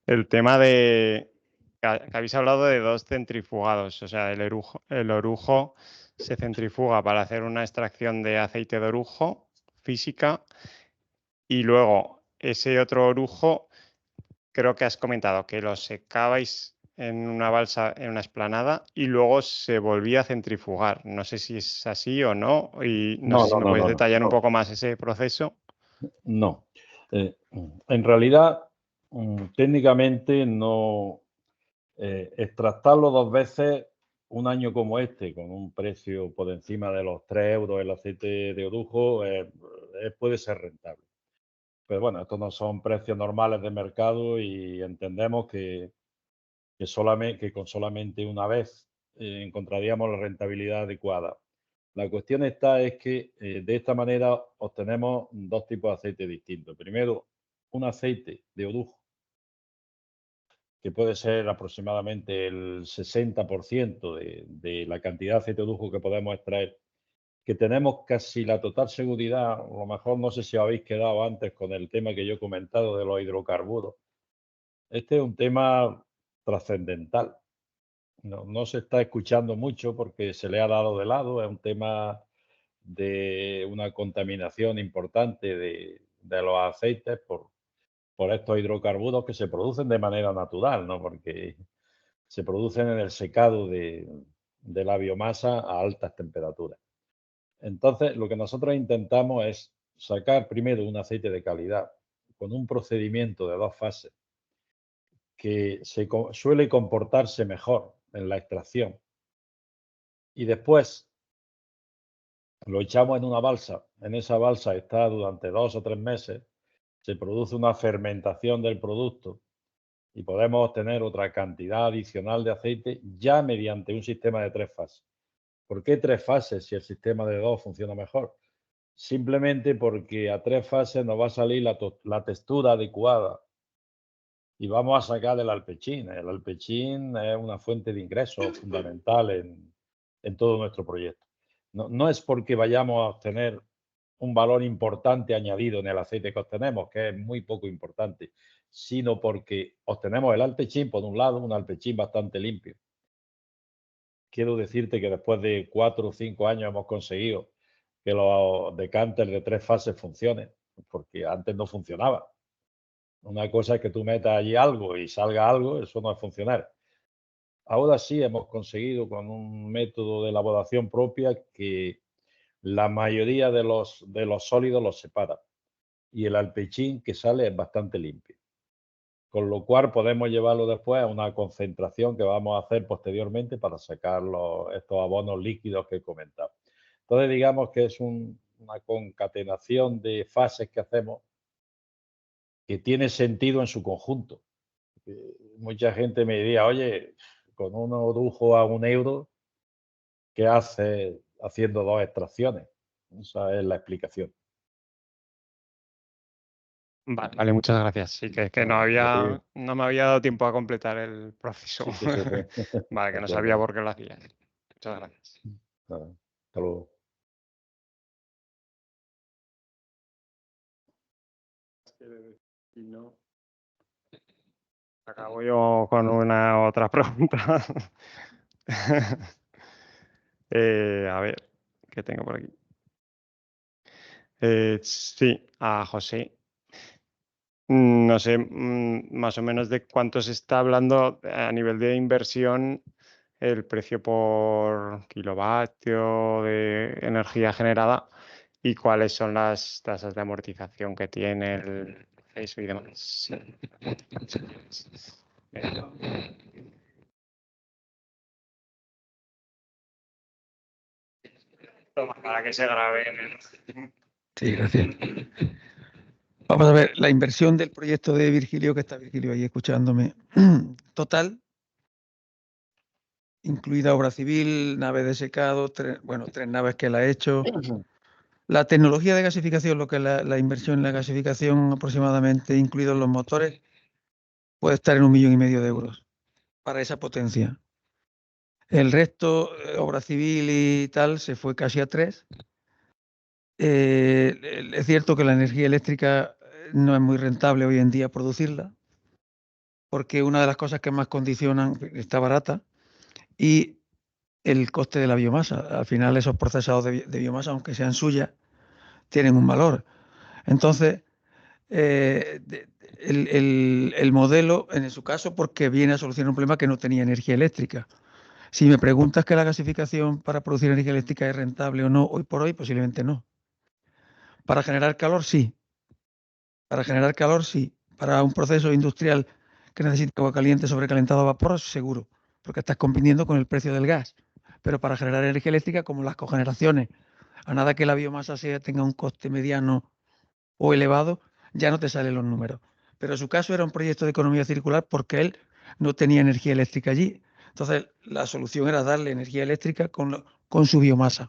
El tema de que habéis hablado de dos centrifugados, o sea, el orujo se centrifuga para hacer una extracción de aceite de orujo física y luego ese otro orujo, creo que has comentado que lo secabais en una balsa, en una explanada y luego se volvía a centrifugar. No sé si es así o no y no sé si me puedes detallar un poco más ese proceso. No. En realidad, técnicamente no. Extractarlo dos veces, un año como este, con un precio por encima de los 3 euros el aceite de orujo, puede ser rentable. Pero bueno, estos no son precios normales de mercado y entendemos que con solamente una vez encontraríamos la rentabilidad adecuada. La cuestión es que de esta manera obtenemos dos tipos de aceite distintos. Primero, un aceite de orujo que puede ser aproximadamente el 60% de la cantidad de aceite de orujo que podemos extraer, que tenemos casi la total seguridad, a lo mejor no sé si habéis quedado antes con el tema que yo he comentado de los hidrocarburos. Este es un tema trascendental. No se está escuchando mucho porque se le ha dado de lado, es un tema de una contaminación importante de los aceites por estos hidrocarburos que se producen de manera natural, ¿no? Porque se producen en el secado de la biomasa a altas temperaturas. Entonces, lo que nosotros intentamos es sacar primero un aceite de calidad con un procedimiento de 2 fases que suele comportarse mejor en la extracción. Y después lo echamos en una balsa. En esa balsa está durante 2 o 3 meses. Se produce una fermentación del producto y podemos obtener otra cantidad adicional de aceite ya mediante un sistema de 3 fases. ¿Por qué 3 fases si el sistema de 2 funciona mejor? Simplemente porque a 3 fases nos va a salir la textura adecuada y vamos a sacar el alpechín. El alpechín es una fuente de ingresos fundamental en todo nuestro proyecto. No es porque vayamos a obtener un valor importante añadido en el aceite que obtenemos, que es muy poco importante, sino porque obtenemos el alpechín, por un lado, un alpechín bastante limpio. Quiero decirte que después de 4 o 5 años hemos conseguido que los decanters de 3 fases funcionen, porque antes no funcionaba. Una cosa es que tú metas allí algo y salga algo, eso no es funcionar. Ahora sí hemos conseguido con un método de elaboración propia que la mayoría de los sólidos los separa y el alpechín que sale es bastante limpio. Con lo cual podemos llevarlo después a una concentración que vamos a hacer posteriormente para sacar estos abonos líquidos que he comentado. Entonces digamos que es una concatenación de fases que hacemos que tiene sentido en su conjunto. Mucha gente me diría, oye, con un orujo a €1, ¿qué hace haciendo 2 extracciones? Esa es la explicación. Vale, muchas gracias. Sí, que es que no me había dado tiempo a completar el proceso. Sí. Vale, que no De sabía acuerdo. por qué lo hacías. Muchas gracias. Nada, hasta luego. Acabo yo con una otra pregunta. A ver, ¿qué tengo por aquí? Sí, a José. No sé, más o menos de cuánto se está hablando a nivel de inversión, el precio por kilovatio de energía generada y cuáles son las tasas de amortización que tiene el proceso y demás. Toma, para que se grabe. Sí, gracias. Vamos a ver, la inversión del proyecto de Virgilio, que está Virgilio ahí escuchándome, total, incluida obra civil, nave de secado, 3 naves que la he hecho. La tecnología de gasificación, lo que es la inversión en la gasificación aproximadamente, incluidos los motores, puede estar en 1,5 millones de euros para esa potencia. El resto, obra civil y tal, se fue casi a 3. Es cierto que la energía eléctrica no es muy rentable hoy en día producirla, porque una de las cosas que más condicionan está barata y el coste de la biomasa. Al final esos procesados de biomasa, aunque sean suyas, tienen un valor. Entonces, el modelo, en su caso, porque viene a solucionar un problema que no tenía energía eléctrica. Si me preguntas que la gasificación para producir energía eléctrica es rentable o no, hoy por hoy posiblemente no. Para generar calor, sí. Para generar calor, sí. Para un proceso industrial que necesita agua caliente sobrecalentado a vapor, seguro, porque estás compitiendo con el precio del gas. Pero para generar energía eléctrica, como las cogeneraciones, a nada que la biomasa tenga un coste mediano o elevado, ya no te salen los números. Pero en su caso era un proyecto de economía circular porque él no tenía energía eléctrica allí. Entonces, la solución era darle energía eléctrica con su biomasa.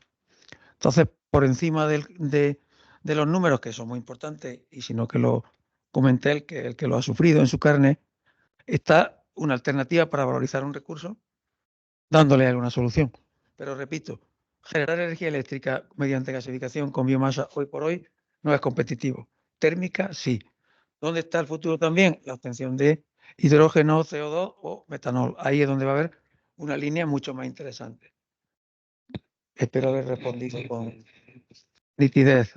Entonces, por encima de los números, que son muy importantes, y sino que lo comenté el que lo ha sufrido en su carne, está una alternativa para valorizar un recurso, dándole alguna solución. Pero repito, generar energía eléctrica mediante gasificación con biomasa hoy por hoy no es competitivo. Térmica, sí. ¿Dónde está el futuro también? La obtención de hidrógeno, CO2 o metanol. Ahí es donde va a haber una línea mucho más interesante. Espero haber respondido con nitidez.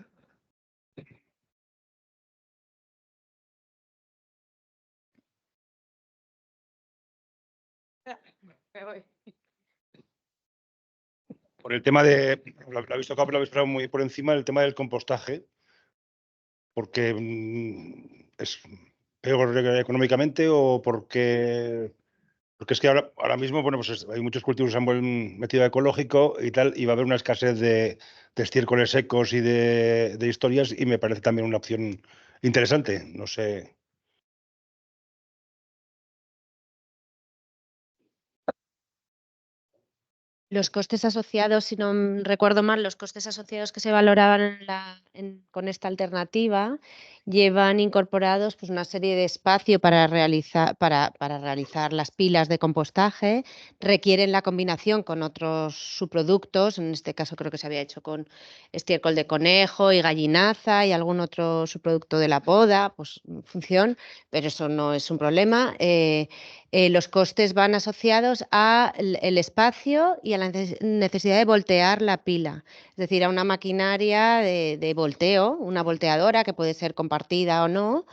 Me voy. Por el tema de, lo habéis tocado, pero lo habéis hablado muy por encima, el tema del compostaje, porque es peor económicamente o porque es que ahora mismo, bueno, pues hay muchos cultivos que se han metido a ecológico y tal, y va a haber una escasez de estiércoles secos y de historias, y me parece también una opción interesante. No sé. Los costes asociados, si no recuerdo mal, los costes asociados que se valoraban con esta alternativa llevan incorporados pues, una serie de espacio para realizar las pilas de compostaje, requieren la combinación con otros subproductos, en este caso creo que se había hecho con estiércol de conejo y gallinaza y algún otro subproducto de la poda, pues función, pero eso no es un problema. Los costes van asociados al espacio y a la necesidad de voltear la pila, es decir, a una maquinaria de volteo, una volteadora que puede ser compartida o no,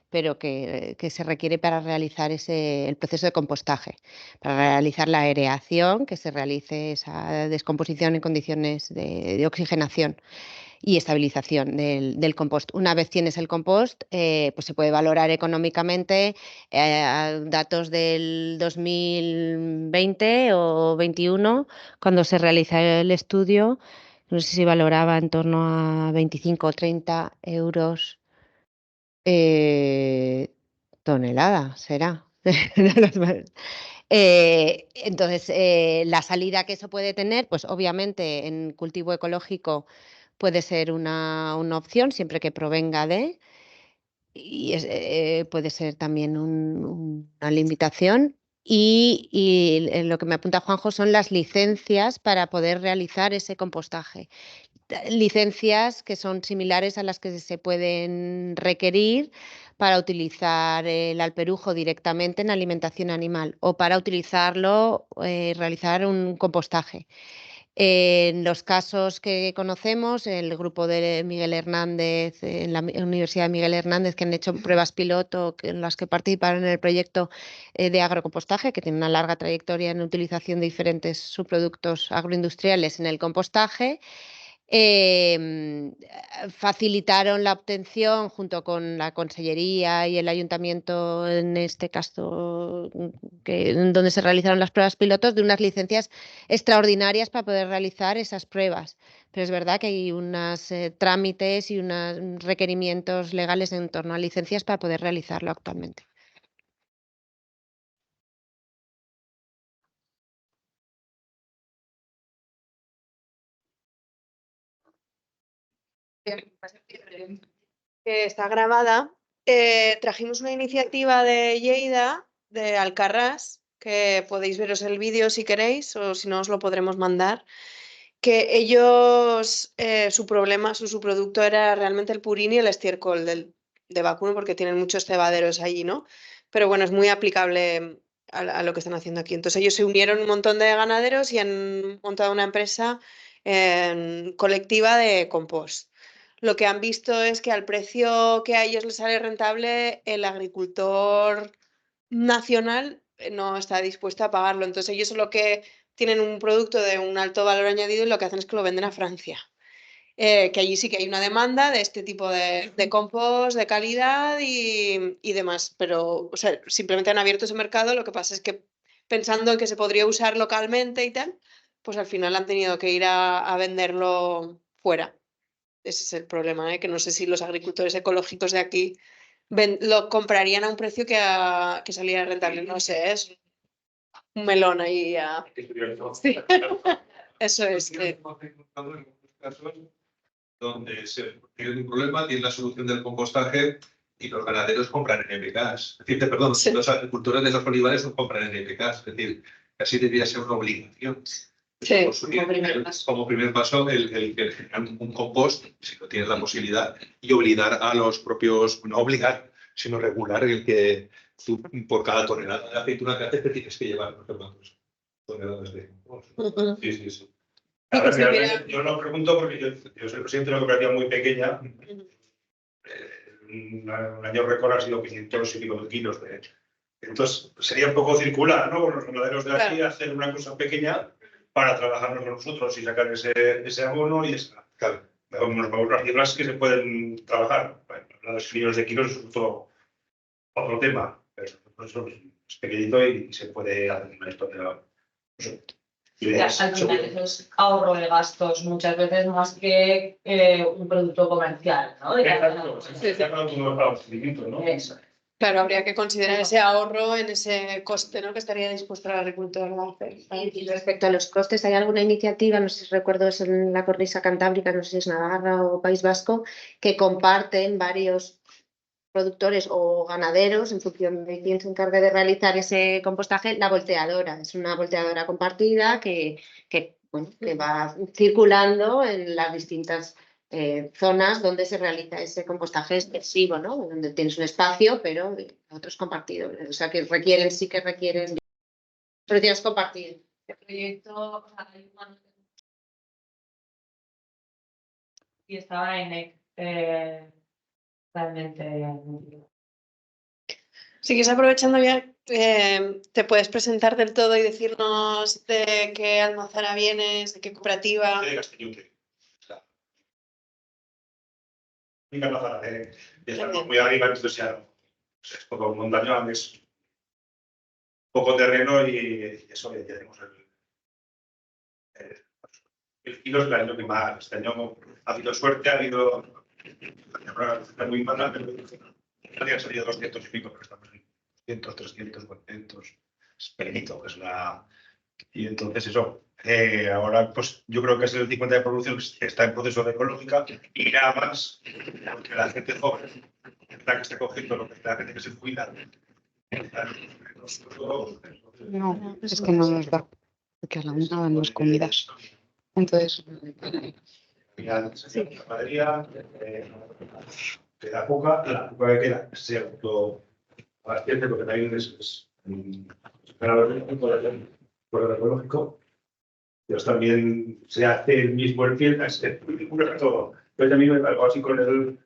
pero que se requiere para realizar el proceso de compostaje, para realizar la aireación, que se realice esa descomposición en condiciones de oxigenación y estabilización del compost. Una vez tienes el compost, pues se puede valorar económicamente datos del 2020 o 2021, cuando se realiza el estudio, no sé si valoraba en torno a 25 o 30 euros tonelada, será. Entonces, la salida que eso puede tener, pues obviamente en cultivo ecológico puede ser una opción siempre que provenga de, y puede ser también una limitación. Y lo que me apunta Juanjo son las licencias para poder realizar ese compostaje. Licencias que son similares a las que se pueden requerir para utilizar el alperujo directamente en alimentación animal o para utilizarlo, realizar un compostaje. En los casos que conocemos, el grupo de Miguel Hernández, en la Universidad de Miguel Hernández, que han hecho pruebas piloto en las que participaron en el proyecto de agrocompostaje, que tiene una larga trayectoria en utilización de diferentes subproductos agroindustriales en el compostaje, facilitaron la obtención junto con la Consellería y el Ayuntamiento, en este caso, donde se realizaron las pruebas pilotos, de unas licencias extraordinarias para poder realizar esas pruebas. Pero es verdad que hay unos trámites y unos requerimientos legales en torno a licencias para poder realizarlo actualmente. Que está grabada. Trajimos una iniciativa de Lleida, de Alcarrás, que podéis veros el vídeo si queréis, o si no os lo podremos mandar, que ellos, su producto era realmente el purín y el estiércol de vacuno, porque tienen muchos cebaderos allí, ¿no? Pero bueno, es muy aplicable a lo que están haciendo aquí. Entonces ellos se unieron un montón de ganaderos y han montado una empresa colectiva de compost. Lo que han visto es que al precio que a ellos les sale rentable, el agricultor nacional no está dispuesto a pagarlo. Entonces ellos lo que tienen un producto de un alto valor añadido y lo que hacen es que lo venden a Francia. Que allí sí que hay una demanda de este tipo de compost de calidad y demás. Pero o sea, simplemente han abierto ese mercado. Lo que pasa es que pensando en que se podría usar localmente y tal, pues al final han tenido que ir a venderlo fuera. Ese es el problema, que no sé si los agricultores ecológicos de aquí lo comprarían a un precio que saliera rentable. No sé, es un melón ahí. Sí. Eso es. Donde se tiene un problema, tiene la solución del compostaje y los ganaderos compran NPKs. Es decir, perdón, sí. Los agricultores de los olivares no compran NPKs. Es decir, casi debería ser una obligación. Sí, como primer paso, el generar un compost, si no tienes la posibilidad, y obligar a los propios, no obligar, sino regular el que tú por cada tonelada de aceituna que haces te tienes que llevar, por ejemplo, toneladas de compost. Sí, sí. Claro, yo lo pregunto porque yo soy presidente de una cooperativa muy pequeña. Un año récord ha sido 500 y pico de kilos Entonces, sería un poco circular, ¿no? Con los ganaderos de aquí, Claro. hacer una cosa pequeña para trabajarnos con nosotros y sacar ese abono y esa. Claro, nos vamos a las cifras que se pueden trabajar. Bueno, los millones de kilos es otro tema, pero eso es pequeñito y se puede hacer una historia. Al final eso es ahorro de gastos muchas veces más que un producto comercial, ¿no? Eso. Claro, habría que considerar ese ahorro en ese coste, ¿no? Que estaría dispuesto el agricultor a hacer. Y respecto a los costes, ¿hay alguna iniciativa, no sé si recuerdo, es en la cornisa cantábrica, no sé si es Navarra o País Vasco, que comparten varios productores o ganaderos, en función de quién se encargue de realizar ese compostaje, la volteadora? Es una volteadora compartida que va circulando en las distintas zonas donde se realiza ese compostaje extensivo, ¿no? Donde tienes un espacio, pero otros compartidos. O sea, que sí que requieren soluciones compartidas. El proyecto, y estaba en realmente. Si quieres, aprovechando ya, te puedes presentar del todo y decirnos de qué almazara vienes, de qué cooperativa. De Castelluque. Mi almazara de muy arriba, entonces ya es poco montaña, es poco terreno y eso ya tenemos el kilo es el año que más. Este año ha habido suerte, ha habido muy mala, pero han salido 200 y pico, pero estamos en 200, 300, 400. Es pequeñito, es la. Y entonces eso, ahora pues yo creo que es el 50% de producción que está en proceso de ecológica, irá más porque la gente joven, la que está cogiendo lo que la gente que se cuida. No, es que no nos da, porque a la una dan las comidas. Entonces, La panadería queda poca, la poca que queda se autoabastece porque también es por el ecológico, pero también se hace el mismo el fiel, todo. Pero también algo así con el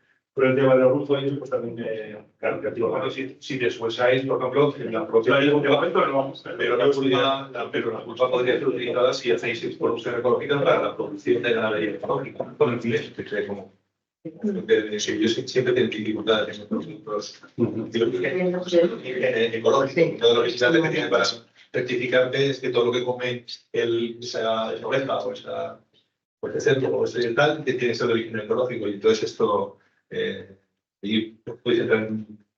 tema de los rusos, pues también, claro, que activo. Si deshuesáis, por ejemplo, en la propia de momento no vamos, pero la culpa podría ser utilizada si hacéis producción ecológica para la producción de ganadería ecológica. Con el filet, que cree como. Yo siempre tengo dificultades en productos ecológicos. Todo lo que se tiene para rectificarte es que todo lo que come esa oveja o ese cerdo o ese tal tiene que ser de origen ecológico y entonces esto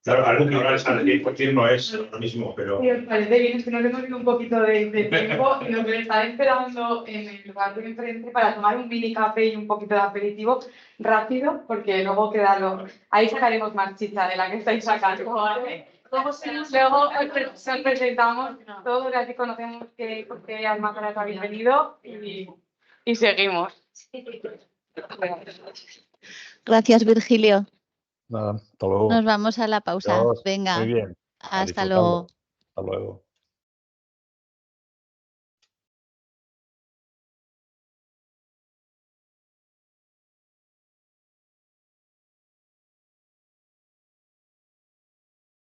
claro, ahora el cualquier no es lo mismo, pero. Si os parece bien, es que nos hemos ido un poquito de tiempo y lo que me estaba esperando en el bar de enfrente para tomar un mini café y un poquito de aperitivo rápido, porque luego ahí sacaremos más chicha de la que estáis sacando, ¿vale? Luego os presentamos todos, así conocemos qué almacenes habéis venido y seguimos. Gracias, Virgilio. Nada, hasta luego. Nos vamos a la pausa. Adiós. Venga, Muy bien. A hasta disfrutarlo. luego. Hasta luego.